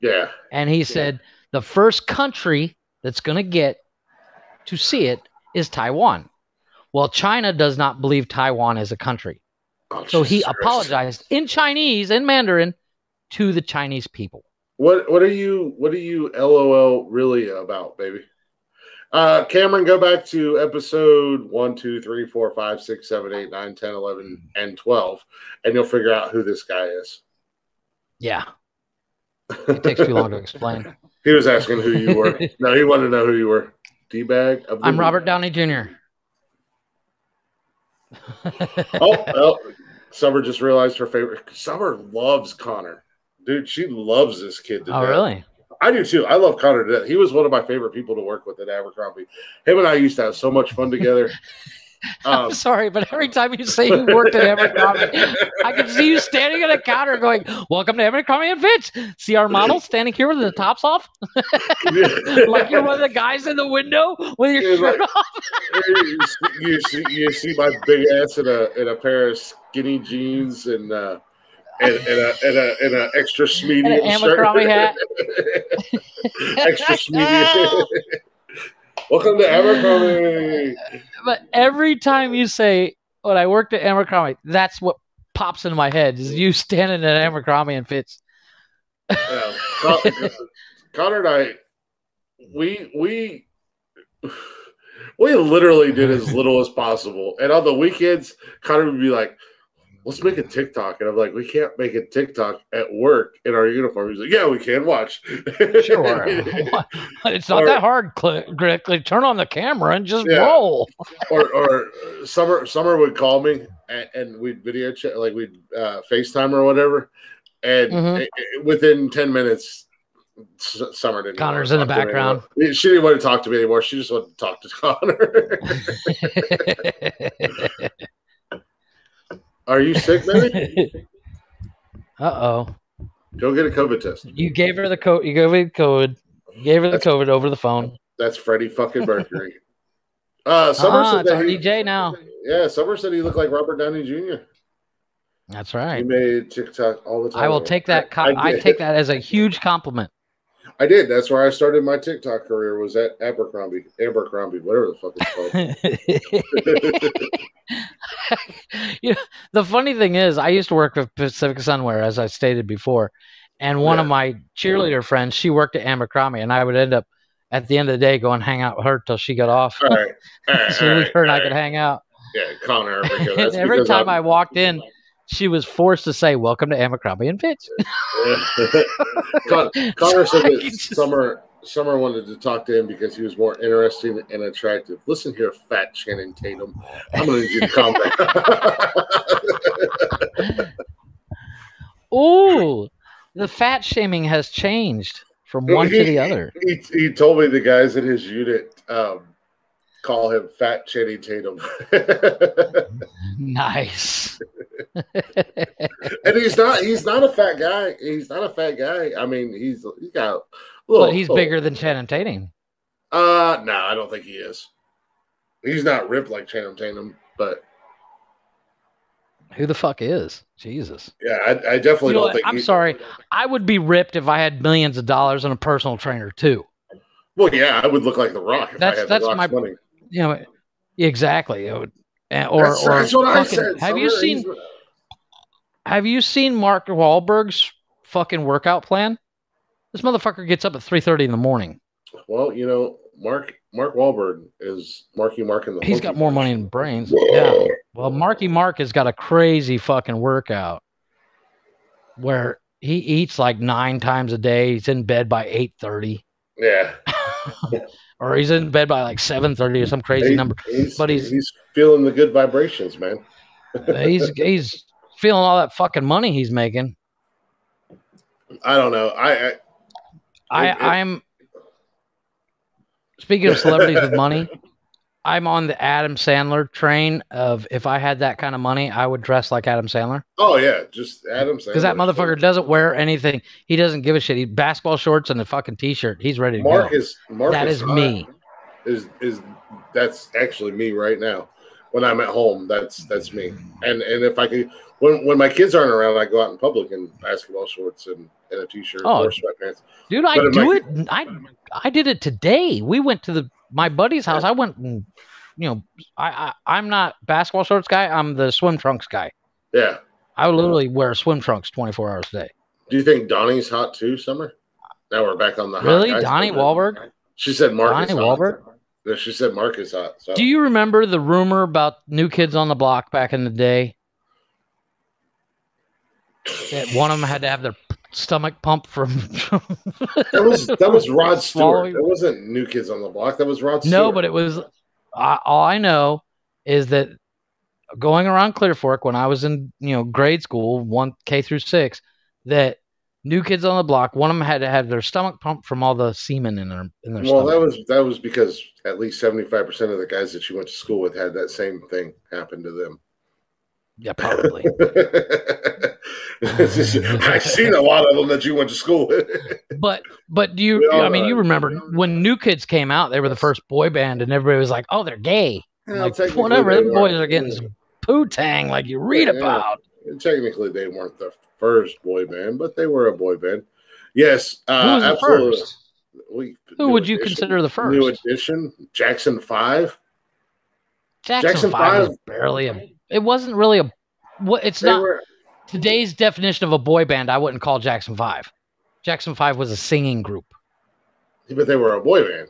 Yeah. And he said the first country that's going to get to see it is Taiwan. Well, China does not believe Taiwan is a country. So he apologized in Chinese and Mandarin to the Chinese people. What are you LOL really about, baby? Cameron, go back to episode 1, 2, 3, 4, 5, 6, 7, 8, 9, 10, 11, and 12, and you'll figure out who this guy is. Yeah. It takes too long to explain. He was asking who you were. No, he wanted to know who you were. D-bag? I'm Robert Downey Jr. Oh, Summer just realized her favorite. Summer loves Connor. Dude, she loves this kid to death. Oh, really? I do too. I love Connor to death. He was one of my favorite people to work with at Abercrombie. Him and I used to have so much fun together. I'm sorry, but every time you say you worked at Abercrombie, I can see you standing at a counter going, "Welcome to Abercrombie and Fitch. See our model standing here with the tops off, like you're one of the guys in the window with your shirt off." You see my big ass in a pair of skinny jeans and an extra medium and an Abercrombie hat. Extra medium. Welcome to Abercrombie. But every time you say, when I worked at Abercrombie, that's what pops into my head, is you standing at Abercrombie and Fitz. Connor and I, we literally did as little as possible. And on the weekends, Connor would be like, let's make a TikTok. And I'm like, we can't make a TikTok at work in our uniform. He's like, yeah, we can. Watch. Sure. It's not that hard. Click, turn on the camera and just roll. or Summer would call me and we'd video chat, like we'd FaceTime or whatever. And within 10 minutes, Summer didn't. Connor's in the background. She didn't want to talk to me anymore. She just wanted to talk to Connor. Are you sick, baby? Uh-oh. Go get a COVID test. You gave her the code. You gave her the code. You gave her the COVID over the phone. That's Freddie fucking Mercury. Summer said that DJ now. Yeah, Summer said he looked like Robert Downey Jr. That's right. He made TikTok all the time. I will take that. I take that as a huge compliment. I did. That's where I started my TikTok career, was at Abercrombie, whatever the fuck it's called. The funny thing is, I used to work with Pacific Sunwear, as I stated before, and one of my cheerleader friends, she worked at Abercrombie, and I would end up at the end of the day going hang out with her till she got off. All right. So her and I could hang out. Yeah, Connor. Every time I walked in, she was forced to say, "Welcome to Abercrombie and Fitch." Connor said that Summer wanted to talk to him because he was more interesting and attractive. Listen here, fat Channing Tatum. I'm going to need you to calm down. Ooh, the fat shaming has changed from one to the other. He told me the guys in his unit call him Fat Channing Tatum. Nice. And he's not a fat guy. He's not a fat guy. I mean, he's got a little. But he's bigger than Channing Tatum. No, I don't think he is. He's not ripped like Channing Tatum, but Who the fuck is? Jesus. yeah, I definitely don't think. I'm sorry. I would be ripped if I had millions of dollars and a personal trainer too. Well, yeah, I would look like The Rock if I had The Rock's money. You know, exactly. That's what I said. Have you seen Mark Wahlberg's fucking workout plan? This motherfucker gets up at 3:30 in the morning. Well, you know, Mark Wahlberg is Marky Mark in the. He's got more money than brains. Yeah. Well, Marky Mark has got a crazy fucking workout where he eats like 9 times a day. He's in bed by 8:30. Yeah. Or he's in bed by like 7:30 or some crazy number. But he's feeling the good vibrations, man. he's feeling all that fucking money he's making. I don't know. I'm speaking of celebrities with money. I'm on the Adam Sandler train of if I had that kind of money, I would dress like Adam Sandler. Oh yeah, just Adam Sandler. Because that motherfucker doesn't wear anything. He doesn't give a shit. He basketball shorts and a fucking t-shirt. He's ready to go. That is me. That's actually me right now. When I'm at home, that's me. And if I could, when my kids aren't around, I go out in public in basketball shorts and a t-shirt or sweatpants. Dude, I do it. I did it today. We went to my buddy's house. I went and, I'm not basketball shorts guy. I'm the swim trunks guy. Yeah. I would literally wear swim trunks 24 hours a day. Do you think Donnie's hot too, Summer? Now we're back on the hot. Really? Donnie Wahlberg? She said Mark is hot. Wahlberg? Yeah, she said Mark is hot. So. Do you remember the rumor about New Kids on the Block back in the day? That one of them had to have their stomach pumped from that was Rod Stewart. It wasn't New Kids on the Block. That was Rod Stewart. No, but it was. All I know is that going around Clear Fork when I was in grade school, 1K through 6, that New Kids on the Block, one of them had to have their stomach pumped from all the semen in their well, stomach. that was because at least 75% of the guys that you went to school with had that same thing happen to them. Yeah, probably. I've seen a lot of them that you went to school with. But do you? I mean, you remember when New Kids came out? They were the first boy band, and everybody was like, "Oh, they're gay." Like, whatever, them boys are getting some poo-tang, like you read about. Technically, they weren't the first boy band, but they were a boy band. Yes, who was absolutely. The first? Who would you consider the first? New Edition, Jackson 5. Jackson 5 was barely it wasn't really it's not today's definition of a boy band. I wouldn't call Jackson 5. Jackson 5 was a singing group. But they were a boy band.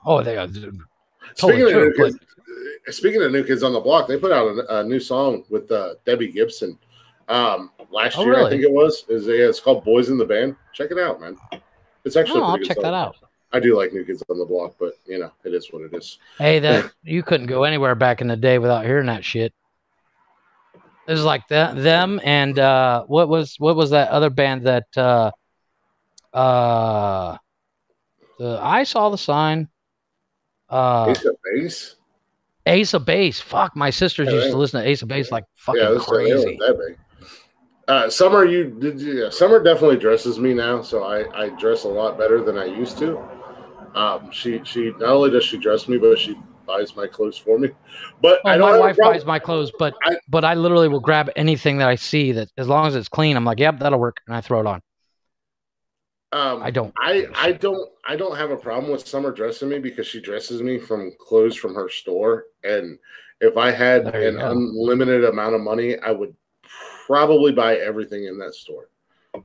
Oh, they are totally true. Speaking of New Kids on the Block, they put out a new song with Debbie Gibson last year, really? I think it was. It's called Boys in the Band. Check it out, man. It's actually I'll check that out. I do like New Kids on the Block, but it is what it is. Hey, you couldn't go anywhere back in the day without hearing that shit. It was like them and what was that other band that I Saw the Sign. Ace of Base. Ace of Base. Fuck, my sisters used to listen to Ace of Base like fucking crazy. Summer, Summer definitely dresses me now, so I dress a lot better than I used to. She not only does she dress me, but she buys my clothes for me. But my wife buys my clothes, but I literally will grab anything that I see that as long as it's clean, I'm like, yep, that'll work, and I throw it on. I don't have a problem with Summer dressing me because she dresses me from clothes from her store, and if I had an unlimited amount of money, I would probably buy everything in that store.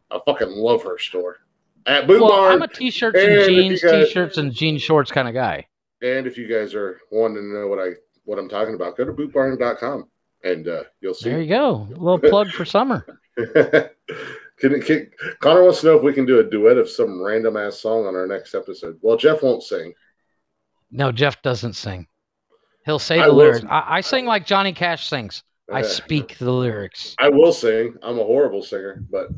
I fucking love her store. At Boot Barn, I'm a t-shirts and jean shorts kind of guy. And if you guys are wanting to know what I'm talking about, go to bootbarn.com and you'll see. There you go. A little plug for Summer. Connor wants to know if we can do a duet of some random ass song on our next episode. Well, Jeff won't sing. No, Jeff doesn't sing. He'll say the lyrics. I sing like Johnny Cash sings. I speak the lyrics. I will sing. I'm a horrible singer, but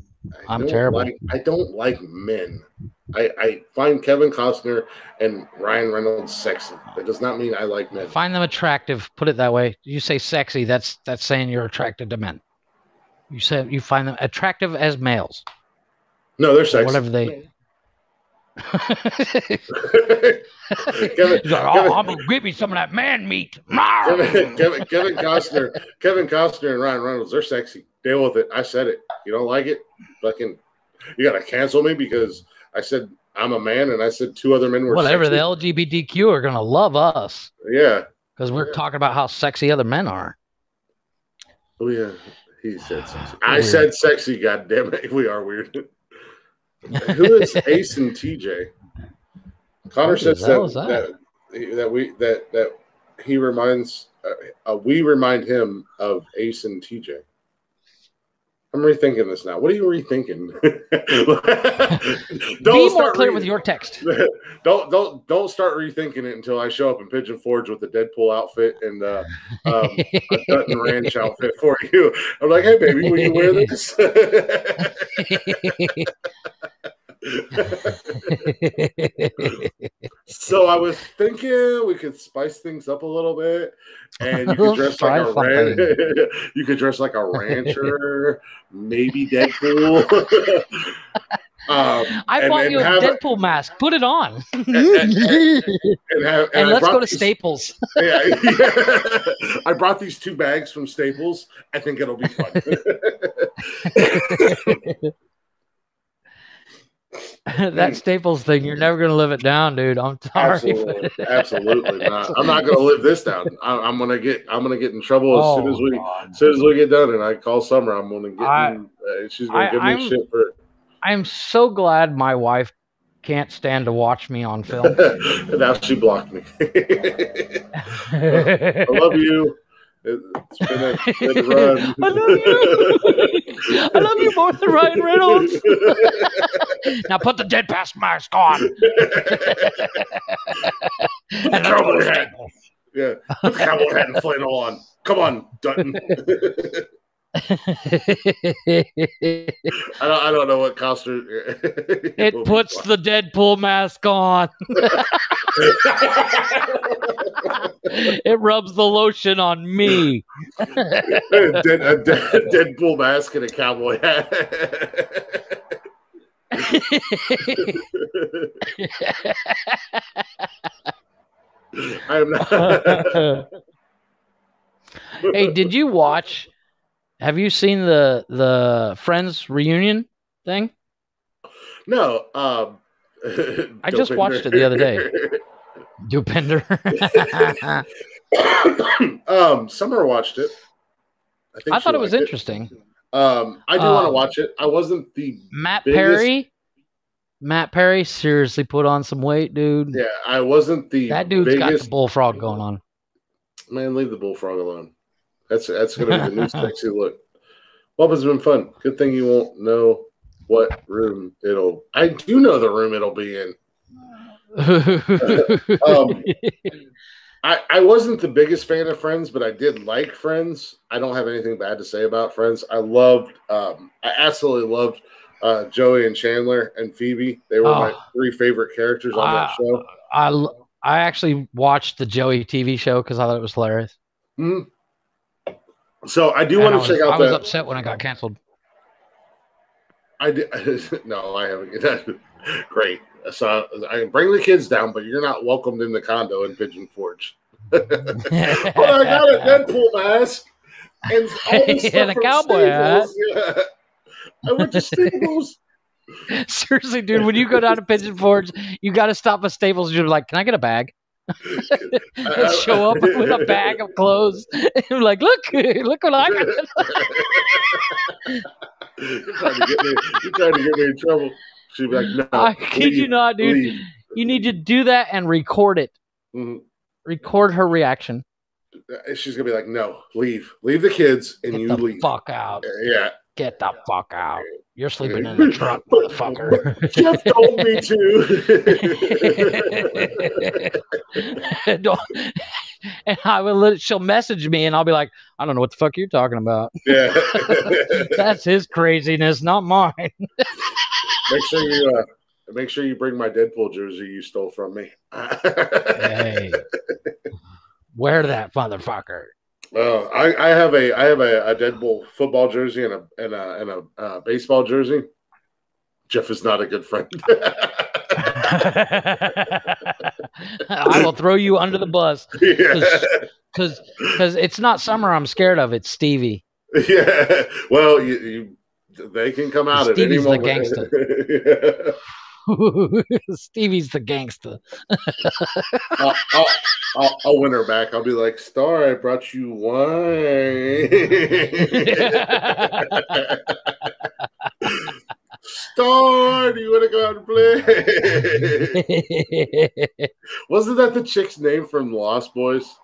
I'm terrible. I don't like men. I find Kevin Costner and Ryan Reynolds sexy. That does not mean I like men. Find them attractive. Put it that way. You say sexy, that's saying you're attracted to men. You said you find them attractive as males. No, they're sexy. Whatever they. He's like, I'm gonna give me some of that man meat. Kevin Costner and Ryan Reynolds, they're sexy. Deal with it. I said it. You don't like it? Fucking, you gotta cancel me because I said I'm a man and I said two other men were whatever. sexy. The LGBTQ are gonna love us. Yeah. Because we're talking about how sexy other men are. Oh yeah. He said sexy. I said sexy, god damn it. We are weird. Who is Ace and TJ? Connor says that he reminds we remind him of Ace and TJ. I'm rethinking this now. What are you rethinking? Be more clear with your text. Don't start rethinking it until I show up in Pigeon Forge with the Deadpool outfit and a Dutton Ranch outfit for you. I'm like, hey baby, will you wear this? So I was thinking we could spice things up a little bit, and you could dress like a you could dress like a rancher, maybe Deadpool. I bought you a Deadpool mask. Put it on, and let's go to Staples. I brought these 2 bags from Staples. I think it'll be fun. That Staples thing, you're never gonna live it down, dude. I'm sorry. Absolutely not. I'm not gonna live this down. I'm gonna get in trouble as soon as we get done. And I call Summer. I'm gonna get. She's gonna give me shit for it. I'm so glad my wife can't stand to watch me on film. Now she blocked me. I love you. It's been a run. I love you. I love you more than Ryan Reynolds. Now put the dead pass mask on. And cowboy hat. Yeah, put the cowboy hat and flannel on. Come on, Dutton. I don't know what Costner. It puts the Deadpool mask on. It rubs the lotion on me. A Deadpool mask and a cowboy hat. I am not. Hey, did you watch? Have you seen the Friends reunion thing? No. I just watched it the other day. Dupender. Summer watched it. I thought it was interesting. I do want to watch it. I wasn't the Matt Perry. Matt Perry seriously put on some weight, dude. Yeah, I wasn't the that dude's got the bullfrog going on. Man, leave the bullfrog alone. That's going to be the new sexy look. Bubba's been fun. Good thing you won't know what room it'll. I do know the room it'll be in. I wasn't the biggest fan of Friends, but I did like Friends. I don't have anything bad to say about Friends. I absolutely loved Joey and Chandler and Phoebe. They were my 3 favorite characters on that show. I actually watched the Joey TV show because I thought it was hilarious. Mm-hmm. So I do want to check out. I was upset when it got canceled. I did. No, I haven't. Great. So I can bring the kids down, but you're not welcomed in the condo in Pigeon Forge. But I got a Deadpool mask and all this stuff and a cowboy hat. Yeah. I went to Staples. Seriously, dude, when you go down to Pigeon Forge, you got to stop at Staples. You're like, "Can I get a bag?" And show up with a bag of clothes. I'm like, look what I got. You're trying to get me in trouble. She'd be like, no. I kid you not, dude. Leave. You need to do that and record it. Mm-hmm. Record her reaction. She's gonna be like, no, leave the kids and you leave. Fuck out. Yeah. Get the fuck out. You're sleeping in the truck, motherfucker. Jeff told me to. And she'll message me, and I'll be like, I don't know what the fuck you're talking about. Yeah. That's his craziness, not mine. Make sure you bring my Deadpool jersey you stole from me. Hey, wear that motherfucker. Well, I have a Deadpool football jersey and a baseball jersey. Jeff is not a good friend. I will throw you under the bus because it's not Summer I'm scared of. It's Stevie. Yeah. Well, they can come out at any moment. Stevie's the gangster. Stevie's the gangster. I'll win her back. I'll be like, Star, I brought you wine. Star, do you want to go out and play? Wasn't that the chick's name from Lost Boys?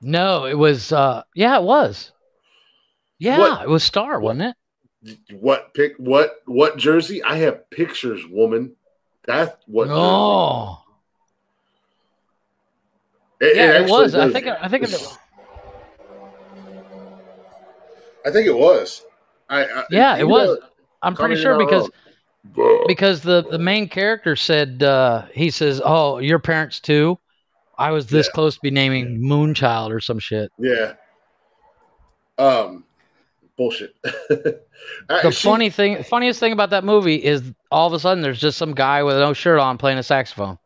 No, it was. Yeah, it was. Yeah, it was Star, wasn't it? What jersey? I have pictures, woman. That's what. Oh. Jersey. It was. I think it was. It was. I'm pretty sure because the main character said he says, "Oh, your parents too." I was this close to be naming Moonchild or some shit. Yeah. Bullshit. The funniest thing about that movie is all of a sudden there's just some guy with no shirt on playing a saxophone.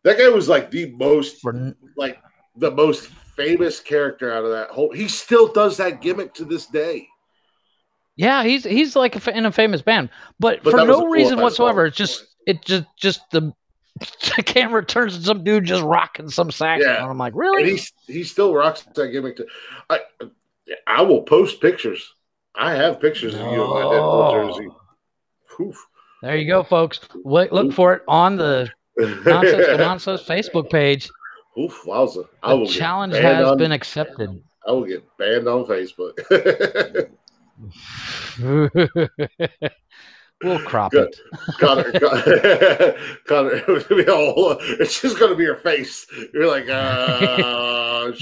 That guy was like the most famous character out of that whole. He still does that gimmick to this day. Yeah, he's like in a famous band, but for no reason whatsoever. It's just the camera turns to some dude just rocking some saxophone. Yeah. I'm like, really? And he still rocks that gimmick. I will post pictures. I have pictures of you in my Deadpool jersey. Oof. There you go, folks. Look for it on the Nonsensical Nonsense Facebook page. Oof, wowza. The challenge has been accepted. I will get banned on Facebook. We'll crop it. Connor, it's just going to be your face. You're like, I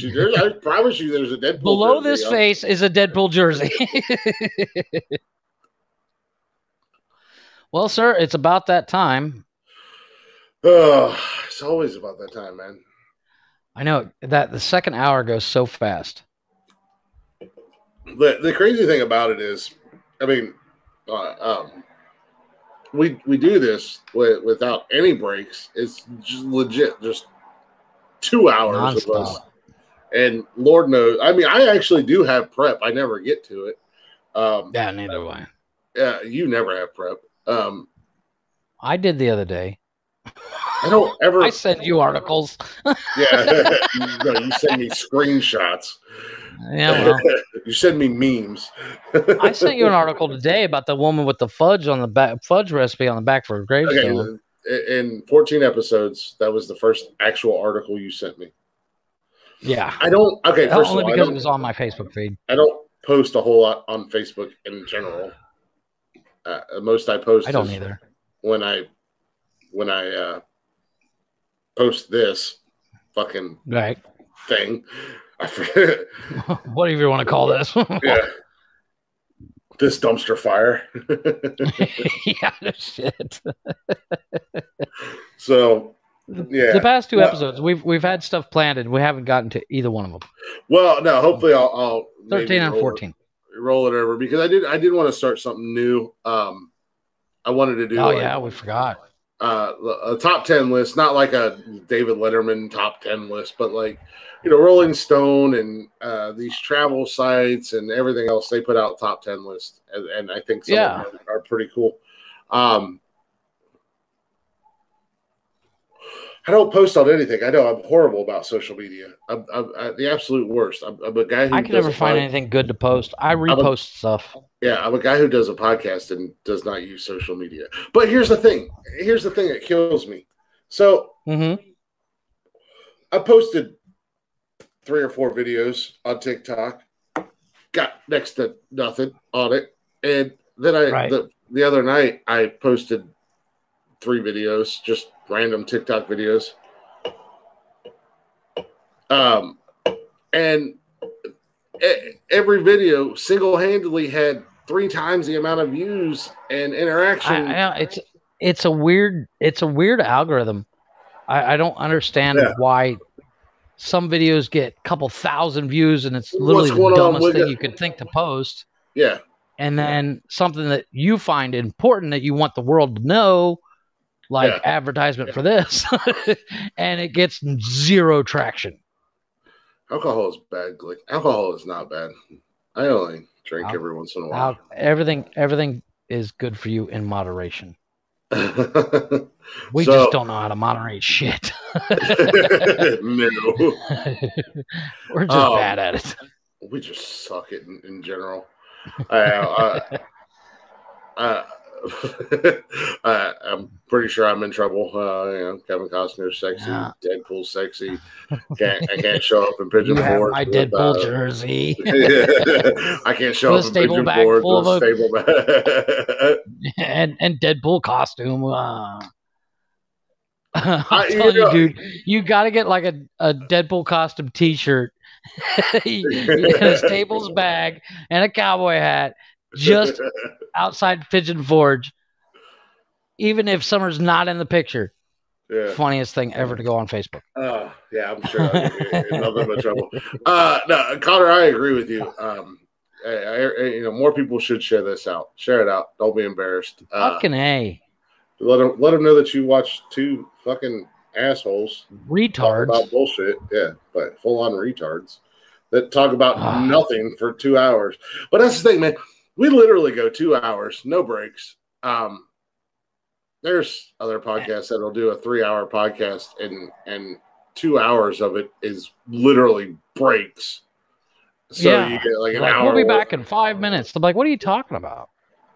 promise you there's a Deadpool below jersey, this face is a Deadpool jersey. Well, sir, it's about that time. It's always about that time, man. I know that the second hour goes so fast. The crazy thing about it is, I mean, we do this without any breaks. It's just legit, just 2 hours non-stop. Of us. And Lord knows, I mean, I actually do have prep. I never get to it. Yeah, neither do I. Yeah, you never have prep. I did the other day. I don't ever. I send you articles. Yeah, no, you send me screenshots. Yeah, well. You send me memes. I sent you an article today about the woman with the fudge on the back, fudge recipe on the back for her gravestone. Okay, in 14 episodes, that was the first actual article you sent me. Yeah, I don't. Okay, first only of all, because it was on my Facebook feed. I don't post a whole lot on Facebook in general. Most I post. I don't either. When I post this fucking thing. I forget. Whatever you want to call this. Yeah. This dumpster fire. Yeah, no shit. So, yeah. The past two episodes, we've had stuff planned and we haven't gotten to either one of them. Well, no, hopefully I'll 13 and 14. Roll it over because I did want to start something new. I wanted to do. Oh, yeah, we forgot. A top 10 list, not like a David Letterman top 10 list, but like, Rolling Stone and these travel sites and everything else, they put out top 10 lists. And I think some of them are pretty cool. I don't post on anything. I know I'm horrible about social media. I'm the absolute worst. I'm a guy who I can never find anything good to post. I repost stuff. Yeah, I'm a guy who does a podcast and does not use social media. But here's the thing. Here's the thing that kills me. So I posted 3 or 4 videos on TikTok. Got next to nothing on it. And then the other night I posted 3 videos, just random TikTok videos. And every video single-handedly had 3 times the amount of views and interaction. It's a weird algorithm. I don't understand why some videos get a couple thousand views and it's literally the dumbest thing you could think to post. Yeah. and then something that you find important that you want the world to know, like advertisement for this, and it gets zero traction. Alcohol is bad. Like, alcohol is not bad. I only drink every once in a while. Everything is good for you in moderation. We just don't know how to moderate shit. No. We're just bad at it. We just suck it in general. I'm pretty sure I'm in trouble. Kevin Costner's sexy, Deadpool's sexy. I can't show up in Pigeon Forge. My Deadpool jersey. I can't show up in Pigeon Forge with a stable bag. and Deadpool costume. I'm telling you, dude, you got to get like a Deadpool costume T-shirt, a Staples bag, and a cowboy hat, just outside Pigeon Forge. Even if Summer's not in the picture, funniest thing ever to go on Facebook. Yeah, I'm sure I'll get in nothing but trouble. No, Connor, I agree with you. More people should share this out. Share it out. Don't be embarrassed. Fucking A. Let them know that you watch two fucking assholes retards talk about bullshit. Yeah, but full on retards that talk about nothing for 2 hours. But that's the thing, man. We literally go 2 hours, no breaks. There's other podcasts that'll do a 3-hour podcast, and 2 hours of it is literally breaks. So you get like an hour. We'll be back in 5 minutes. I'm like, what are you talking about?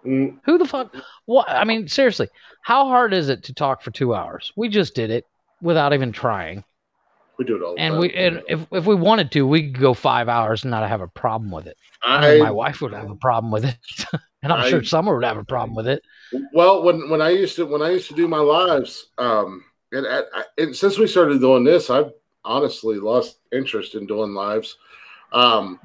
Who the fuck? What? I mean, seriously, how hard is it to talk for 2 hours? We just did it without even trying. We do it all the time. And if we wanted to, we could go 5 hours and not have a problem with it. My wife would have a problem with it, and I'm sure Summer would have a problem with it. Well, when I used to do my lives, and since we started doing this, I've honestly lost interest in doing lives. I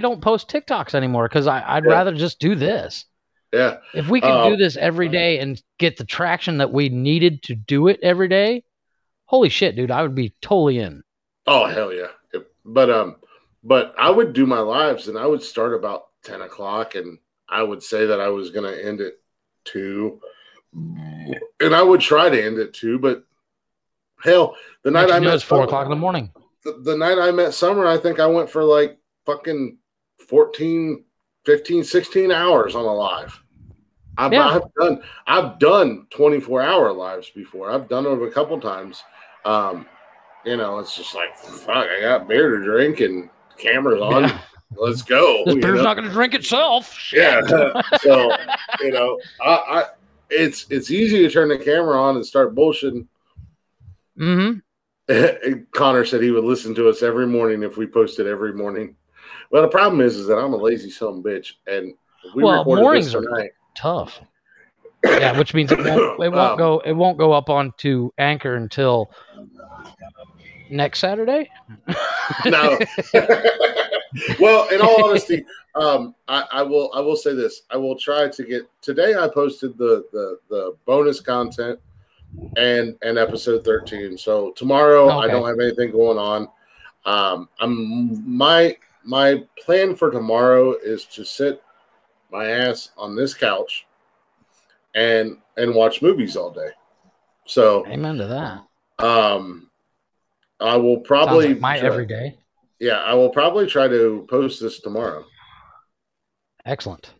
don't post TikToks anymore because I'd rather just do this. Yeah. If we could do this every day and get the traction that we needed to do it every day, holy shit, dude, I would be totally in. Oh, hell yeah. But I would do my lives and I would start about 10 o'clock and I would say that I was going to end at 2. And I would try to end at 2, but hell, the night I met 4 o'clock in the morning. The night I met Summer, I think I went for like fucking 14, 15, 16 hours on a live. I've done 24-hour lives before. I've done it a couple times. It's just like, fuck, I got beer to drink and cameras on. Yeah. Let's go. This beer's not going to drink itself. Yeah. So, it's easy to turn the camera on and start bullshitting. Mm-hmm. Connor said he would listen to us every morning if we posted every morning. Well, the problem is that I'm a lazy son of a bitch, and mornings are tough. Yeah, which means it won't go up onto Anchor until next Saturday. No. Well, in all honesty, I will say this. I will try to get today. I posted the bonus content and episode 13. So tomorrow I don't have anything going on. My plan for tomorrow is to sit my ass on this couch and watch movies all day. So amen to that. I will probably like my every day. Yeah, I will probably try to post this tomorrow. Excellent.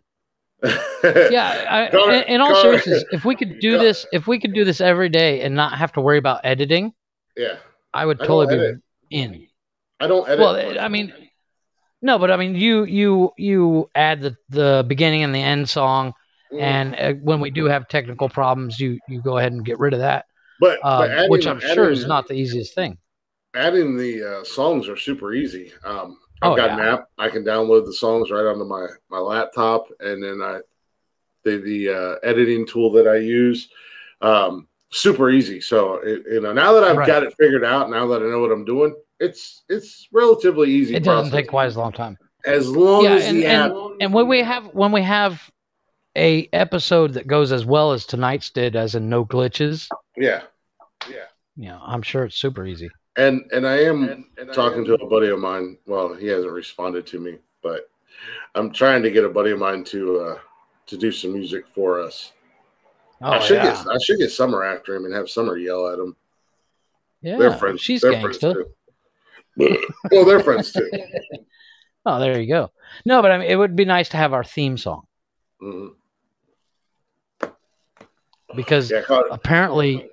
Yeah, in all seriousness, if we could do this every day and not have to worry about editing, I would totally be in. I don't edit. Well, I mean, no, but I mean, you add the beginning and the end song, and when we do have technical problems, you go ahead and get rid of that. But which I'm sure is not the easiest thing. Adding the songs are super easy. I've got an app. I can download the songs right onto my laptop, and then the editing tool that I use, super easy. So now that I've got it figured out, now that I know what I'm doing, it's relatively easy. It doesn't take quite as long time. As long as the app. And when we have a episode that goes as well as tonight's did, as in no glitches. Yeah. I'm sure it's super easy. And I am talking to a buddy of mine. Well, he hasn't responded to me, but I'm trying to get a buddy of mine to do some music for us. Oh, I should get Summer after him and have Summer yell at him. Yeah, they're friends. She's they're gangsta. friends too. Well, they're friends too. Oh, there you go. No, but I mean, it would be nice to have our theme song. Mm-hmm. Because apparently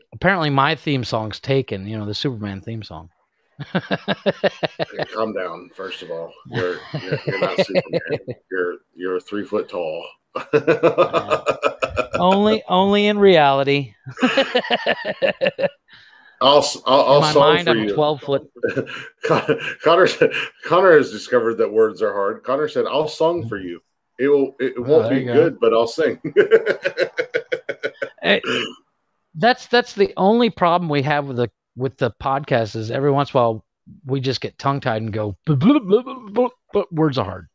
my theme song's taken. You know, the Superman theme song. Calm down. First of all, you're not Superman. You're 3 foot tall. Only in reality. I'll in my song mind, for I'm you. 12 foot. Connor has discovered that words are hard. Connor said, "I'll song for you. It won't be good, but I'll sing." That's the only problem we have with the podcast is every once in a while we just get tongue tied and go, but words are hard.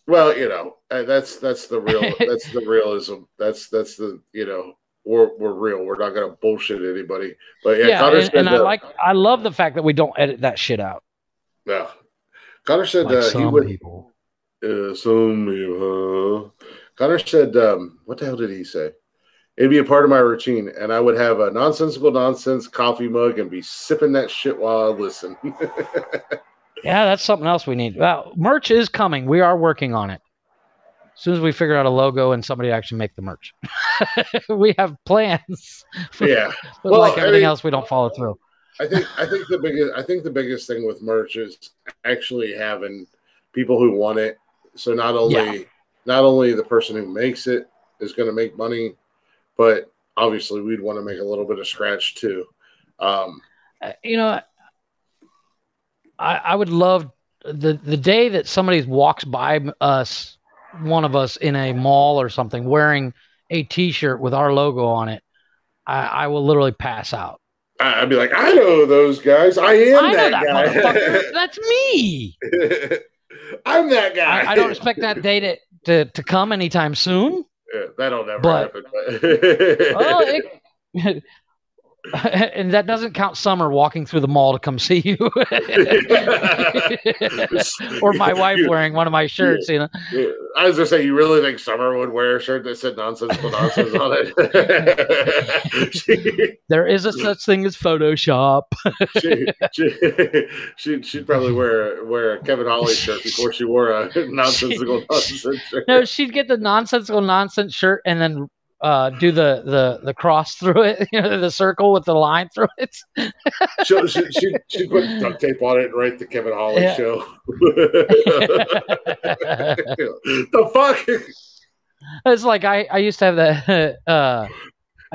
Well, you know, that's the real that's the realism. That's the, you know, we're real. We're not gonna bullshit anybody. But yeah, Connor said, I love the fact that we don't edit that shit out. Yeah, Connor said some people. Some people. Connor said, what the hell did he say? It'd be a part of my routine, and I would have a nonsensical nonsense coffee mug and be sipping that shit while I listen. Yeah, that's something else we need. Well, merch is coming. We are working on it. As soon as we figure out a logo and somebody actually make the merch. We have plans. Yeah. But like everything else, we don't follow through. I think the biggest thing with merch is actually having people who want it. So not only the person who makes it is going to make money, but obviously we'd want to make a little bit of scratch too. You know, I would love the day that somebody walks by us, one of us in a mall or something, wearing a T-shirt with our logo on it. I will literally pass out. I'd be like, I know those guys. I know that guy. Motherfucker. That's me. I'm that guy. I don't expect that day to come anytime soon. Yeah, that'll never happen. And that doesn't count Summer walking through the mall to come see you, or my wife wearing one of my shirts. You know, I was gonna say, you really think Summer would wear a shirt that said "nonsensical nonsense" on it? There is a such thing as Photoshop. She'd probably wear a Kevin Holly shirt before she wore a nonsensical nonsense shirt. No, she'd get the nonsensical nonsense shirt and then do the cross through it, you know, the circle with the line through it. She'd put duct tape on it and write the Kevin Holly show. The fuck? It's like I used to have that. I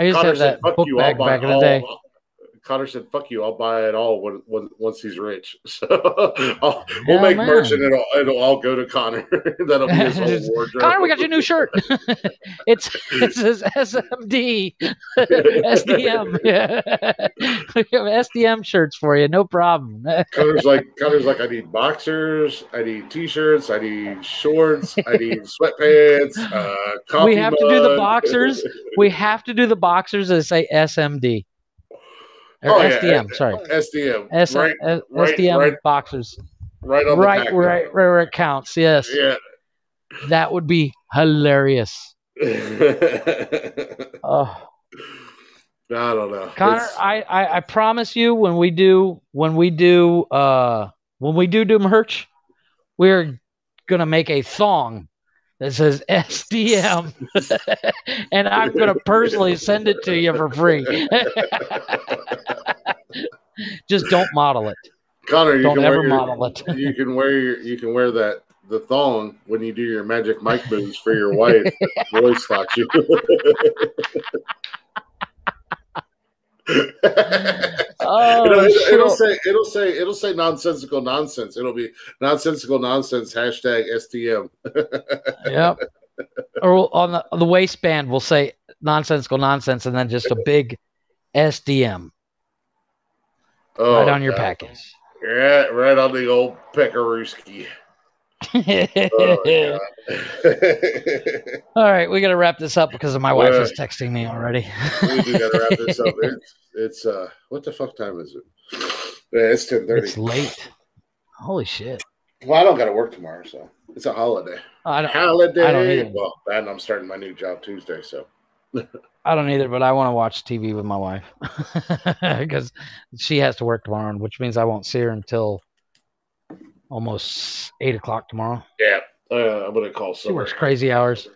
used to have that book bag back in the day. Connor said, "Fuck you! I'll buy it all once he's rich." So we'll make merch and it'll all go to Connor. That'll be his whole wardrobe. Connor, we got your new shirt. it says SMD, SDM. Yeah. We have SDM shirts for you, no problem. Connor's like, I need boxers, I need T-shirts, I need shorts, I need sweatpants. Coffee we have to do the boxers. We have to do the boxers that say SMD. Or SDM, sorry. SDM. SDM boxers. Right on the pack. Right where it counts, yes. Yeah. That would be hilarious. Oh. I don't know. Connor, I promise you when we do merch, we're gonna make a thong that says SDM, and I'm going to personally send it to you for free. Just don't model it. Connor, don't ever model it. You can wear the thong when you do your magic mic moves for your wife. Voice talks you. It'll say nonsensical nonsense. It'll be nonsensical nonsense #STM. Yep. Or on the waistband, we'll say nonsensical nonsense, and then just a big SDM. Right on your package. Yeah, right on the old Pekarooski. All right, we got to wrap this up because my wife is texting me already. We do got to wrap this up. It's what the fuck time is it? Yeah, it's 10:30. It's late. Holy shit. Well, I don't got to work tomorrow, so it's a holiday. I don't Holiday. either. Well, and I'm starting my new job Tuesday, so. I don't either, but I want to watch TV with my wife because she has to work tomorrow, which means I won't see her until almost 8 o'clock tomorrow. Yeah, I'm gonna call She works crazy hours.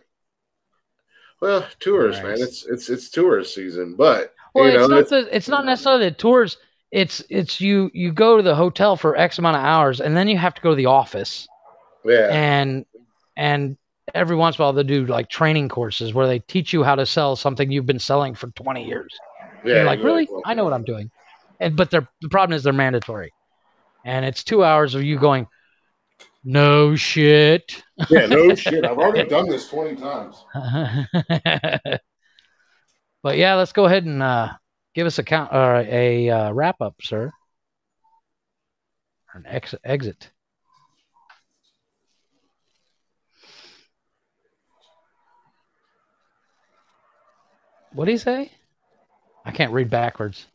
Well, tours, man. It's tourist season, but it's not necessarily the tours. It's you go to the hotel for X amount of hours, and then you have to go to the office. Yeah, and every once in a while they do like training courses where they teach you how to sell something you've been selling for 20 years. Yeah, you're like, really? I know what I'm doing. But the problem is they're mandatory. And it's 2 hours of you going, no shit. Yeah, no shit. I've already done this 20 times. But yeah, let's go ahead and give us a wrap up, sir. An exit. What did he say? I can't read backwards.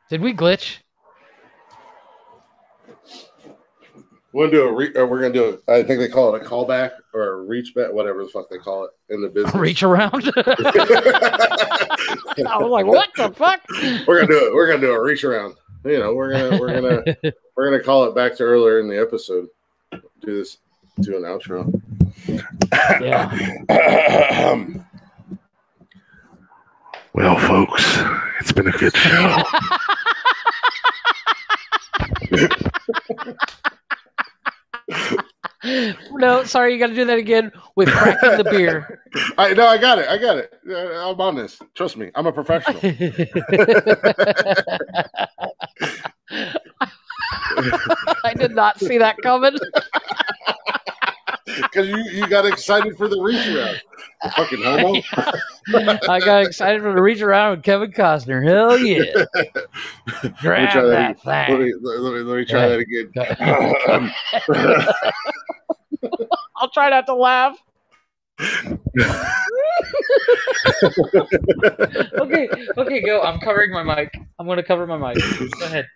Did we glitch? We're gonna do it. I think they call it a callback or a reach back, whatever the fuck they call it in the business. Reach around. I was like, what the fuck? We're gonna do a reach around. You know, we're gonna call it back to earlier in the episode. Do an outro. Yeah. Well, folks, it's been a good show. No, sorry, you got to do that again with cracking the beer. I got it. I'm on this. Trust me, I'm a professional. I did not see that coming. Because you got excited for the reach around. You fucking homo. I got excited for the reach around with Kevin Costner. Hell yeah. Grab that thing. Let me try that again. I'll try not to laugh. Okay, go. I'm covering my mic. I'm going to cover my mic. Go ahead.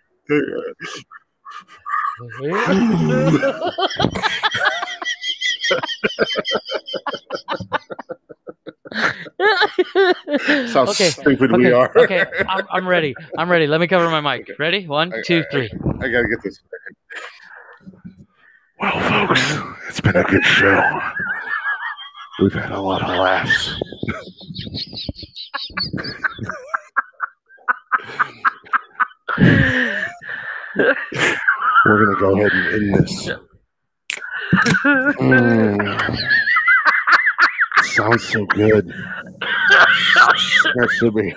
How stupid we are. Okay, I'm ready. Let me cover my mic. Ready? 1, 2, 3. I gotta get this. Well, folks, it's been a good show. We've had a lot of laughs. We're gonna go ahead and end this. Sounds so good. That should be.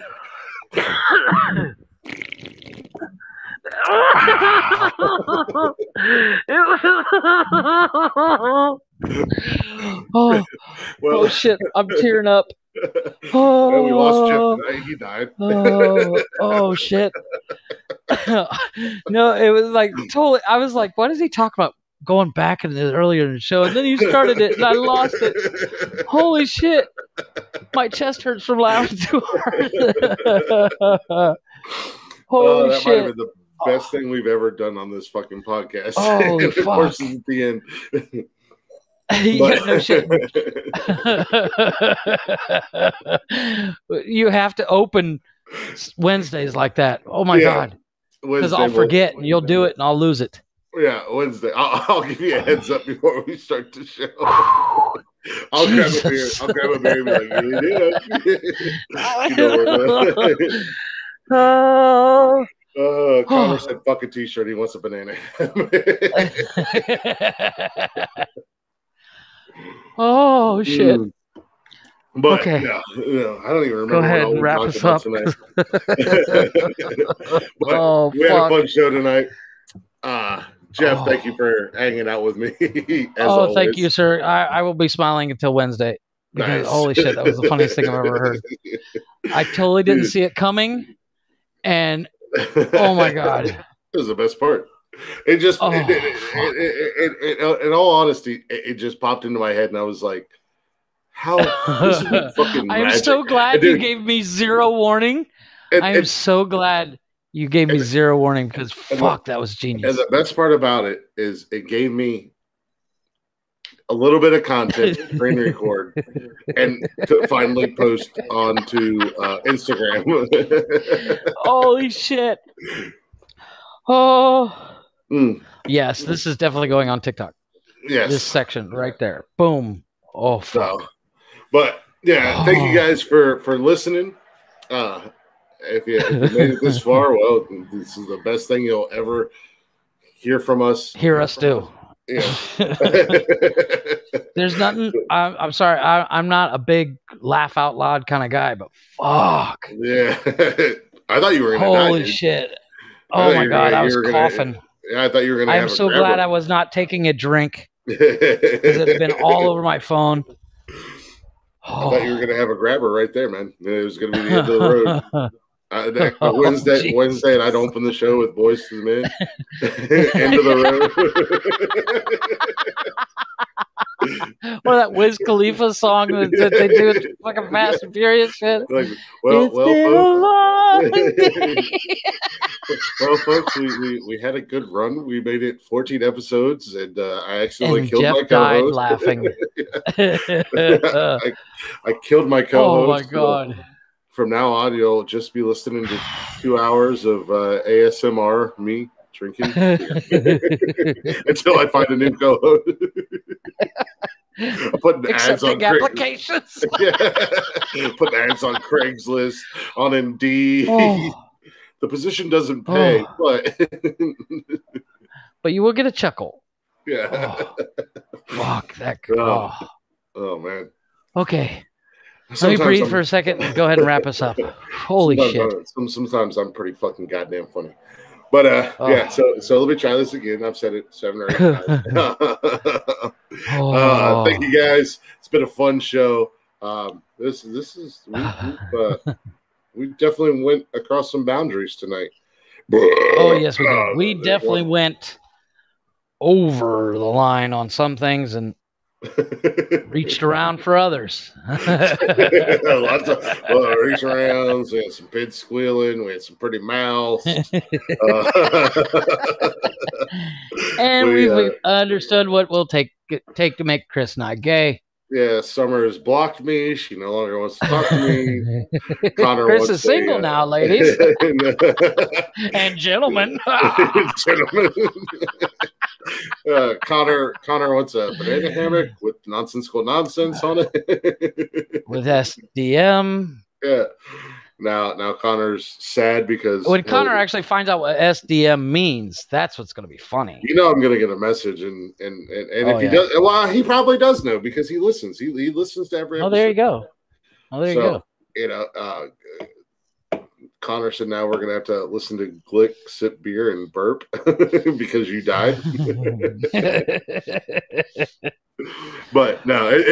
Oh shit! I'm tearing up. Well, we lost Jeff tonight. He died. Oh shit! No, it was like totally. I was like, "What is he talking about?" Going back earlier in the show, and then you started it, and I lost it. Holy shit! My chest hurts from laughing too hard. Holy that shit! might have been the best thing we've ever done on this fucking podcast. Holy fuck! Of course, it's at the end. Yeah, no shit. You have to open Wednesdays like that. Oh my god! Because I'll forget, and you'll do it, and I'll lose it. Yeah, Wednesday. I'll give you a heads up before we start the show. I'll grab a beer and be like, Connor said, fuck a t-shirt. He wants a banana. Oh, shit. But okay. No, I don't even remember. Go ahead and wrap us up. Tonight. But we had a fun show tonight. Jeff, thank you for hanging out with me. Always. Thank you, sir. I will be smiling until Wednesday. Because, holy shit, that was the funniest thing I've ever heard. I totally didn't see it coming. And, oh my God. It was the best part. It just, in all honesty, it just popped into my head, and I was like, how this is fucking magic. I'm so glad you gave me zero warning. I'm so glad You gave me zero warning because fuck, that was genius. And the best part about it is it gave me a little bit of content to screen record and to finally post onto Instagram. Holy shit. Oh. Yes, this is definitely going on TikTok. Yes. This section right there. Boom. Oh, fuck. So, but, yeah, thank you guys for listening. If you made it this far, well, this is the best thing you'll ever hear from us. Hear us do. Yeah. There's nothing. I'm sorry. I'm not a big laugh out loud kind of guy, but fuck. Yeah. I thought you were going to die. Holy shit. Oh my God. I was coughing. I thought you were going to I'm so glad I was not taking a drink because it had been all over my phone. I thought you were going to have a grabber right there, man. It was going to be the end of the road. Wednesday, and I'd open the show with Boys to the Men. End of the road. Or that Wiz Khalifa song that they do with fucking Fast and Furious shit. Like, folks, we had a good run. We made it 14 episodes, and I accidentally killed Jeff my co-host. Died laughing. I killed my co-host. Oh my God. From now on, you'll just be listening to 2 hours of ASMR, me drinking, until I find a new co-host. I'm putting ads on applications. Putting ads on Craigslist, on Indeed. Oh. The position doesn't pay, but you will get a chuckle. Yeah. Fuck that. Oh man. Okay. Let me breathe for a second and go ahead and wrap us up. Holy shit. Sometimes I'm pretty fucking goddamn funny. But yeah, so let me try this again. I've said it 7 or 8 times. Thank you guys. It's been a fun show. This is we definitely went across some boundaries tonight. Oh yes, we did. We definitely went over the line on some things and reached around for others. Lots of reach arounds. We had some pigs squealing. We had some pretty mouths. And we understood what will take to make Chris and I gay. Yeah, Summer has blocked me. She no longer wants to talk to me. Connor Chris is single now, ladies and gentlemen. Connor wants a banana hammock with nonsensical nonsense on it. With SDM. Yeah. Now Connor's sad because when Connor actually finds out what SDM means, that's what's going to be funny. You know, I'm going to get a message, and if he does, well, he probably does know because he listens. He listens to every episode. Oh, there you go. You go. You know, Connor said now we're going to have to listen to Glick sip beer and burp because you died. But no,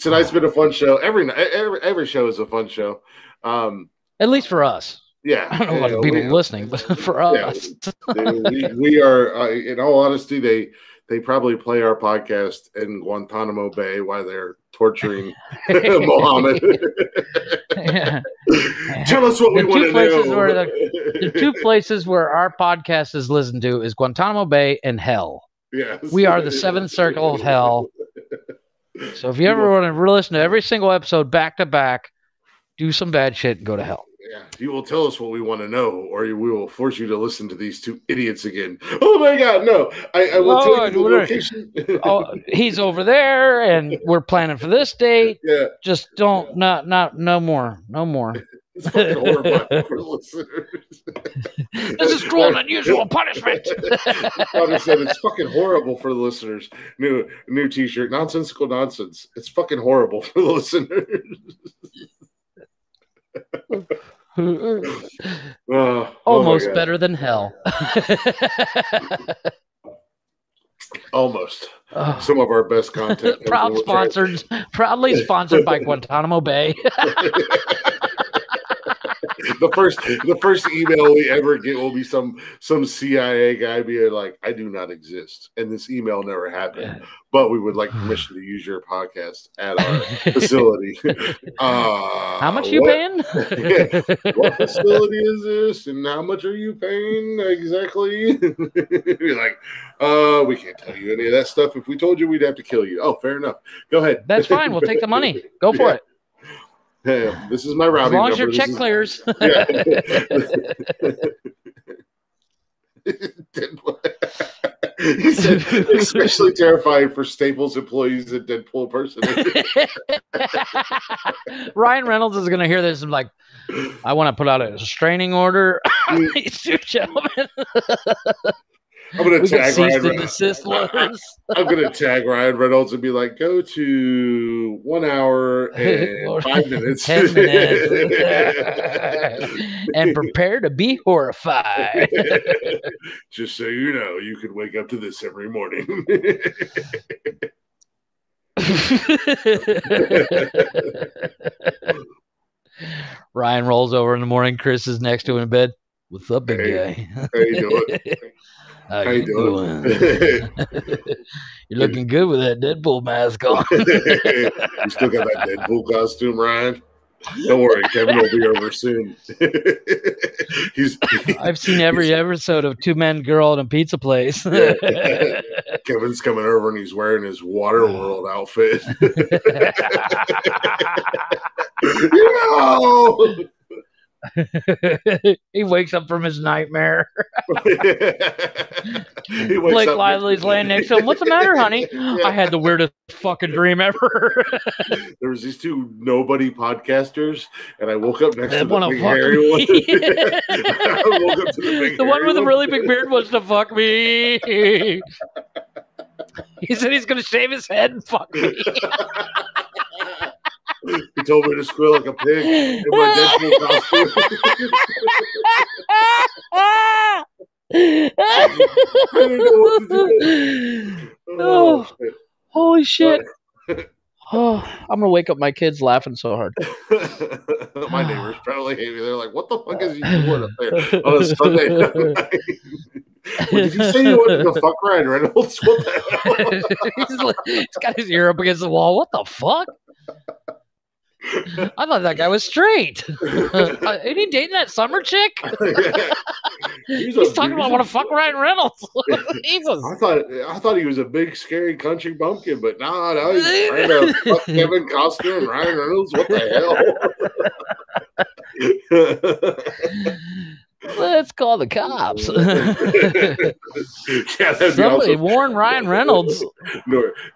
tonight's been a fun show. Every show is a fun show. At least for us. Yeah. I don't know about the people listening, but for us. We are, in all honesty, they probably play our podcast in Guantanamo Bay while they're torturing Mohammed. Yeah. Tell us what we want to know. The 2 places where our podcast is listened to is Guantanamo Bay and hell. Yes. We are the 7th circle of hell. So if you ever want to listen to every single episode back to back, do some bad shit and go to hell. Yeah, you will tell us what we want to know, or we will force you to listen to these 2 idiots again. Oh my God, no! I will tell you the location. He's over there, and we're planning for this date. Yeah, just don't, no more. It's fucking horrible for listeners. This is cruel and unusual punishment. Connor said it's fucking horrible for the listeners. New T-shirt, nonsensical nonsense. It's fucking horrible for the listeners. Almost better than hell. Almost. Some of our best content. Proudly sponsored by Guantanamo Bay. the first email we ever get will be some CIA guy being like, "I do not exist," and this email never happened. But we would like permission to use your podcast at our facility. How much are you paying? What facility is this, and how much are you paying exactly? You're like, we can't tell you any of that stuff. If we told you, we'd have to kill you. Oh, fair enough. Go ahead. That's fine. We'll take the money. Go for it. Hey, this is my routing number. As long as your check clears. He said, especially terrifying for Staples employees and Deadpool impersonators. Ryan Reynolds is going to hear this and like, I want to put out a restraining order on these two gentlemen. I'm going to tag Ryan Reynolds. I'm going to tag Ryan Reynolds and be like, go to 1 hour and 5 minutes. 10 minutes. And prepare to be horrified. Just so you know, you can wake up to this every morning. Ryan rolls over in the morning. Chris is next to him in bed. What's up, big guy? How you doing? How you doing? You're looking good with that Deadpool mask on. You still got that Deadpool costume, Ryan? Don't worry, Kevin will be over soon. I've seen every episode of Two Men, Girl, and a Pizza Place. Kevin's coming over and he's wearing his Waterworld outfit. He wakes up from his nightmare. Blake Lively's laying next to him. What's the matter, honey? I had the weirdest fucking dream ever. There was these two nobody podcasters, and I woke up next to the big hairy one. I woke up to the one with the really big beard wants to fuck me. He said he's going to shave his head and fuck me. He told me to squeal like a pig in my Deadpool costume. Oh, holy shit. Oh, I'm going to wake up my kids laughing so hard. My neighbors probably hate me. They're like, what the fuck is he doing up there on a Sunday night? Did you say you wanted to fuck Ryan Reynolds? What the hell? He's got his ear up against the wall. What the fuck? I thought that guy was straight. Ain't he dating that summer chick? He's talking about want to fuck Ryan Reynolds. Jesus. I thought he was a big scary country bumpkin, but no, he's trying to fuck Kevin Costner and Ryan Reynolds. What the hell? Let's call the cops. Somebody warn Ryan Reynolds.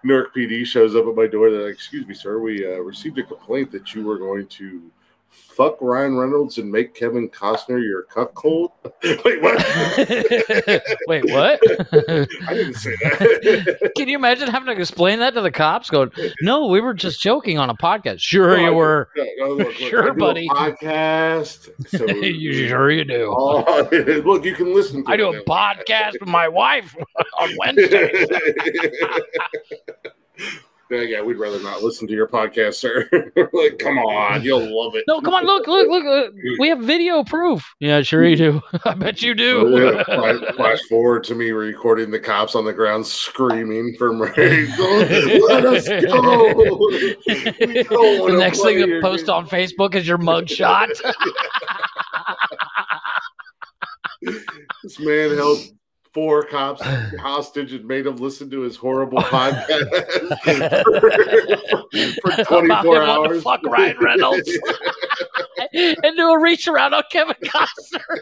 Newark PD shows up at my door. They're like, excuse me, sir, we received a complaint that you were going to fuck Ryan Reynolds and make Kevin Costner your cuckold. Wait, what? Wait, what? I didn't say that. Can you imagine having to explain that to the cops? Going, no, we were just joking on a podcast. Sure, you were. Look, sure, buddy. Podcast. So, sure you do. Look, you can listen to I do a podcast with my wife on Wednesday. Yeah, we'd rather not listen to your podcast, sir. Like, come on, you'll love it. No, come on, look. We have video proof. Yeah, sure you do. I bet you do. Flash forward to me recording the cops on the ground screaming for Murray. Let us go. The next thing to post on Facebook is your mugshot. This man held 4 cops hostage and made them listen to his horrible podcast for 24 hours. Fuck Ryan Reynolds. And do a reach around on Kevin Costner.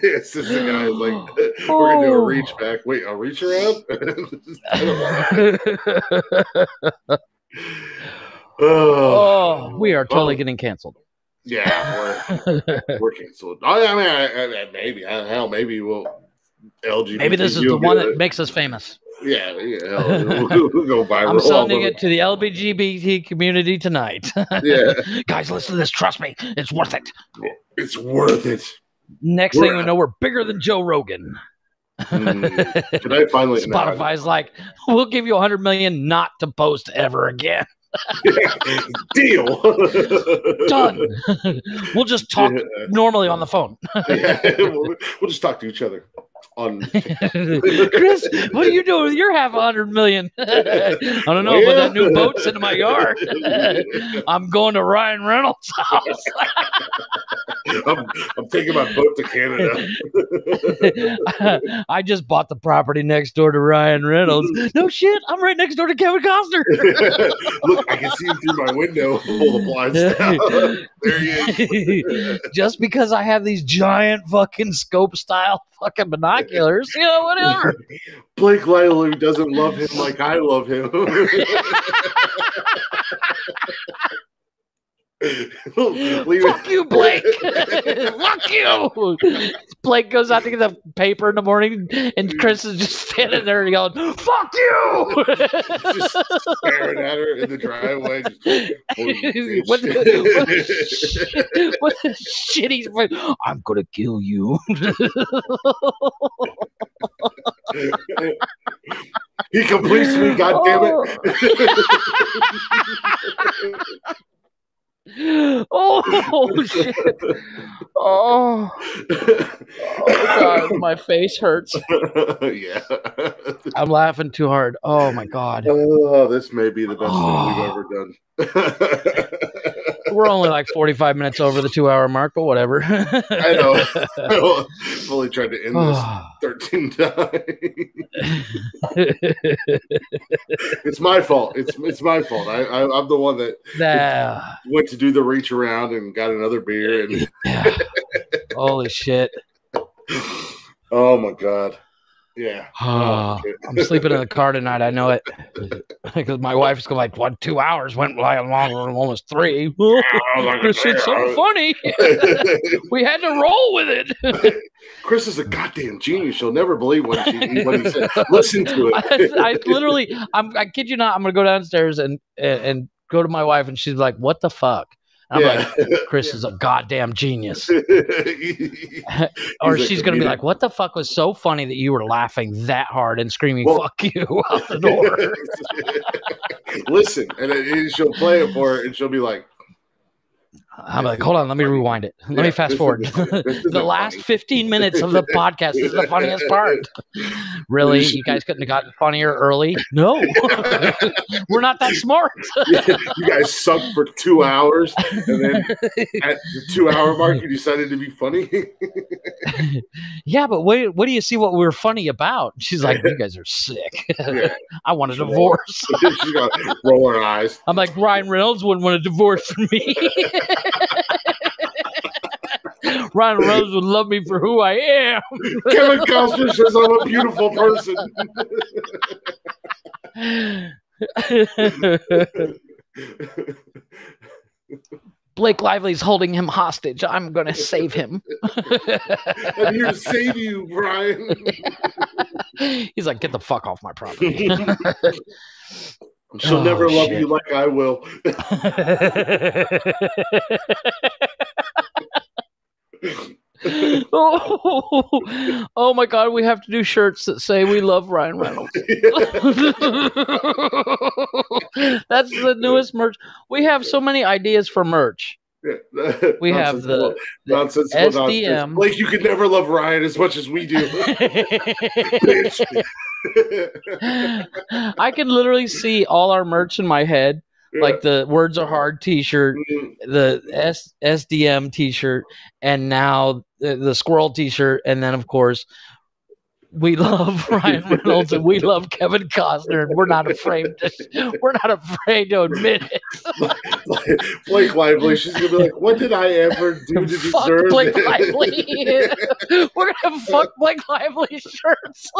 Yes, this guy is like, we're going to do a reach back. Wait, a reach around? We are totally getting canceled. Yeah, we're canceled. I mean, maybe. Hell, maybe we'll LGBT. Maybe this is the one that makes us famous. Yeah, we'll go viral. I'm sending it to the LGBT community tonight. Yeah, guys, listen to this. Trust me, it's worth it. It's worth it. Next thing we know, we're bigger than Joe Rogan. Can I finally? Spotify's like, we'll give you $100 million not to post ever again. Deal. Done. We'll just talk normally on the phone. We'll just talk to each other. Chris, what are you doing with your $500 million? I don't know, but that new boat's in my yard. I'm going to Ryan Reynolds' house. I'm taking my boat to Canada. I just bought the property next door to Ryan Reynolds. No shit, I'm right next door to Kevin Costner. Look, I can see him through my window. Pull the blinds down. There he is. Just because I have these giant fucking scope style fucking binoculars, whatever. Blake Lively doesn't love him like I love him. Fuck you, Blake. Fuck you. Blake goes out to get the paper in the morning, and Chris is just standing there and yelling, "Fuck you!" Just staring at her in the driveway. What the shit he's like, I'm gonna kill you. He completes me, goddammit. Oh shit! Oh god, my face hurts. Yeah, I'm laughing too hard. Oh my god. Oh, this may be the best thing we've ever done. We're only like 45 minutes over the 2-hour mark, but whatever. I know. I've only tried to end this 13 times. It's my fault. It's my fault. I'm the one that went to do the reach around and got another beer. And holy shit. Oh my god. Yeah. I'm sleeping in the car tonight. I know it. Because my wife's going like, what, 2 hours went by along, almost 3. Chris said something funny. We had to roll with it. Chris is a goddamn genius. She'll never believe what he said. Listen to it. I literally, I kid you not, I'm going to go downstairs and go to my wife, and she's like, what the fuck? I'm like, Chris is a goddamn genius. Or she's going to be like, what the fuck was so funny that you were laughing that hard and screaming, fuck you, out the door? Listen, and she'll play it for her, and she'll be like, I'm like, hold on, let me rewind it. Let me fast forward. The last 15 minutes of the podcast is the funniest part. Really? You guys couldn't have gotten funnier early? No. We're not that smart. You guys sucked for 2 hours, and then at the 2-hour mark, you decided to be funny? Yeah, but what do you see what we're funny about? She's like, you guys are sick. I want a divorce. She's got to roll her eyes. I'm like, Ryan Reynolds wouldn't want a divorce from me. Ryan Reynolds would love me for who I am. Kevin Costner says I'm a beautiful person. Blake Lively's holding him hostage. I'm going to save him. I'm here to save you, Brian. He's like, get the fuck off my property. She'll never love you like I will. Oh my god, we have to do shirts that say we love Ryan Reynolds. That's the newest merch. We have so many ideas for merch. We have the nonsensical SDM. Nonsense. Like, you could never love Ryan as much as we do. Bitch. I can literally see all our merch in my head. Yeah. Like the Words Are Hard t-shirt, the SDM t-shirt, and now the Squirrel t-shirt, and then of course we love Ryan Reynolds and we love Kevin Costner, and we're not afraid to admit it. Blake Lively, she's gonna be like, "What did I ever do to deserve Blake Lively?" We're gonna have fuck Blake Lively shirts.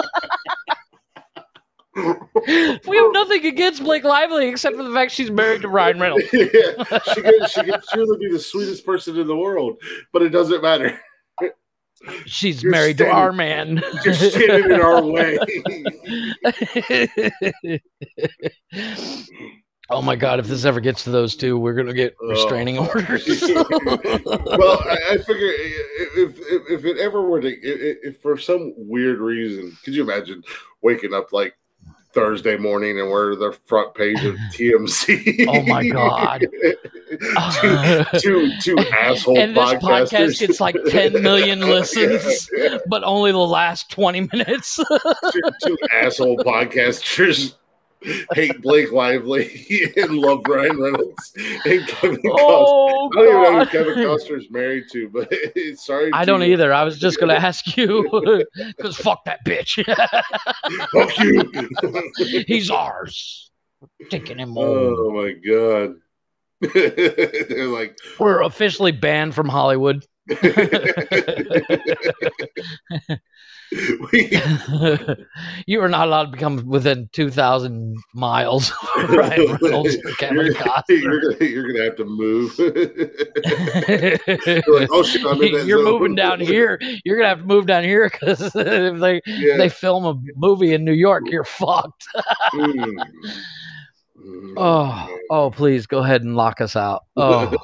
We have nothing against Blake Lively except for the fact she's married to Ryan Reynolds. Yeah, she can truly be the sweetest person in the world, but it doesn't matter. She's married to our man. You're standing in our way. Oh my God! If this ever gets to those two, we're gonna get restraining orders. Well, I figure if it ever were to, if for some weird reason, could you imagine waking up like Thursday morning and we're the front page of TMZ. Oh my God. two asshole and this podcasters. podcast gets like 10 million listens, but only the last 20 minutes. two asshole podcasters hate Blake Lively and love Ryan Reynolds and Kevin Costner. I don't even know who Kevin Costner's married to, but sorry. I don't either. I was just going to ask you because fuck that bitch. Fuck you. He's ours. We're taking him home. Oh my God. They're like, we're officially banned from Hollywood. You are not allowed to become within 2,000 miles of Ryan Reynolds or Kevin Costner. You're gonna have to move. You're like, oh shit, I'm in that You're zone. moving down here. You're gonna have to move down here because if they film a movie in New York, you're fucked. Oh, please go ahead and lock us out. Oh.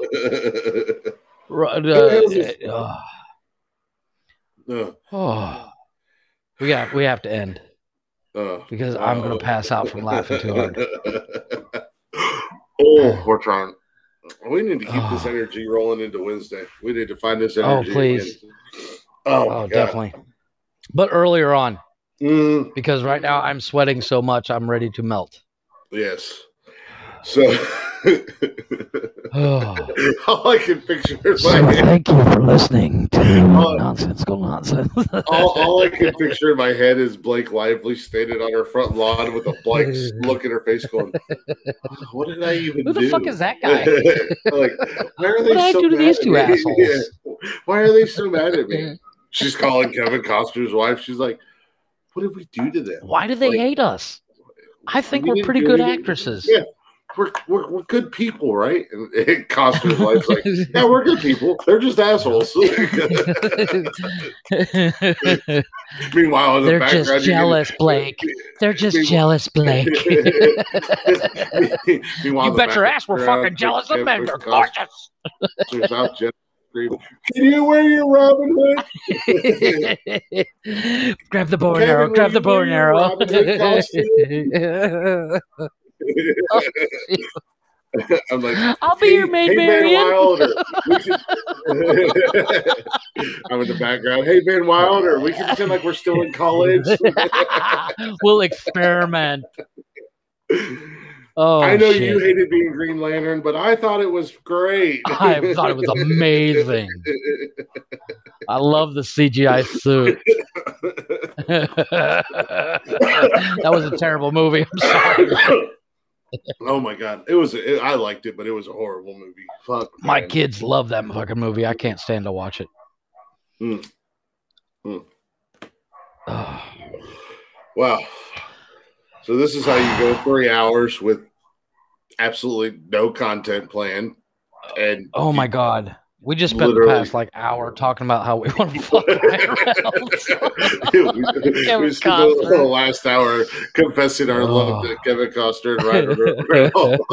We have to end because I'm going to pass out from laughing too hard. We're trying. We need to keep this energy rolling into Wednesday. We need to find this energy. Oh, please. Again. Oh, my God. Definitely. But earlier on, because right now I'm sweating so much, I'm ready to melt. Yes. So all I can picture is thank you for listening to Nonsensical Nonsense. all I can picture in my head is Blake Lively standing on her front lawn with a blank look in her face going, what did I even do? Who the fuck is that guy? Like, why are they what did so I do to mad these at two me? assholes? Yeah. Why are they so mad at me? She's calling Kevin Costner's wife. She's like, what did we do to them? Why do they hate us? I think we're pretty good actresses. Yeah. We're good people, right? And Costner's wife's like, yeah, we're good people. They're just assholes. Meanwhile, in the background, just jealous, Blake. They're just jealous, Blake. Meanwhile, you bet your ass we're fucking jealous of men. They're gorgeous. Can you wear your Robin Hood? Grab the bow and arrow. Grab the bow and arrow. I'm like, I'll be your maid, Marion. I'm in the background. Hey, Ben Wilder, we can pretend like we're still in college. We'll experiment. Oh, I know shit. You hated being Green Lantern, but I thought it was great. I thought it was amazing. I love the CGI suit. That was a terrible movie. I'm sorry. Oh my God, I liked it, but it was a horrible movie. Fuck. My kids love that fucking movie. I can't stand to watch it. Wow. So this is how you go 3 hours with absolutely no content planned. And oh my God. We just spent the past hour talking about how we want to fuck Ryan Reynolds. we spent the last hour confessing our love to Kevin Costner and Ryan Reynolds.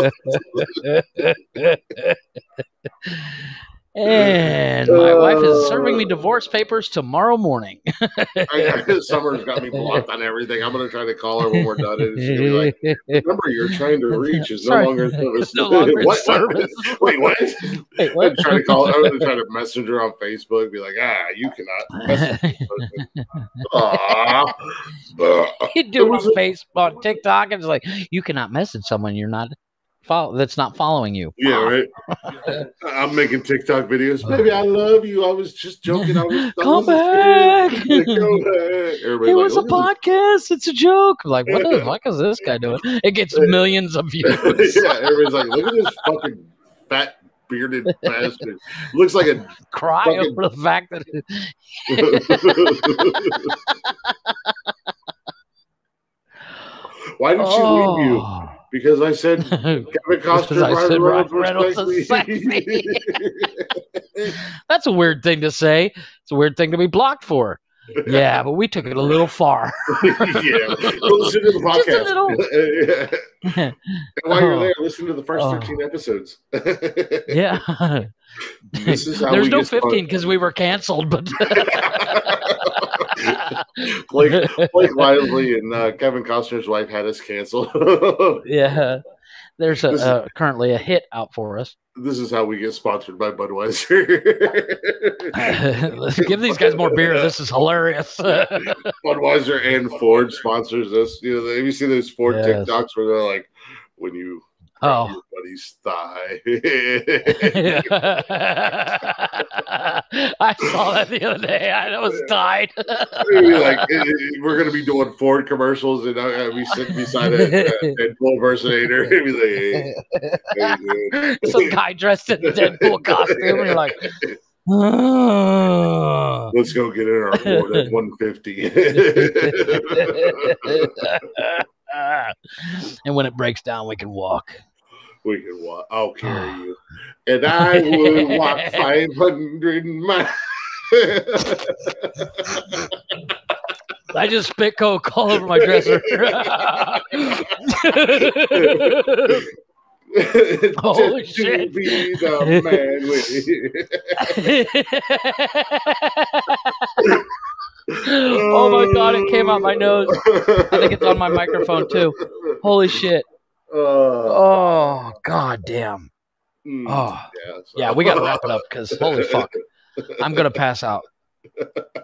And my wife is serving me divorce papers tomorrow morning. Summer's got me blocked on everything. I'm going to try to call her when we're done. And she's going to be like, the number you're trying to reach is no longer in service. No longer in service. Wait, what? Wait, what? I'm trying to call her. I'm going to try to message her on Facebook. Be like, you cannot message You do it on Facebook, on TikTok, and it's like, you cannot message someone you're not that's not following you. Yeah, right. I'm making TikTok videos. Baby, I love you. I was just joking. Come back. It was a podcast. It's a joke. I'm like, what the fuck is this guy doing? It gets millions of views. Yeah, everybody's like, look at this fucking fat bearded bastard. Looks like a cry over the fact that Why did she leave you? Because I said Kevin Costner, Ryan Reynolds is sexy. That's a weird thing to say. It's a weird thing to be blocked for. Yeah, but we took it a little far. Yeah, go listen to the podcast. Just a little. And while you're there, listen to the first 13 episodes. Yeah. This is how there's no 15 because we were canceled, but Blake Lively and Kevin Costner's wife had us canceled. Yeah. There's currently a hit out for us. This is how we get sponsored by Budweiser. Let's give these guys more beer. This is hilarious. Budweiser and Ford sponsors us. You know, have you seen those Ford TikToks where they're like, when you your buddy's thigh. I saw that the other day. I was died. Like, we're gonna be doing Ford commercials, and I'll be sitting beside a Deadpool impersonator. Be like, hey, some guy dressed in a Deadpool costume, and you're like, oh. Let's go get in our Ford at 150. And when it breaks down, we can walk. We can walk. I'll carry you. And I would walk 500 miles. I just spit Coke all over my dresser. Holy shit. Be the man with Oh my God, it came out my nose. I think it's on my microphone too. Holy shit. Oh, God damn. Oh, yeah, we got to wrap it up because holy fuck. I'm going to pass out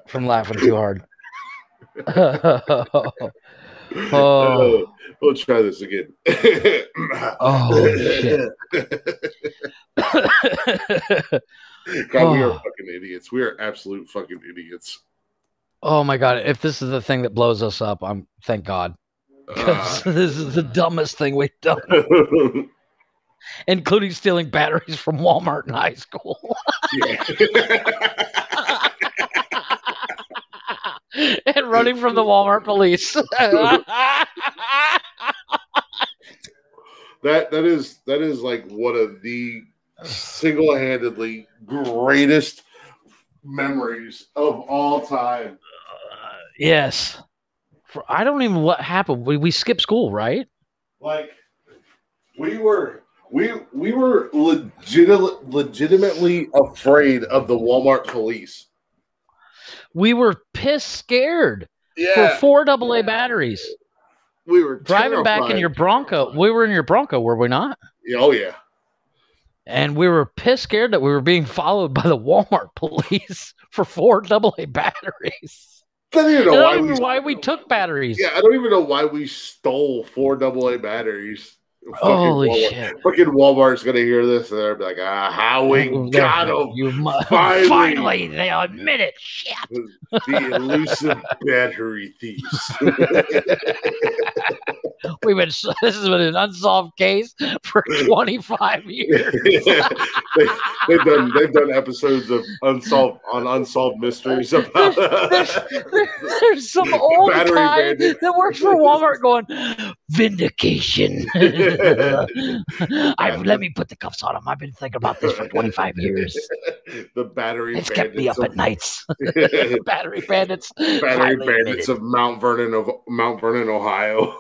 from laughing too hard. We'll try this again. Oh, shit. God, we are fucking idiots. We are absolute fucking idiots. Oh, my God. If this is the thing that blows us up, thank God. Because this is the dumbest thing we've done. Including stealing batteries from Walmart in high school. And running from the Walmart police. That is like one of the single-handedly greatest memories of all time. Yes. I don't even know what happened. We skipped school, right? Like we were legitimately afraid of the Walmart police. We were pissed scared for 4 AA batteries. We were driving back in your Bronco. We were in your Bronco, were we not? Oh yeah. And we were pissed scared that we were being followed by the Walmart police for 4 AA batteries. I don't even know why we took batteries. Yeah, I don't even know why we stole 4 AA batteries. Holy shit. Fucking Walmart's going to hear this and they'll be like, how we got them. Finally, they admit it. Shit. The elusive battery thieves. This has been an unsolved case for 25 years. They've done episodes of unsolved mysteries about there's some old guy that works for Walmart going, vindication. Let me put the cuffs on him. I've been thinking about this for 25 years. The battery bandits. It's kept me up at nights. Battery bandits. Battery bandits of Mount Vernon, Ohio.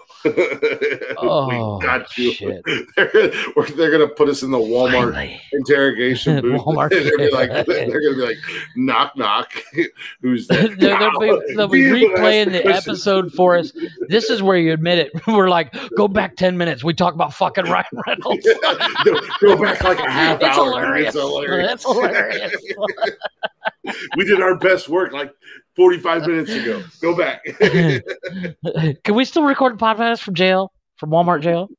Oh, we got you. Shit. They're gonna put us in the Walmart interrogation booth. They're gonna be like, knock knock. Who's that? They'll be replaying the episode for us. This is where you admit it. We're like, go back 10 minutes. We talk about fucking Ryan Reynolds. Go back like a half hour. Hilarious. It's hilarious. We did our best work like 45 minutes ago. Go back. Can we still record a podcast from jail? From Walmart jail?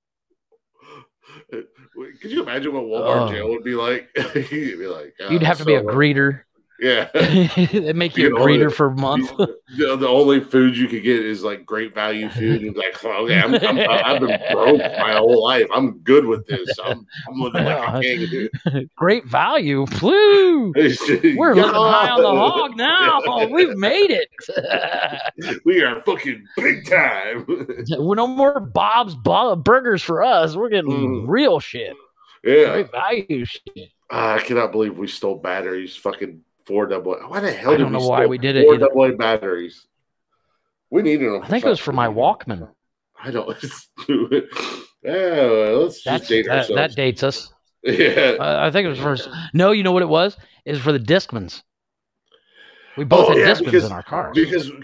Could you imagine what Walmart jail would be like? You'd be like, you'd have to be a greeter. Yeah. They make you a greeter for a month. The only food you could get is like great value food. And like, okay, I've been broke my whole life. I'm good with this. I'm living like a king. Great value. Woo! We're looking high on the hog now. We've made it. We are fucking big time. No more Bob's burgers for us. We're getting real shit. Yeah. Great value shit. I cannot believe we stole batteries. Fucking 4 AA. Why the hell I don't know why we did it. 4 AA batteries. We needed them. I think it was for my Walkman. I don't. Let's just date ourselves. That dates us. Yeah. I think it was for. No, you know what it was? It was for the Discmans. We both had Discmans in our cars. Because in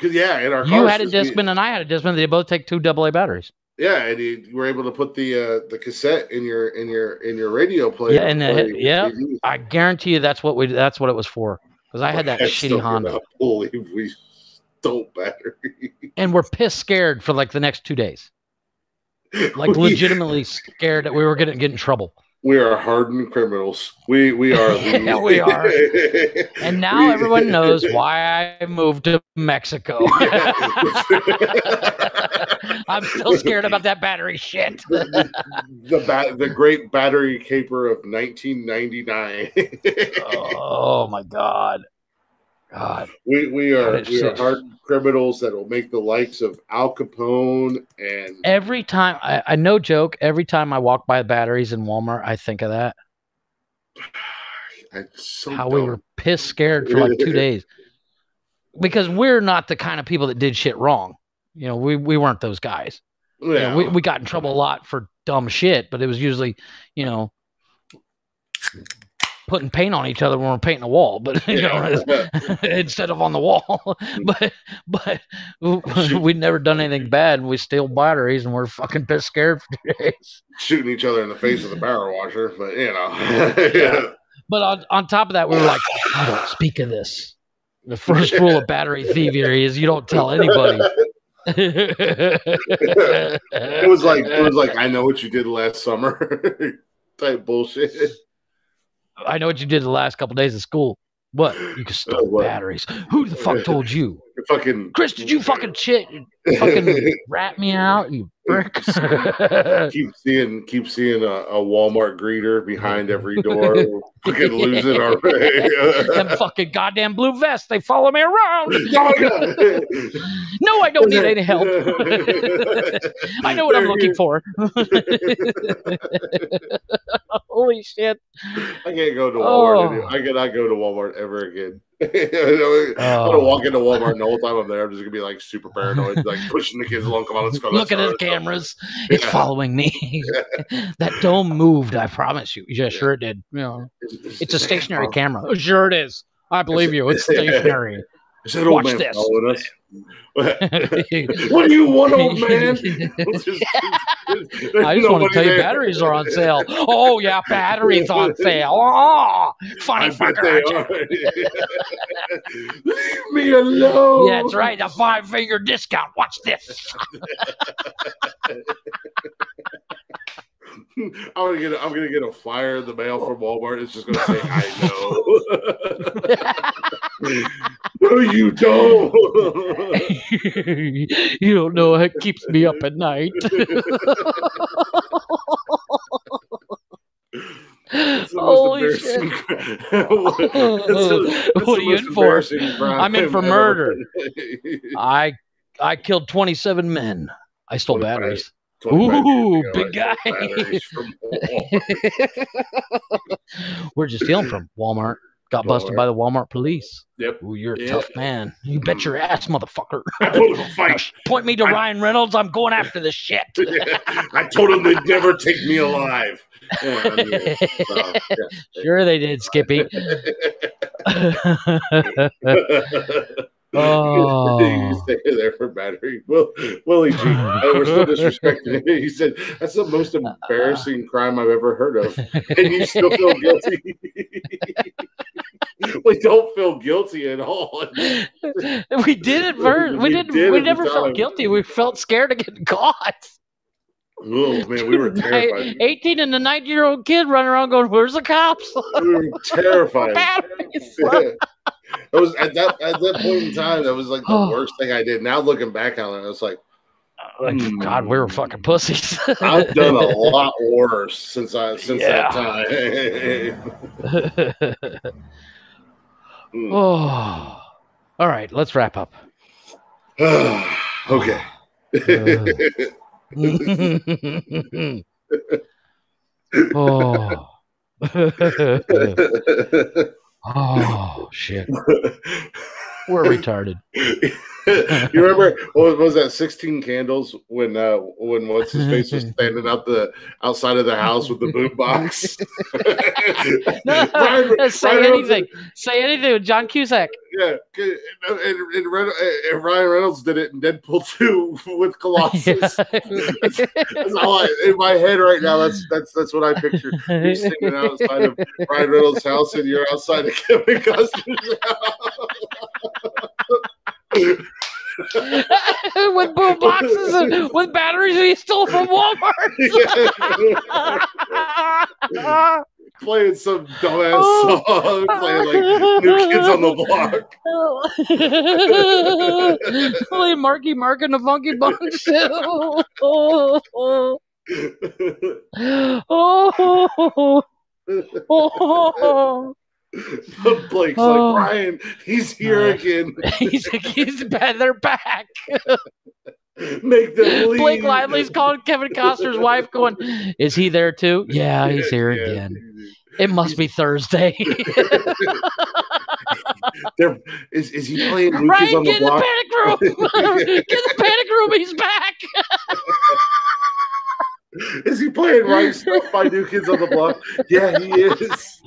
our cars. You had a Discman and I had a Discman. They both take 2 AA batteries. Yeah, and you were able to put the cassette in your radio player. Yeah, I guarantee you that's what it was for. Because I had that shitty Honda. I believe we stole battery. And we're pissed scared for like the next 2 days. Like legitimately scared that we were going to get in trouble. We are hardened criminals. We are. Yeah, we are. And now everyone knows why I moved to Mexico. I'm still scared about that battery shit. The great battery caper of 1999. Oh my God. We are hardened criminals that will make the likes of Al Capone and every time I no joke, every time I walk by batteries in Walmart, I think of that. We were pissed scared for like 2 days. Because we're not the kind of people that did shit wrong. You know, we weren't those guys. Yeah. You know, we got in trouble a lot for dumb shit, but it was usually, you know, putting paint on each other when we're painting a wall, but you know, instead of on the wall. But we'd never done anything bad, and we steal batteries, and we're fucking pissed scared for 2 days. Shooting each other in the face with a power washer, but you know. Yeah. But on top of that, we were like, I don't speak of this. The first rule of battery thievery is you don't tell anybody. It was like I know what you did last summer type bullshit. I know what you did the last couple of days of school. What? You can steal batteries. Who the fuck told you? Fucking Chris, did you fucking shit? You fucking rat me out, you prick. keep seeing a Walmart greeter behind every door. Fucking lose it already. Them fucking goddamn blue vests, they follow me around. Oh my God. No, I don't need any help. I know what I'm looking for. Holy shit. I can't go to Walmart. I cannot go to Walmart ever again. I'm gonna walk into Walmart and the whole time I'm there, I'm just gonna be like super paranoid, like pushing the kids along. Come on, let's go. Look at his cameras. It's following me. That dome moved, I promise you. Yeah, sure it did. You know, it's a stationary camera. Oh, sure it is. I believe you. It's stationary. Watch this. What do you want, old man? I just want to tell you, batteries are on sale. Oh yeah, batteries on sale. Oh, funny fucker. Leave me alone. Yeah, that's right. A 5-finger discount. Watch this. I'm gonna get a flyer in the mail from Walmart. It's just gonna say, "I know." No, you don't. You don't know. It keeps me up at night. Holy shit! What are you in for? I'm in for murder. I killed 27 men. I stole batteries. Ooh, big guy. Where'd you steal them from? Walmart. Got busted by the Walmart police. Yep. Ooh, you're a tough man. You bet your ass, motherfucker. I told him to fight. Point me to Ryan Reynolds. I'm going after this shit. I told him they'd never take me alive. Sure they did, Skippy. Oh, you stay there for battery. Willie G. We're still disrespecting it. He said that's the most embarrassing crime I've ever heard of, and you still feel guilty. We don't feel guilty at all. We did it first. We never felt guilty. We felt scared of getting caught. Oh man, we were terrified. 18 and the 90-year-old kid running around going, "Where's the cops?" We were terrified. It was at that point in time, that was like the worst thing I did. Now looking back on it, it's like, God, we were fucking pussies. I've done a lot worse since that time. Oh, all right, let's wrap up. Okay. Oh. Oh shit. We're retarded. You remember what was that 16 Candles when what's his face was standing outside of the house with the boom box? Say anything with John Cusack. Yeah, and Ryan Reynolds did it in Deadpool 2 with Colossus. That's all in my head right now. That's what I picture. You're sitting outside of Ryan Reynolds' house, and you're outside of Kevin Costner's house. With boom boxes and with batteries he stole from Walmart. Playing some dumbass song, playing like New Kids on the Block. Playing Marky Mark and the Funky Bunch. But Blake's like, Ryan, he's here again. They're back. Make them leave. Blake Lively's calling Kevin Costner's wife, going, "Is he there too?" Yeah, he's here again. It must be Thursday. Is he playing New Kids on the Block? Ryan, get in the panic room. Get in the panic room. He's back. Is he playing Right Stuff by New Kids on the Block? Yeah, he is.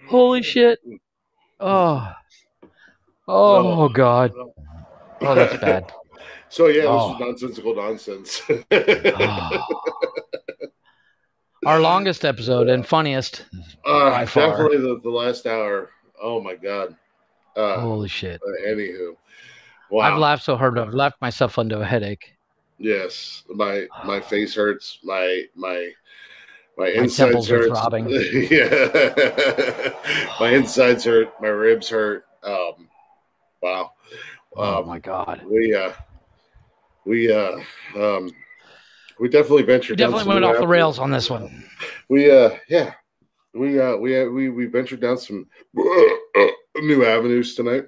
Holy shit. Oh, God. Oh, that's bad. So, yeah, this is nonsensical nonsense. Our longest episode and funniest. By far. Definitely the last hour. Oh, my God. Holy shit. Anywho. Wow. I've laughed so hard, I've laughed myself into a headache. Yes. My face hurts. My insides hurt. Throbbing. Yeah. My insides hurt. My ribs hurt. Wow. Oh my God. We definitely ventured. We definitely went off the rails on this one. We ventured down some new avenues tonight.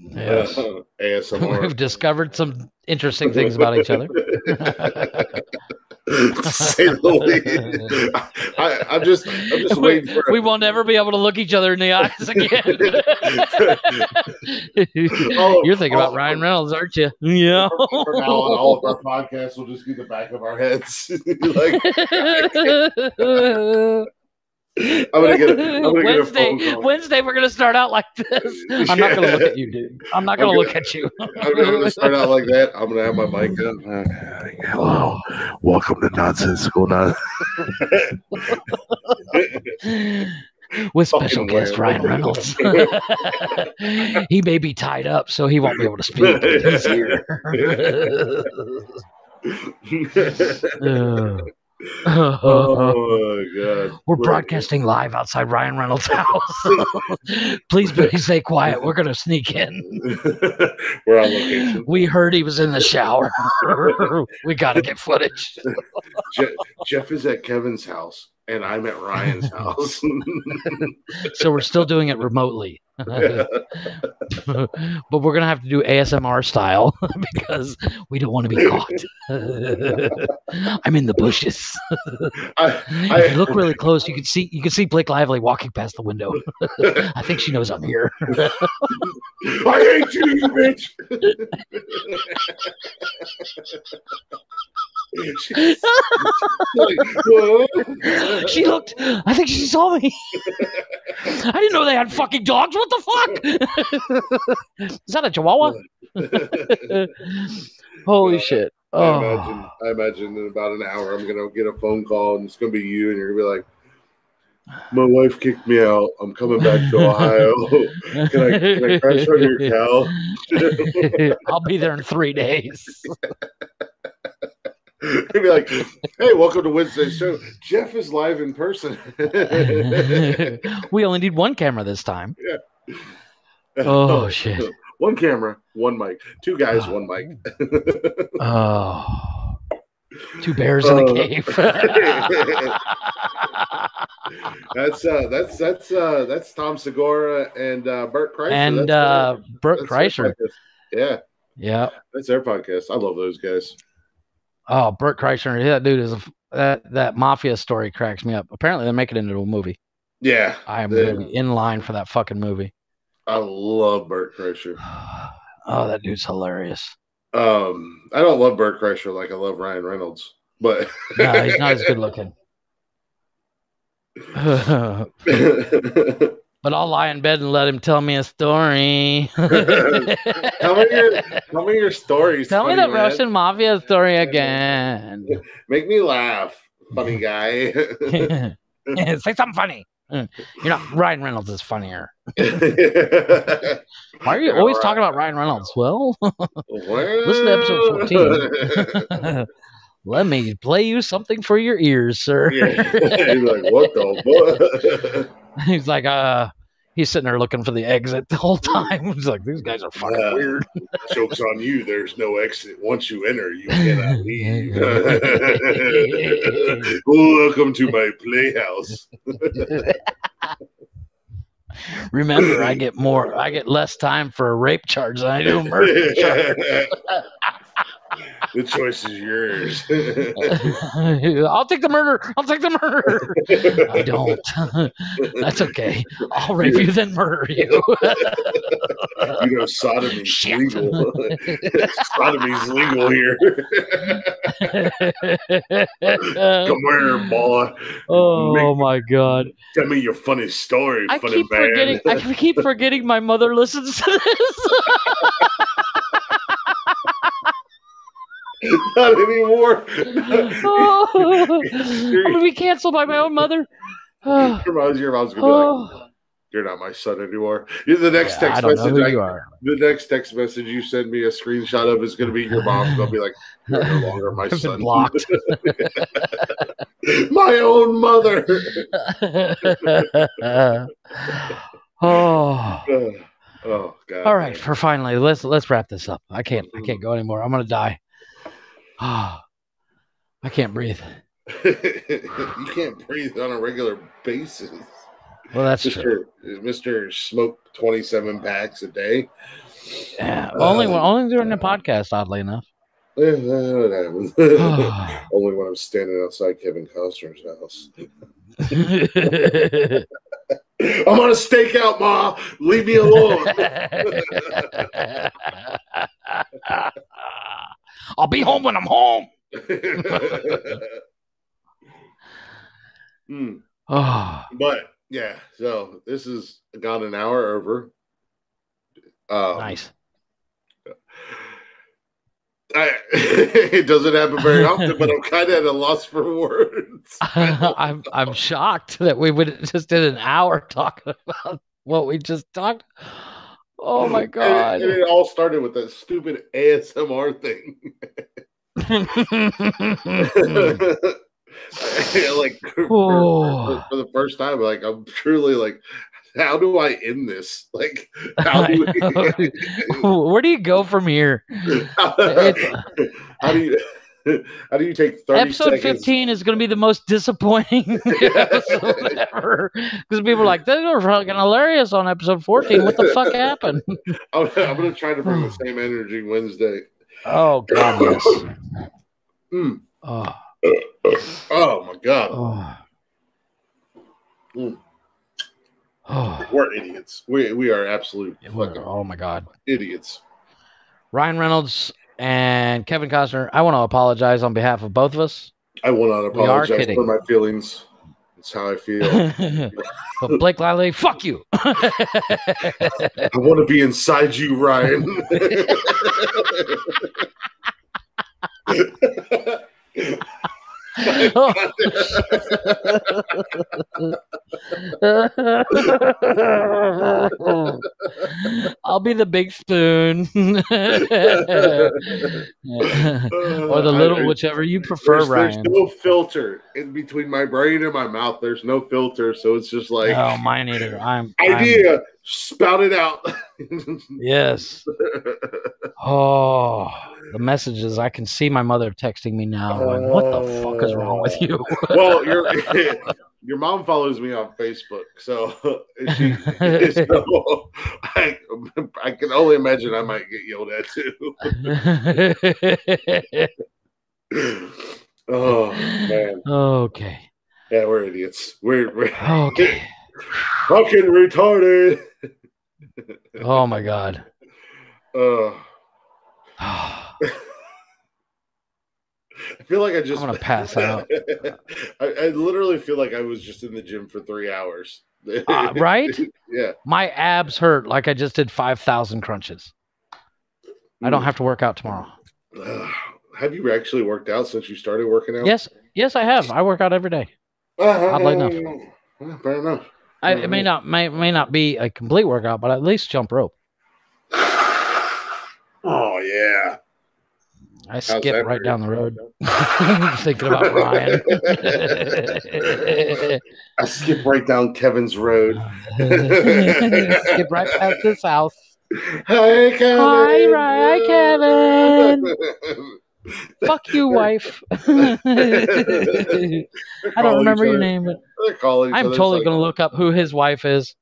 Yes. ASMR. We've discovered some interesting things about each other. To say the least. I'm just waiting for we won't ever be able to look each other in the eyes again. You're thinking about Ryan Reynolds, aren't you? Yeah. For now on, all of our podcasts will just be the back of our heads. I'm gonna get a phone call. Wednesday, we're gonna start out like this. I'm not gonna look at you, dude. I'm not gonna look at you. I'm gonna start out like that. I'm gonna have my mic up. Hello, welcome to Nonsensical. With special guest Ryan Reynolds. He may be tied up, so he won't be able to speak. He's here. Oh my God. We're broadcasting live outside Ryan Reynolds' house. Please stay quiet. We're going to sneak in. We're on location. We heard he was in the shower. We got to get footage. Jeff is at Kevin's house, and I'm at Ryan's house. So we're still doing it remotely. But we're going to have to do ASMR style because we don't want to be caught. I'm in the bushes. If you look really close, you can see Blake Lively walking past the window. I think she knows I'm here. I hate you, bitch. She looked. I think she saw me. I didn't know they had fucking dogs. What the fuck? Is that a Chihuahua? Holy shit. I imagine in about an hour I'm gonna get a phone call and it's gonna be you and you're gonna be like, my wife kicked me out. I'm coming back to Ohio. Can I crash on your couch? I'll be there in 3 days. He'd be like, hey, welcome to Wednesday's show. Jeff is live in person. We only need one camera this time. Yeah. Oh, shit. One camera, one mic. 2 guys, one mic. Oh. 2 bears in a cave. That's Tom Segura and Bert Kreischer. And Bert Kreischer. Yeah. Yeah. That's their podcast. I love those guys. Oh, Bert Kreischer. That dude is that mafia story cracks me up. Apparently, they're making it into a movie. Yeah. I am going to be in line for that fucking movie. I love Bert Kreischer. Oh, that dude's hilarious. I don't love Bert Kreischer like I love Ryan Reynolds, but no, he's not as good looking. But I'll lie in bed and let him tell me a story. Tell me your stories. Tell me funny the man. Russian mafia story again. Make me laugh, funny guy. Say something funny. You're not. Ryan Reynolds is funnier. Why are you always talking about Ryan Reynolds? Well, listen to episode 14. Let me play you something for your ears, sir. Yeah. He's like, what the fuck? He's like, he's sitting there looking for the exit the whole time. He's like, these guys are fucking weird. Joke's on you. There's no exit. Once you enter, you cannot leave. Welcome to my playhouse. Remember, I get less time for a rape charge than I do a murder charge. The choice is yours. I'll take the murder. I don't. That's okay. I'll rape you, then murder you. You know, sodomy's legal. Sodomy's legal here. Come here, boy. Oh my God. Tell me your funny story, I funny man. I keep forgetting my mother listens to this. Not anymore. I'm gonna be canceled by my own mother. Your mom's gonna be like, "You're not my son anymore." The next text message, the next text message you send me a screenshot of is gonna be your mom. They'll be like, "You're no longer my son." Blocked. My own mother. Oh God. All right, for finally, let's wrap this up. I can't go anymore. I'm gonna die. I can't breathe. You can't breathe on a regular basis. Well, that's true. Mr. Smoke 27 packs a day. Yeah, only during the podcast, oddly enough. That happens. Only when I'm standing outside Kevin Costner's house. I'm on a stakeout, Ma. Leave me alone. I'll be home when I'm home. But yeah, so this has gone an hour over. Nice. It doesn't happen very often, but I'm kind of at a loss for words. I'm shocked that we would just did an hour talking about what we just talked. Oh my God! And it all started with that stupid ASMR thing. Like for the first time, like I'm truly like, how do I end this? Like, how do where do you go from here? How do you take 30 episode seconds? 15 is going to be the most disappointing episode ever, because people are like, they were fucking hilarious on episode 14. What the fuck happened? I'm going to try to bring the same energy Wednesday. Oh God, yes. Oh my God. We're idiots. We are absolute fucking oh my God, idiots. Ryan Reynolds and Kevin Costner, I want to apologize on behalf of both of us. I will not apologize for my feelings. It's how I feel. But Blake Lively, fuck you. I want to be inside you, Ryan. I'll be the big spoon. Or the little, whichever you prefer, Ryan. There's no filter in between my brain and my mouth. There's no filter, so it's just like, oh, mine either. spout it out. Yes. Oh, the messages. I can see my mother texting me now going, what the fuck is wrong with you? Well, your mom follows me on Facebook, so I can only imagine I might get yelled at too. Oh man. Okay. Yeah, we're idiots. We're okay. Fucking retarded. Oh my God. I feel like I'm gonna pass out. I literally feel like I was just in the gym for 3 hours. Right? Yeah. My abs hurt like I just did 5,000 crunches. I don't have to work out tomorrow. Have you actually worked out since you started working out? Yes, I have. I work out every day. Oddly enough. Fair enough. It may not be a complete workout, but at least jump rope. Oh yeah. I skip right down the road. Thinking about Ryan. I skip right down Kevin's road. Skip right past his house. Hi, Kevin. Hi, Kevin. Fuck you, wife. I don't remember your name, but I'm totally going to look up who his wife is.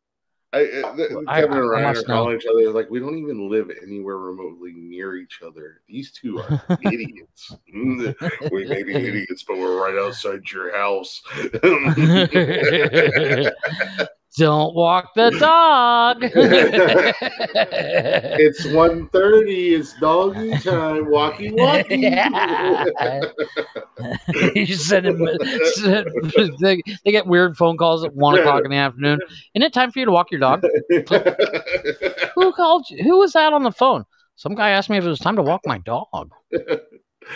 Kevin and Ryan are calling each other like, we don't even live anywhere remotely near each other. These two are idiots. We may be idiots, but we're right outside your house. Don't walk the dog. It's 1:30. It's doggy time. Walkie. You send him. They get weird phone calls at 1 o'clock in the afternoon. Isn't it time for you to walk your dog? Who called you? Who was that on the phone? Some guy asked me if it was time to walk my dog.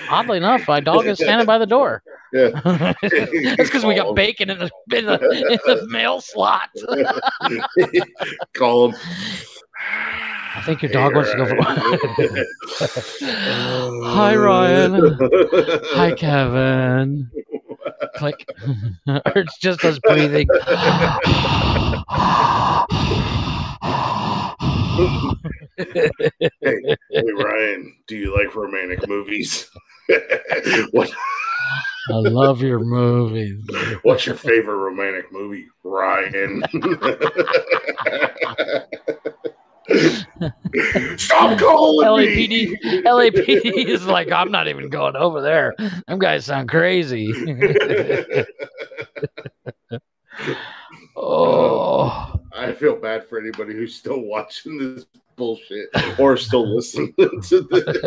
Oddly enough, my dog is standing by the door. Yeah. That's because we got bacon in the mail slot. Call him. I think your dog wants to go for. Hi, Ryan. Hi, Kevin. Click. Or it's just us breathing. Hey, Ryan, do you like romantic movies? What? I love your movies. What's your favorite romantic movie, Ryan? Stop calling me. LAPD is like, I'm not even going over there. Them guys sound crazy. Oh, I feel bad for anybody who's still watching this bullshit or still listening to this.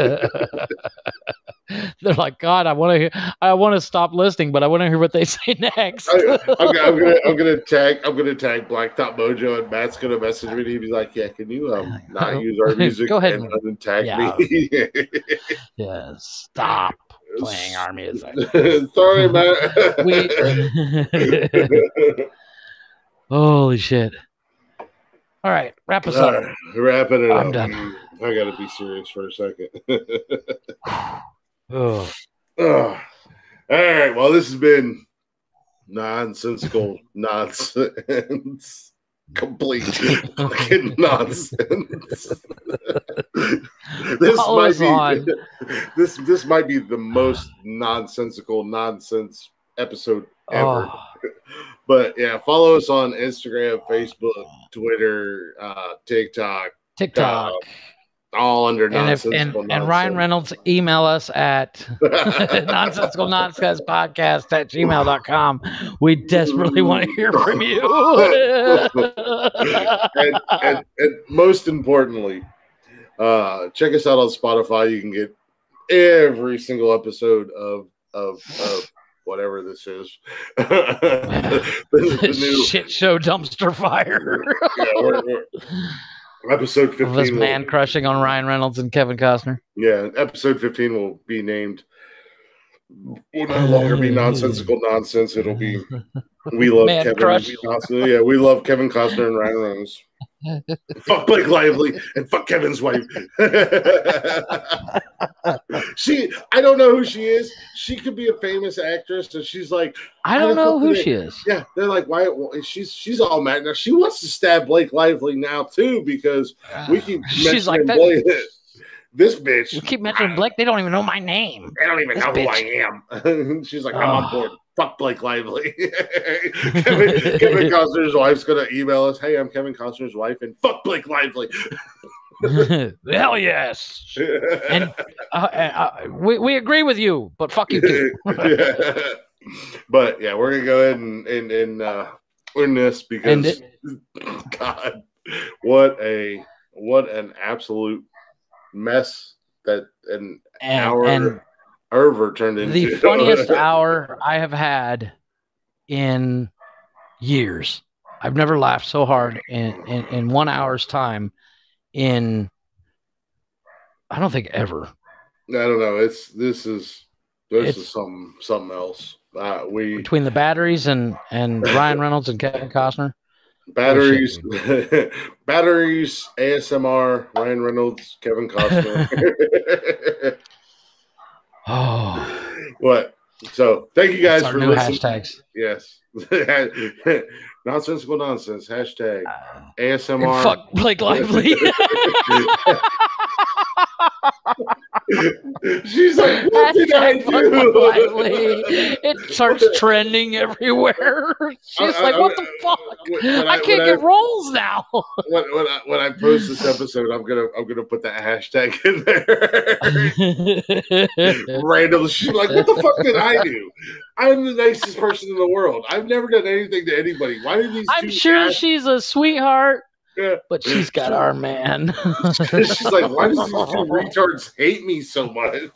They're like, God, I want to stop listening, but I want to hear what they say next. I'm gonna tag Blacktop Mojo, and Matt's gonna message me. He's like, "Yeah, can you not use our music? Go ahead and tag me." Yeah, stop playing our music. Sorry, Matt. Holy shit! All right, wrap us up. Wrapping it up. I'm done. I gotta be serious for a second. Oh. All right. Well, this has been nonsensical nonsense. Complete fucking nonsense. This might be the most nonsensical nonsense episode ever. Oh. But yeah, follow us on Instagram, Facebook, Twitter, TikTok. All under nonsensical and Ryan Reynolds, email us at nonsensicalnonsenspodcast@gmail.com. We desperately want to hear from you. and most importantly, check us out on Spotify. You can get every single episode of whatever this is. the new shit show dumpster fire. we're episode 15 of us man crushing on Ryan Reynolds and Kevin Costner. Yeah, episode 15 will be named. Will no longer be nonsensical nonsense. It'll be we love man Kevin Costner. Yeah, we love Kevin Costner and Ryan Reynolds. Fuck Blake Lively and fuck Kevin's wife. I don't know who she is. She could be a famous actress, and she's like, I don't know who she is. Yeah, they're like, why? She's all mad now. She wants to stab Blake Lively now too because we keep she's like Blake. This bitch. You keep mentioning Blake. They don't even know my name. They don't even know who I am. She's like, I'm on board. Fuck Blake Lively. Kevin Costner's wife's gonna email us. Hey, I'm Kevin Costner's wife, and fuck Blake Lively. Hell yes. And we agree with you, but fuck you too. But yeah, we're gonna go ahead and end this because God, what an absolute mess that an hour Irver turned into. The funniest hour I have had in years. I've never laughed so hard in 1 hour's time I don't think ever. I don't know. This is something else. Between the batteries and Ryan Reynolds and Kevin Costner. Batteries, batteries, ASMR, Ryan Reynolds, Kevin Costner. Oh, what? So thank you guys our for new listening. hashtags. Yes, nonsensical nonsense hashtag ASMR. Fuck Blake Lively. She's like, what did I do? It starts trending everywhere. She's like, what the fuck? I can't get rolls now. When I post this episode, I'm gonna put that hashtag in there. Random. She's like, what the fuck did I do? I'm the nicest person in the world. I've never done anything to anybody. Why did these? I'm sure she's a sweetheart. Yeah. But she's got our man. She's like, why does these two retards hate me so much?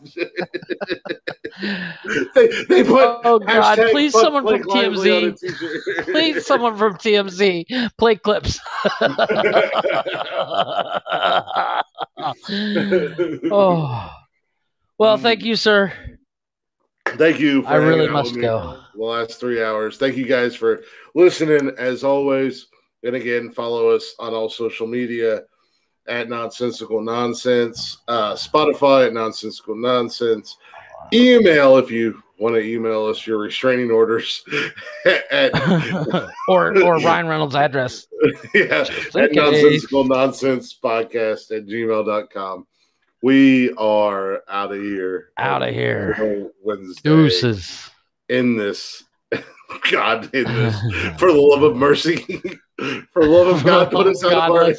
they put oh God! Please, someone from Blake Lively TMZ. Please, someone from TMZ. Play clips. Oh, well, thank you, sir. Thank you. For I really must go. The last 3 hours. Thank you guys for listening, as always. And again, follow us on all social media at Nonsensical Nonsense, Spotify at Nonsensical Nonsense. Email if you want to email us your restraining orders at or Ryan Reynolds' address. Yeah, at Nonsensical Nonsense Podcast at gmail.com. We are out of here. Wednesday. Deuces. In this. God, in this. For the love of mercy. For the love of God, put us out of our